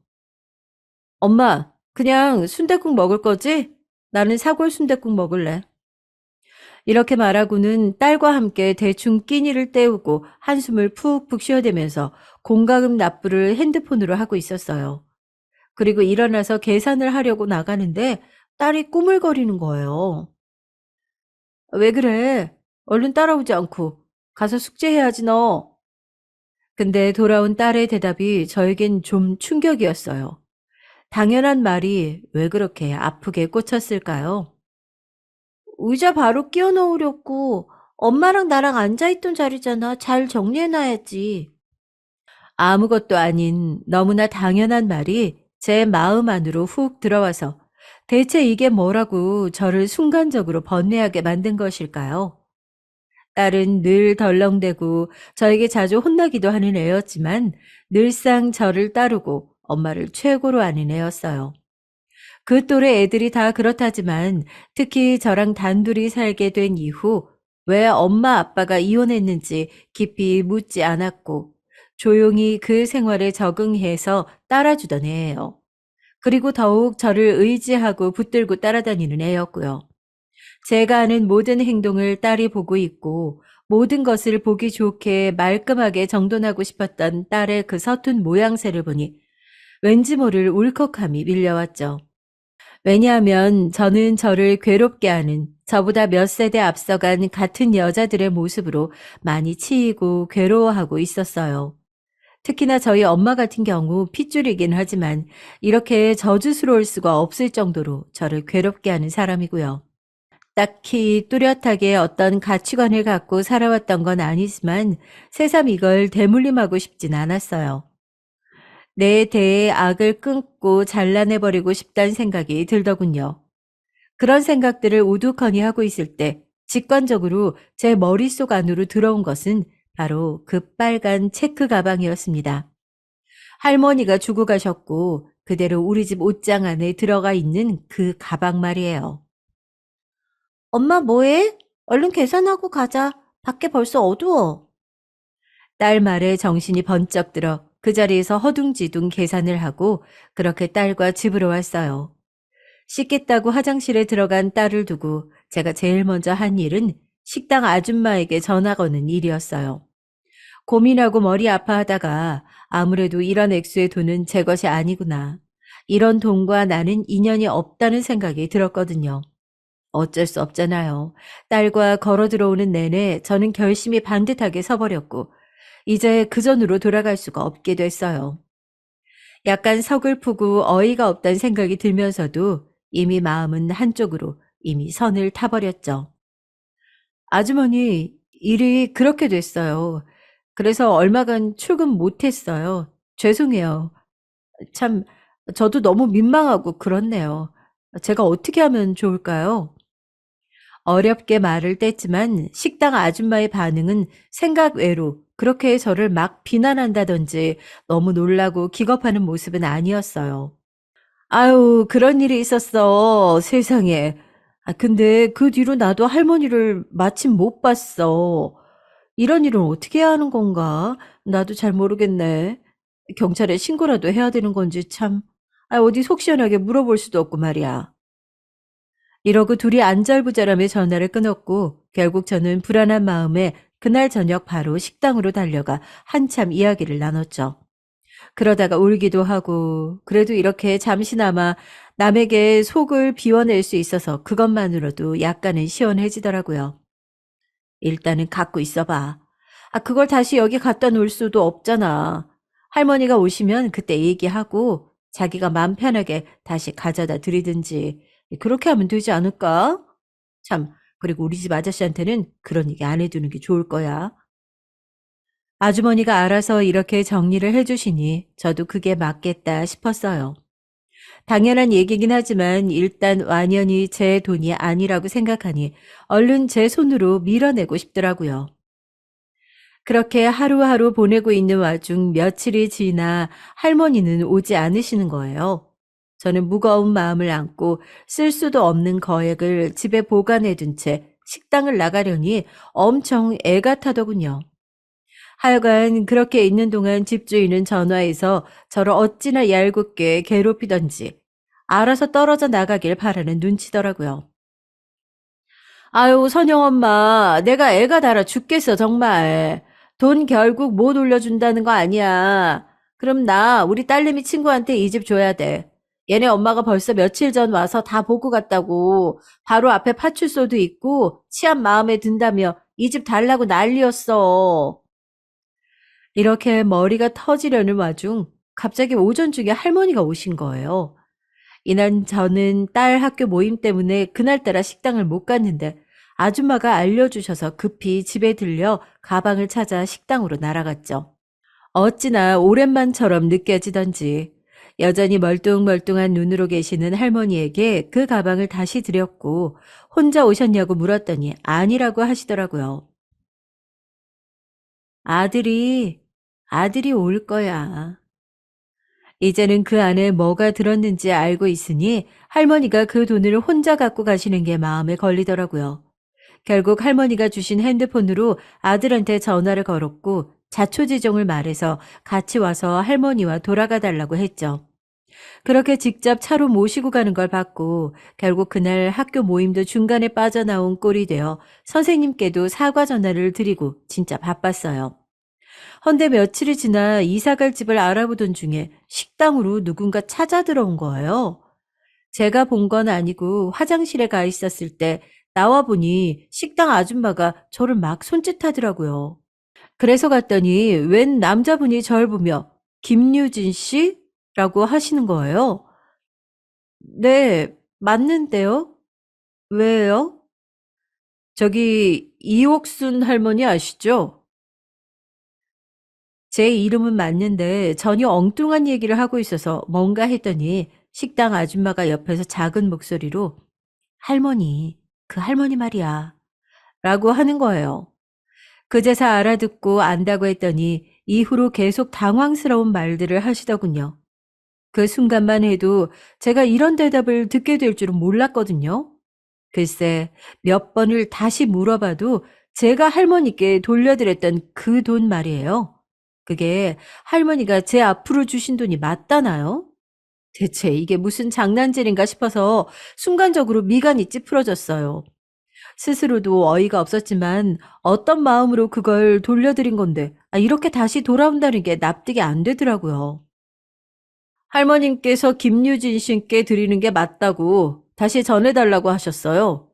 엄마, 그냥 순댓국 먹을 거지? 나는 사골 순댓국 먹을래. 이렇게 말하고는 딸과 함께 대충 끼니를 때우고 한숨을 푹푹 쉬어대면서 공과금 납부를 핸드폰으로 하고 있었어요. 그리고 일어나서 계산을 하려고 나가는데 딸이 꾸물거리는 거예요. 왜 그래? 얼른 따라오지 않고. 가서 숙제해야지 너. 근데 돌아온 딸의 대답이 저에겐 좀 충격이었어요. 당연한 말이 왜 그렇게 아프게 꽂혔을까요? 의자 바로 끼워 넣으려고 엄마랑 나랑 앉아있던 자리잖아. 잘 정리해놔야지. 아무것도 아닌 너무나 당연한 말이 제 마음 안으로 훅 들어와서 대체 이게 뭐라고 저를 순간적으로 번뇌하게 만든 것일까요? 딸은 늘 덜렁대고 저에게 자주 혼나기도 하는 애였지만 늘상 저를 따르고 엄마를 최고로 아는 애였어요. 그 또래 애들이 다 그렇다지만 특히 저랑 단둘이 살게 된 이후 왜 엄마 아빠가 이혼했는지 깊이 묻지 않았고 조용히 그 생활에 적응해서 따라주던 애예요. 그리고 더욱 저를 의지하고 붙들고 따라다니는 애였고요. 제가 하는 모든 행동을 딸이 보고 있고 모든 것을 보기 좋게 말끔하게 정돈하고 싶었던 딸의 그 서툰 모양새를 보니 왠지 모를 울컥함이 밀려왔죠. 왜냐하면 저는 저를 괴롭게 하는 저보다 몇 세대 앞서간 같은 여자들의 모습으로 많이 치이고 괴로워하고 있었어요. 특히나 저희 엄마 같은 경우 핏줄이긴 하지만 이렇게 저주스러울 수가 없을 정도로 저를 괴롭게 하는 사람이고요. 딱히 뚜렷하게 어떤 가치관을 갖고 살아왔던 건 아니지만 새삼 이걸 대물림하고 싶진 않았어요. 내 대의 악을 끊고 잘라내버리고 싶다는 생각이 들더군요. 그런 생각들을 우두커니 하고 있을 때 직관적으로 제 머릿속 안으로 들어온 것은 바로 그 빨간 체크 가방이었습니다. 할머니가 주고 가셨고 그대로 우리 집 옷장 안에 들어가 있는 그 가방 말이에요. 엄마 뭐해? 얼른 계산하고 가자. 밖에 벌써 어두워. 딸 말에 정신이 번쩍 들어 그 자리에서 허둥지둥 계산을 하고 그렇게 딸과 집으로 왔어요. 씻겠다고 화장실에 들어간 딸을 두고 제가 제일 먼저 한 일은 식당 아줌마에게 전화 거는 일이었어요. 고민하고 머리 아파하다가 아무래도 이런 액수의 돈은 제 것이 아니구나. 이런 돈과 나는 인연이 없다는 생각이 들었거든요. 어쩔 수 없잖아요. 딸과 걸어 들어오는 내내 저는 결심이 반듯하게 서버렸고 이제 그전으로 돌아갈 수가 없게 됐어요. 약간 서글프고 어이가 없다는 생각이 들면서도 이미 마음은 한쪽으로 이미 선을 타버렸죠. 아주머니, 일이 그렇게 됐어요. 그래서 얼마간 출근 못했어요. 죄송해요. 참, 저도 너무 민망하고 그렇네요. 제가 어떻게 하면 좋을까요? 어렵게 말을 뗐지만 식당 아줌마의 반응은 생각 외로 그렇게 저를 막 비난한다든지 너무 놀라고 기겁하는 모습은 아니었어요. 아유, 그런 일이 있었어. 세상에. 근데 그 뒤로 나도 할머니를 마침 못 봤어. 이런 일은 어떻게 해야 하는 건가? 나도 잘 모르겠네. 경찰에 신고라도 해야 되는 건지 참. 어디 속 시원하게 물어볼 수도 없고 말이야. 이러고 둘이 안절부절하며 전화를 끊었고 결국 저는 불안한 마음에 그날 저녁 바로 식당으로 달려가 한참 이야기를 나눴죠. 그러다가 울기도 하고 그래도 이렇게 잠시나마 남에게 속을 비워낼 수 있어서 그것만으로도 약간은 시원해지더라고요. 일단은 갖고 있어봐. 그걸 다시 여기 갖다 놓을 수도 없잖아. 할머니가 오시면 그때 얘기하고 자기가 맘 편하게 다시 가져다 드리든지 그렇게 하면 되지 않을까? 참, 그리고 우리 집 아저씨한테는 그런 얘기 안 해두는 게 좋을 거야. 아주머니가 알아서 이렇게 정리를 해주시니 저도 그게 맞겠다 싶었어요. 당연한 얘기긴 하지만 일단 완연히 제 돈이 아니라고 생각하니 얼른 제 손으로 밀어내고 싶더라고요. 그렇게 하루하루 보내고 있는 와중 며칠이 지나 할머니는 오지 않으시는 거예요. 저는 무거운 마음을 안고 쓸 수도 없는 거액을 집에 보관해 둔 채 식당을 나가려니 엄청 애가 타더군요. 하여간 그렇게 있는 동안 집주인은 전화해서 저를 어찌나 얄궂게 괴롭히던지 알아서 떨어져 나가길 바라는 눈치더라고요. 아유, 선영 엄마, 내가 애가 달아 죽겠어, 정말. 돈 결국 못 올려준다는 거 아니야. 그럼 나 우리 딸내미 친구한테 이 집 줘야 돼. 얘네 엄마가 벌써 며칠 전 와서 다 보고 갔다고. 바로 앞에 파출소도 있고 치안 마음에 든다며 이 집 달라고 난리였어. 이렇게 머리가 터지려는 와중 갑자기 오전 중에 할머니가 오신 거예요. 이날 저는 딸 학교 모임 때문에 그날따라 식당을 못 갔는데 아줌마가 알려주셔서 급히 집에 들려 가방을 찾아 식당으로 날아갔죠. 어찌나 오랜만처럼 느껴지던지 여전히 멀뚱멀뚱한 눈으로 계시는 할머니에게 그 가방을 다시 드렸고 혼자 오셨냐고 물었더니 아니라고 하시더라고요. 아들이, 아들이 올 거야. 이제는 그 안에 뭐가 들었는지 알고 있으니 할머니가 그 돈을 혼자 갖고 가시는 게 마음에 걸리더라고요. 결국 할머니가 주신 핸드폰으로 아들한테 전화를 걸었고 자초지종을 말해서 같이 와서 할머니와 돌아가 달라고 했죠. 그렇게 직접 차로 모시고 가는 걸 봤고 결국 그날 학교 모임도 중간에 빠져나온 꼴이 되어 선생님께도 사과 전화를 드리고 진짜 바빴어요. 헌데 며칠이 지나 이사 갈 집을 알아보던 중에 식당으로 누군가 찾아 들어온 거예요. 제가 본 건 아니고 화장실에 가 있었을 때 나와 보니 식당 아줌마가 저를 막 손짓하더라고요. 그래서 갔더니 웬 남자분이 절 보며 김유진 씨? 라고 하시는 거예요. 네, 맞는데요? 왜요? 저기 이옥순 할머니 아시죠? 제 이름은 맞는데 전혀 엉뚱한 얘기를 하고 있어서 뭔가 했더니 식당 아줌마가 옆에서 작은 목소리로 할머니, 그 할머니 말이야. 라고 하는 거예요. 그제서 알아듣고 안다고 했더니 이후로 계속 당황스러운 말들을 하시더군요. 그 순간만 해도 제가 이런 대답을 듣게 될 줄은 몰랐거든요. 글쎄, 몇 번을 다시 물어봐도 제가 할머니께 돌려드렸던 그 돈 말이에요. 그게 할머니가 제 앞으로 주신 돈이 맞다나요? 대체 이게 무슨 장난질인가 싶어서 순간적으로 미간이 찌푸러졌어요. 스스로도 어이가 없었지만 어떤 마음으로 그걸 돌려드린 건데 이렇게 다시 돌아온다는 게 납득이 안 되더라고요. 할머님께서 김유진 씨께 드리는 게 맞다고 다시 전해달라고 하셨어요.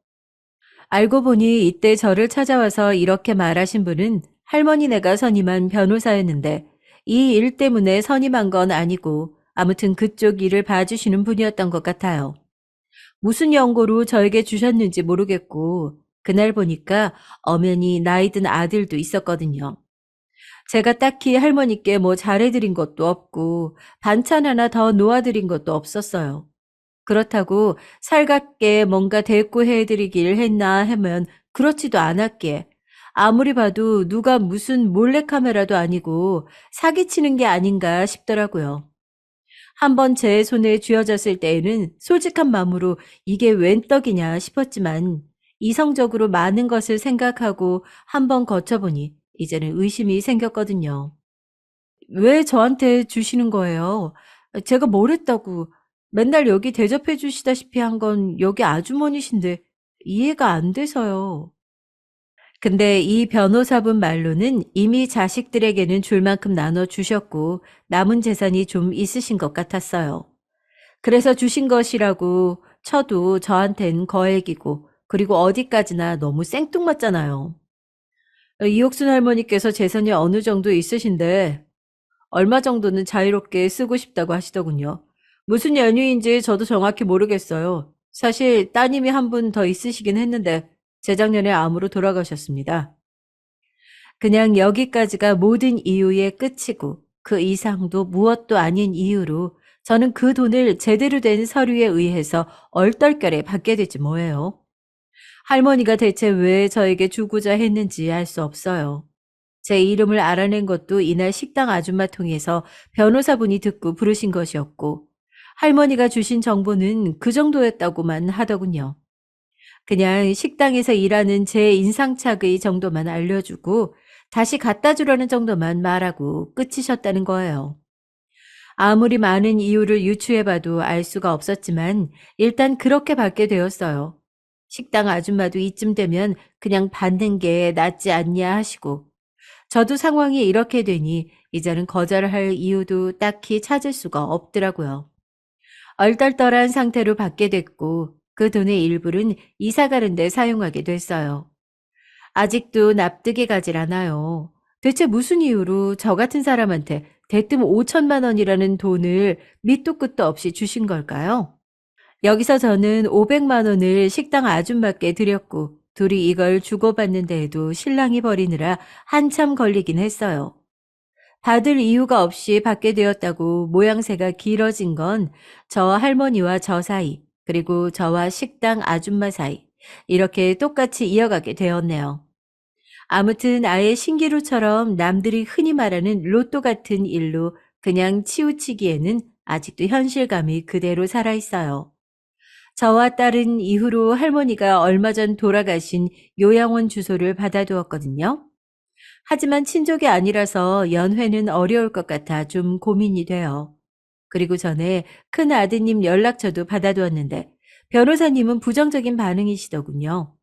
알고 보니 이때 저를 찾아와서 이렇게 말하신 분은 할머니네가 선임한 변호사였는데 이 일 때문에 선임한 건 아니고 아무튼 그쪽 일을 봐주시는 분이었던 것 같아요. 무슨 연고로 저에게 주셨는지 모르겠고 그날 보니까 엄연히 나이 든 아들도 있었거든요. 제가 딱히 할머니께 뭐 잘해드린 것도 없고 반찬 하나 더 놓아드린 것도 없었어요. 그렇다고 살갑게 뭔가 대꾸해드리길 했나 하면 그렇지도 않았기에 아무리 봐도 누가 무슨 몰래카메라도 아니고 사기치는 게 아닌가 싶더라고요. 한번 제 손에 쥐어졌을 때에는 솔직한 마음으로 이게 웬 떡이냐 싶었지만 이성적으로 많은 것을 생각하고 한번 거쳐보니 이제는 의심이 생겼거든요. 왜 저한테 주시는 거예요? 제가 뭘 했다고 맨날 여기 대접해 주시다시피 한 건 여기 아주머니신데 이해가 안 돼서요. 근데 이 변호사분 말로는 이미 자식들에게는 줄 만큼 나눠 주셨고 남은 재산이 좀 있으신 것 같았어요. 그래서 주신 것이라고 쳐도 저한텐 거액이고 그리고 어디까지나 너무 생뚱맞잖아요. 이옥순 할머니께서 재산이 어느 정도 있으신데 얼마 정도는 자유롭게 쓰고 싶다고 하시더군요. 무슨 연유인지 저도 정확히 모르겠어요. 사실 따님이 한 분 더 있으시긴 했는데 재작년에 암으로 돌아가셨습니다. 그냥 여기까지가 모든 이유의 끝이고 그 이상도 무엇도 아닌 이유로 저는 그 돈을 제대로 된 서류에 의해서 얼떨결에 받게 되지 뭐예요. 할머니가 대체 왜 저에게 주고자 했는지 알 수 없어요. 제 이름을 알아낸 것도 이날 식당 아줌마 통해서 변호사분이 듣고 부르신 것이었고 할머니가 주신 정보는 그 정도였다고만 하더군요. 그냥 식당에서 일하는 제 인상착의 정도만 알려주고 다시 갖다 주라는 정도만 말하고 끝이셨다는 거예요. 아무리 많은 이유를 유추해봐도 알 수가 없었지만 일단 그렇게 받게 되었어요. 식당 아줌마도 이쯤 되면 그냥 받는 게 낫지 않냐 하시고 저도 상황이 이렇게 되니 이제는 거절할 이유도 딱히 찾을 수가 없더라고요. 얼떨떨한 상태로 받게 됐고 그 돈의 일부는 이사 가는 데 사용하게 됐어요. 아직도 납득이 가질 않아요. 대체 무슨 이유로 저 같은 사람한테 대뜸 5천만 원이라는 돈을 밑도 끝도 없이 주신 걸까요? 여기서 저는 500만 원을 식당 아줌마께 드렸고 둘이 이걸 주고받는 데에도 신랑이 버리느라 한참 걸리긴 했어요. 받을 이유가 없이 받게 되었다고 모양새가 길어진 건 저와 할머니와 저 사이, 그리고 저와 식당 아줌마 사이, 이렇게 똑같이 이어가게 되었네요. 아무튼 아예 신기루처럼 남들이 흔히 말하는 로또 같은 일로 그냥 치우치기에는 아직도 현실감이 그대로 살아있어요. 저와 딸은 이후로 할머니가 얼마 전 돌아가신 요양원 주소를 받아두었거든요. 하지만 친족이 아니라서 연회는 어려울 것 같아 좀 고민이 돼요. 그리고 전에 큰 아드님 연락처도 받아두었는데 변호사님은 부정적인 반응이시더군요.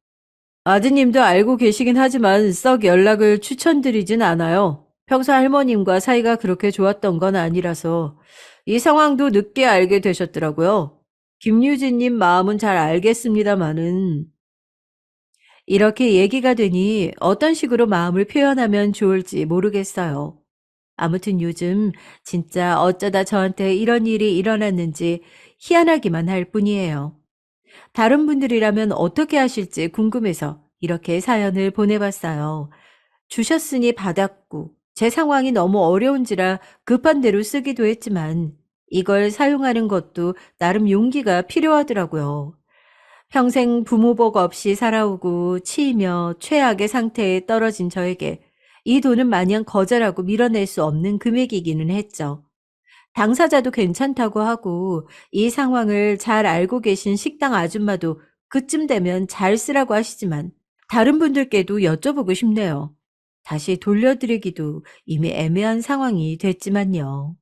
아드님도 알고 계시긴 하지만 썩 연락을 추천드리진 않아요. 평소 할머님과 사이가 그렇게 좋았던 건 아니라서 이 상황도 늦게 알게 되셨더라고요. 김유진님 마음은 잘 알겠습니다마는 이렇게 얘기가 되니 어떤 식으로 마음을 표현하면 좋을지 모르겠어요. 아무튼 요즘 진짜 어쩌다 저한테 이런 일이 일어났는지 희한하기만 할 뿐이에요. 다른 분들이라면 어떻게 하실지 궁금해서 이렇게 사연을 보내봤어요. 주셨으니 받았고, 제 상황이 너무 어려운지라 급한 대로 쓰기도 했지만, 이걸 사용하는 것도 나름 용기가 필요하더라고요. 평생 부모 복 없이 살아오고 치이며 최악의 상태에 떨어진 저에게 이 돈은 마냥 거절하고 밀어낼 수 없는 금액이기는 했죠. 당사자도 괜찮다고 하고 이 상황을 잘 알고 계신 식당 아줌마도 그쯤 되면 잘 쓰라고 하시지만 다른 분들께도 여쭤보고 싶네요. 다시 돌려드리기도 이미 애매한 상황이 됐지만요.